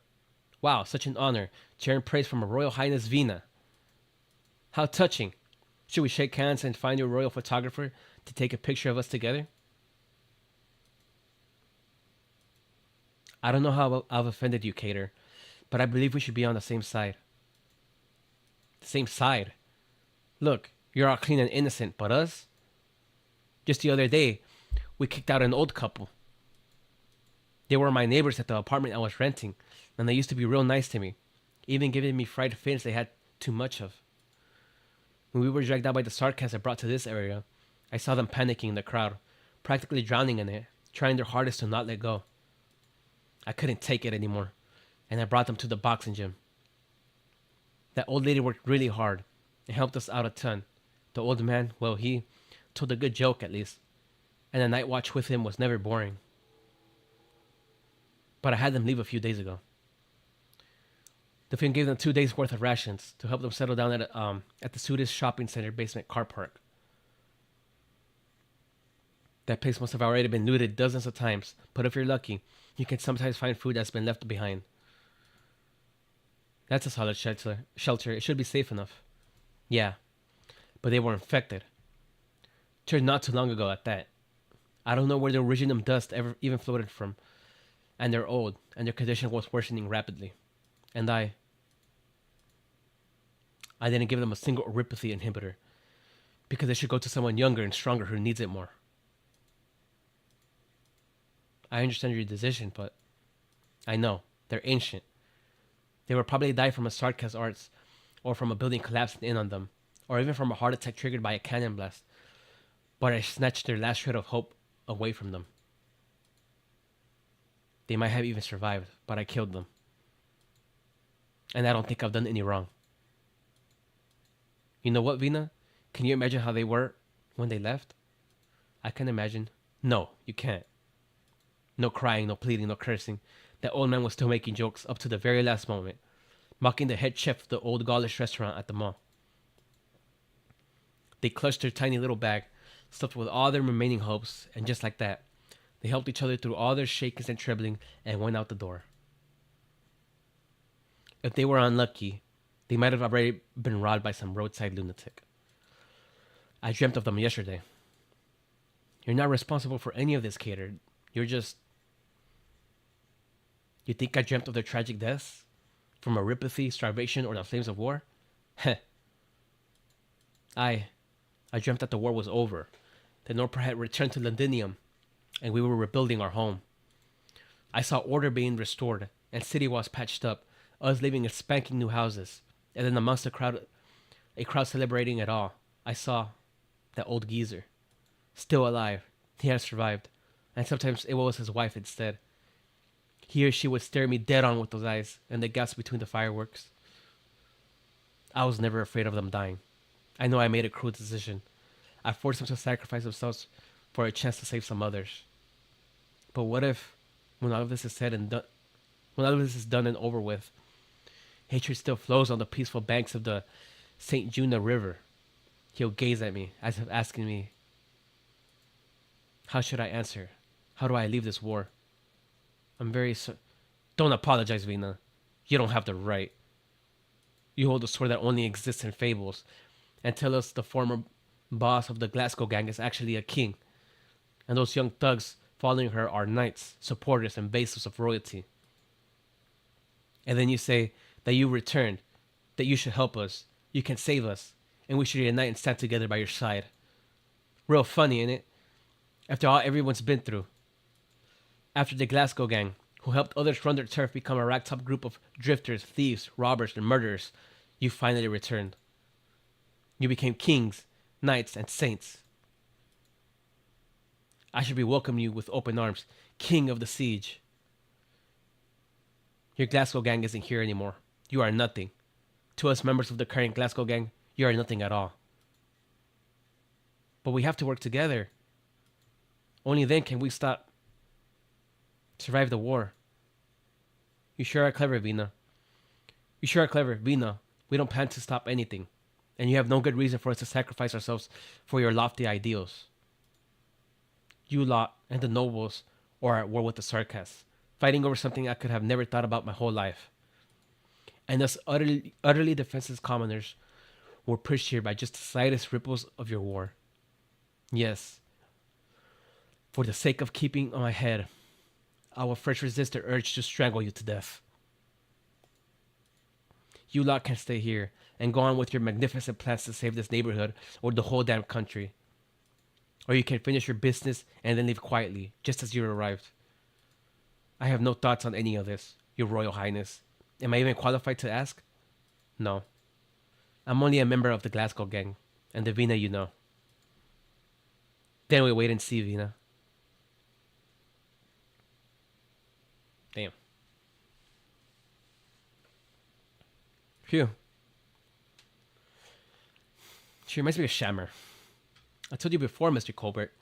Wow, such an honor to earn praise from a Royal Highness Vina. How touching. Should we shake hands and find your royal photographer to take a picture of us together? I don't know how I've offended you, Cater, but I believe we should be on the same side. The same side? Look, you're all clean and innocent, but us? Just the other day, we kicked out an old couple. They were my neighbors at the apartment I was renting, and they used to be real nice to me, even giving me fried fins they had too much of. When we were dragged out by the sarcasm brought to this area, I saw them panicking in the crowd, practically drowning in it, trying their hardest to not let go. I couldn't take it anymore, and I brought them to the boxing gym. That old lady worked really hard and helped us out a ton. The old man, well, he told a good joke at least, and the night watch with him was never boring. But I had them leave a few days ago. The film gave them 2 days worth of rations to help them settle down at the Sudis Shopping Center basement car park. That place must have already been looted dozens of times, but if you're lucky, you can sometimes find food that's been left behind. That's a solid shelter. It should be safe enough. Yeah, but they were infected. Turned not too long ago at that. I don't know where the original dust ever even floated from. And they're old, and their condition was worsening rapidly. And I didn't give them a single oripathy inhibitor, because they should go to someone younger and stronger who needs it more. I understand your decision, but I know, they're ancient. They would probably die from a sarcasm arts, or from a building collapsing in on them, or even from a heart attack triggered by a cannon blast. But I snatched their last shred of hope away from them. They might have even survived, but I killed them. And I don't think I've done any wrong. You know what, Vina? Can you imagine how they were when they left? I can imagine. No, you can't. No crying, no pleading, no cursing. That old man was still making jokes up to the very last moment, mocking the head chef of the old Gaulish restaurant at the mall. They clutched their tiny little bag, stuffed with all their remaining hopes, and just like that, they helped each other through all their shakings and trembling and went out the door. If they were unlucky, they might have already been robbed by some roadside lunatic. I dreamt of them yesterday. You're not responsible for any of this, Cater. You're just... You think I dreamt of their tragic deaths? From oripathy, starvation, or the flames of war? Heh. I dreamt that the war was over, that Norpor had returned to Londinium, and we were rebuilding our home. I saw order being restored, and city walls patched up, us living in spanking new houses, and then amongst the crowd a crowd celebrating it all. I saw that old geezer, still alive. He had survived, and sometimes it was his wife instead. He or she would stare me dead on with those eyes and the gaps between the fireworks. I was never afraid of them dying. I know I made a cruel decision. I forced them to sacrifice themselves for a chance to save some others. But what if, when all of this is said and done, when all of this is done and over with, hatred still flows on the peaceful banks of the St. Juna River? He'll gaze at me as if asking me, how should I answer? How do I leave this war? I'm very Don't apologize, Vina. You don't have the right. You hold a sword that only exists in fables, and tell us the former boss of the Glasgow gang is actually a king, and those young thugs following her are knights, supporters, and vassals of royalty. And then you say that you returned, that you should help us, you can save us, and we should unite and stand together by your side. Real funny, innit? After all everyone's been through. After the Glasgow gang, who helped others run their turf become a ragtop group of drifters, thieves, robbers, and murderers, you finally returned. You became kings, knights, and saints. I should be welcoming you with open arms, king of the siege. Your Glasgow gang isn't here anymore. You are nothing. To us members of the current Glasgow gang, you are nothing at all. But we have to work together. Only then can we survive the war. You sure are clever, Vina. You sure are clever, Vina. We don't plan to stop anything. And you have no good reason for us to sacrifice ourselves for your lofty ideals. You lot and the nobles are at war with the Sarkas, fighting over something I could have never thought about my whole life. And us utterly defenseless commoners were pushed here by just the slightest ripples of your war. Yes, for the sake of keeping on my head, I will first resist the urge to strangle you to death. You lot can stay here and go on with your magnificent plans to save this neighborhood or the whole damn country. Or you can finish your business and then leave quietly, just as you arrived. I have no thoughts on any of this, Your Royal Highness. Am I even qualified to ask? No. I'm only a member of the Glasgow gang, and the Vina you know. Then we wait and see, Vina. Damn. Phew. She reminds me of Shammer. I told you before, Mr. Colbert,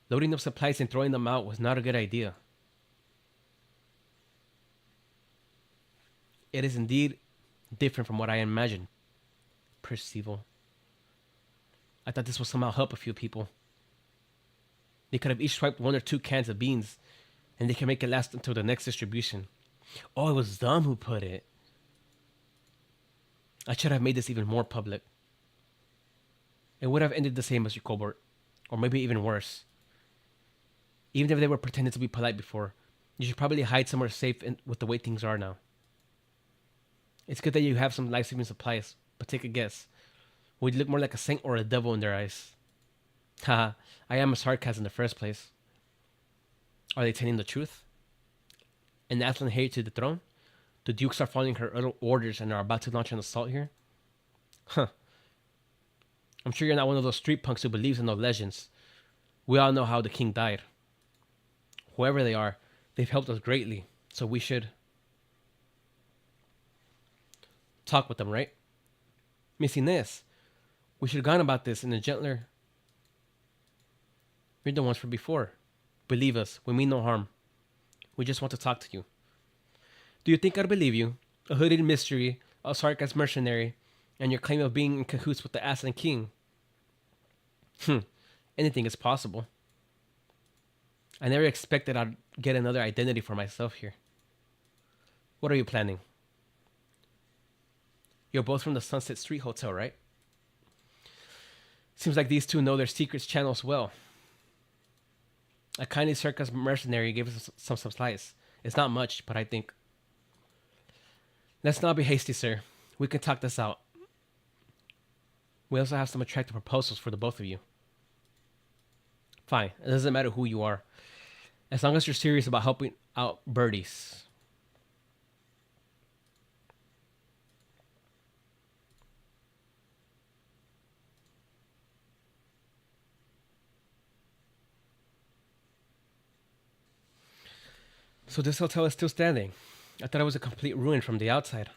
loading up supplies and throwing them out was not a good idea. It is indeed different from what I imagined. Percival. I thought this would somehow help a few people. They could have each swiped 1 or 2 cans of beans, and they can make it last until the next distribution. Oh, it was them who put it. I should have made this even more public. It would have ended the same, Mr. Colbert, or maybe even worse. Even if they were pretending to be polite before, you should probably hide somewhere safe with the way things are now. It's good that you have some life-saving supplies, but take a guess. Would you look more like a saint or a devil in their eyes? Haha, I am a sarcasm in the first place. Are they telling the truth? An Atlan heir to the throne? The dukes are following her orders and are about to launch an assault here? Huh. I'm sure you're not one of those street punks who believes in no legends. We all know how the king died. Whoever they are, they've helped us greatly, so we should talk with them, right? Miss Inez, we should have gone about this in a gentler... You're the ones from before. Believe us, we mean no harm. We just want to talk to you. Do you think I'd believe you? A hooded mystery, a Sarkas mercenary, and your claim of being in cahoots with the Aslan King? Anything is possible. I never expected I'd get another identity for myself here. What are you planning? You're both from the Sunset Street Hotel, right? Seems like these two know their secrets channels well. A kindly Sarkas mercenary gave us some supplies. It's not much, but I think... Let's not be hasty, sir. We can talk this out. We also have some attractive proposals for the both of you. Fine. It doesn't matter who you are. As long as you're serious about helping out birdies. So this hotel is still standing. I thought it was a complete ruin from the outside.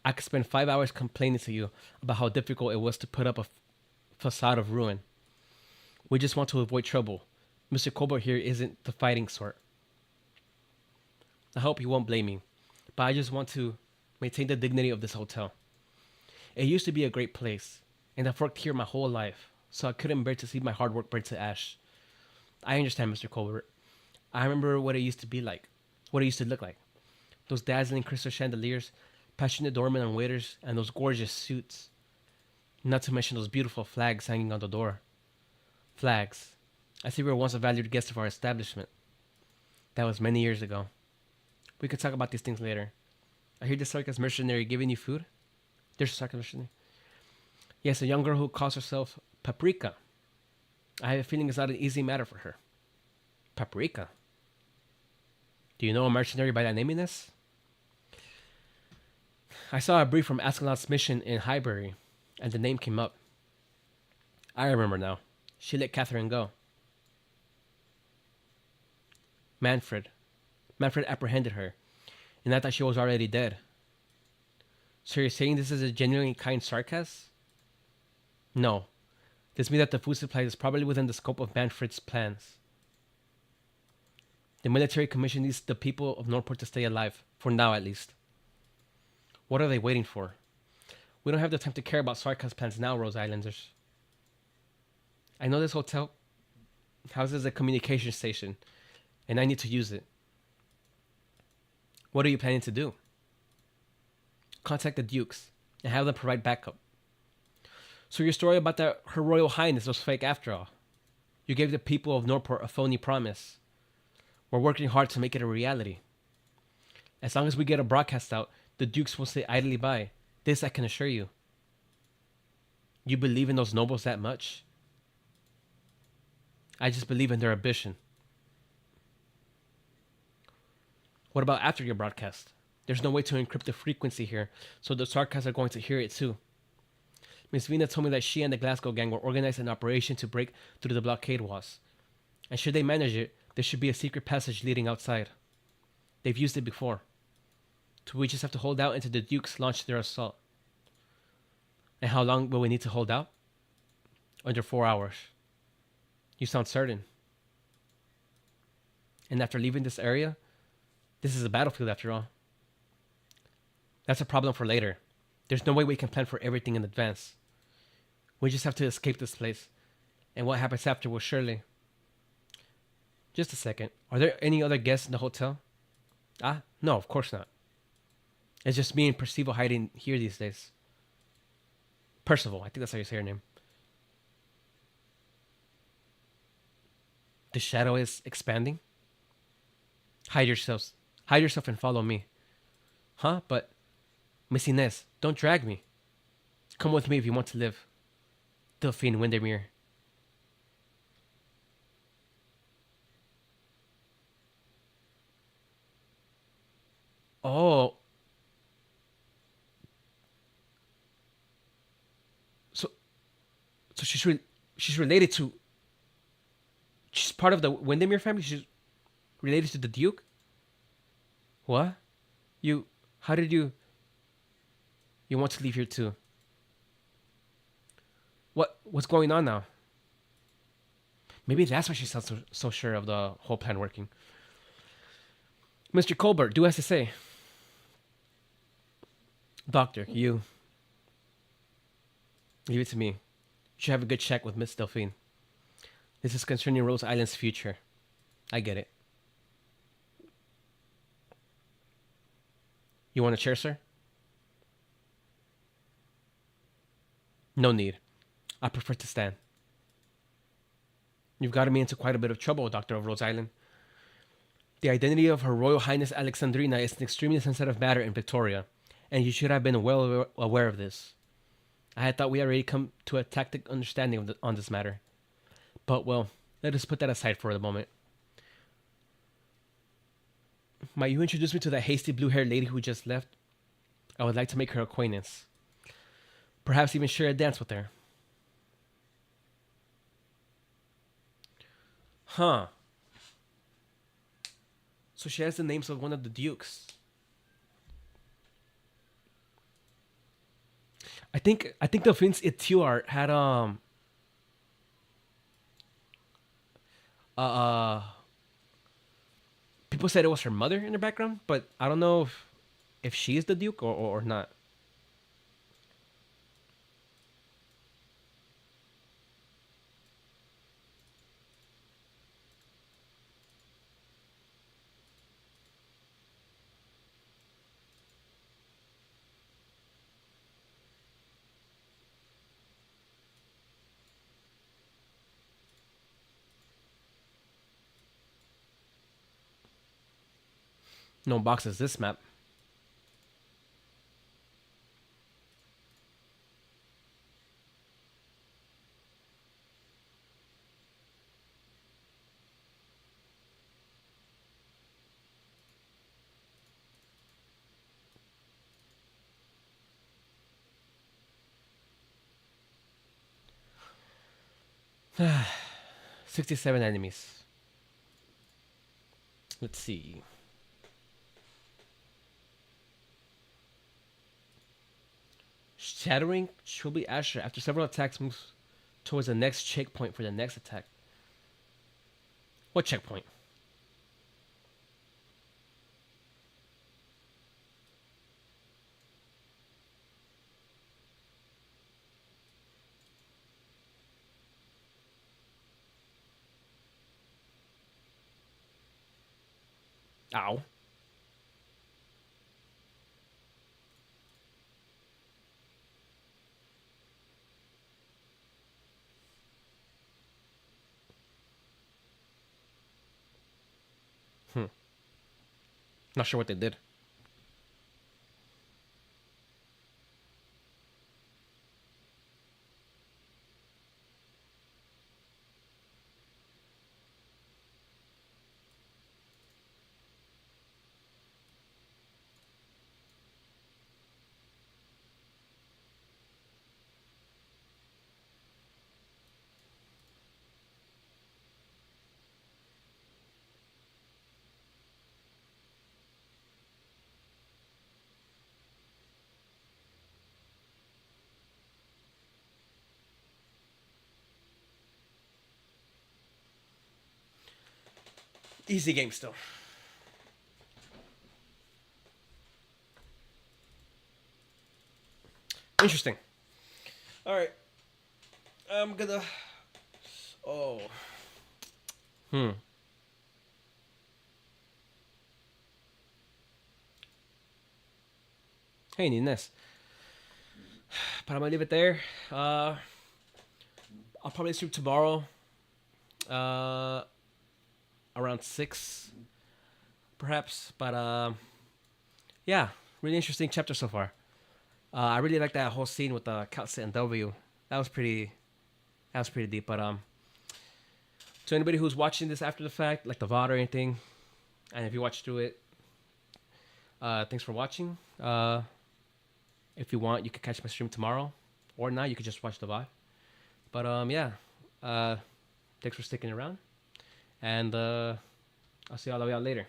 I could spend 5 hours complaining to you about how difficult it was to put up a facade of ruin. We just want to avoid trouble. Mr. Colbert here isn't the fighting sort. I hope you won't blame me, but I just want to maintain the dignity of this hotel. It used to be a great place, and I've worked here my whole life, so I couldn't bear to see my hard work burn to ash. I understand, Mr. Colbert. I remember what it used to be like, what it used to look like. Those dazzling crystal chandeliers, passionate doormen and waiters, and those gorgeous suits. Not to mention those beautiful flags hanging on the door. Flags. I see we were once a valued guest of our establishment. That was many years ago. We could talk about these things later. I hear the circus mercenary giving you food. There's a circus mercenary. Yes, a young girl who calls herself Paprika. I have a feeling it's not an easy matter for her. Paprika? Do you know a mercenary by that naminess? I saw a brief from Ascalon's mission in Highbury, and the name came up. I remember now. She let Catherine go. Manfred apprehended her, and I thought she was already dead. So you're saying this is a genuinely kind sarcasm? No. This means that the food supply is probably within the scope of Manfred's plans. The military commission needs the people of Norport to stay alive, for now at least. What are they waiting for? We don't have the time to care about Sarkaz's plans now, Rose Islanders. I know this hotel houses a communication station, and I need to use it. What are you planning to do? Contact the Dukes and have them provide backup. So your story about that Her Royal Highness was fake after all. You gave the people of Norport a phony promise. We're working hard to make it a reality. As long as we get a broadcast out, the Dukes won't stay idly by. This I can assure you. You believe in those nobles that much? I just believe in their ambition. What about after your broadcast? There's no way to encrypt the frequency here, so the Sarkas are going to hear it too. Miss Vina told me that she and the Glasgow gang will organize an operation to break through the blockade walls. And should they manage it, there should be a secret passage leading outside. They've used it before. So we just have to hold out until the Dukes launch their assault. And how long will we need to hold out? Under 4 hours. You sound certain. And after leaving this area, this is a battlefield after all. That's a problem for later. There's no way we can plan for everything in advance. We just have to escape this place. And what happens after will surely... Just a second. Are there any other guests in the hotel? No, of course not. It's just me and Percival hiding here these days. Percival, I think that's how you say her name. The shadow is expanding? Hide yourself and follow me. Huh? But... Miss Inez, don't drag me. Come with me if you want to live. Delphine Windermere. Oh. So she's related to... She's part of the Windermere family? She's related to the Duke? What? How did you... You want to leave here too? What's going on now? Maybe that's why she sounds so sure of the whole plan working. Mr. Colbert, do as I say. Doctor, you... Leave it to me. You should have a good check with Miss Delphine. This is concerning Rose Island's future. I get it. You want a chair, sir? No need. I prefer to stand. You've gotten me into quite a bit of trouble, Doctor of Rose Island. The identity of Her Royal Highness Alexandrina is an extremely sensitive matter in Victoria, and you should have been well aware of this. I had thought we had already come to a tactic understanding on this matter. But, well, let us put that aside for the moment. Might you introduce me to that hasty blue-haired lady who just left? I would like to make her acquaintance. Perhaps even share a dance with her. Huh. So she has the names of one of the dukes. I think the Prince Ituar had uh, uh people said it was her mother in the background, but I don't know if she's the duke or not. No boxes this map. Ah, 67 enemies. Let's see. Shattering Chubby Asher after several attacks moves towards the next checkpoint for the next attack. What checkpoint? Ow. Hmm. Not sure what they did. Easy game still. Interesting. All right. I'm gonna. Oh. Hmm. Hey, Nines. But I'm gonna leave it there. I'll probably stream tomorrow. Uh, around 6, perhaps. But yeah, really interesting chapter so far. I really like that whole scene with the Cat and W. That was pretty. That was pretty deep. But to anybody who's watching this after the fact, like the VOD or anything, and if you watch through it, thanks for watching. If you want, you can catch my stream tomorrow, or not. You could just watch the VOD. But yeah. Thanks for sticking around, and I'll see all of y'all later.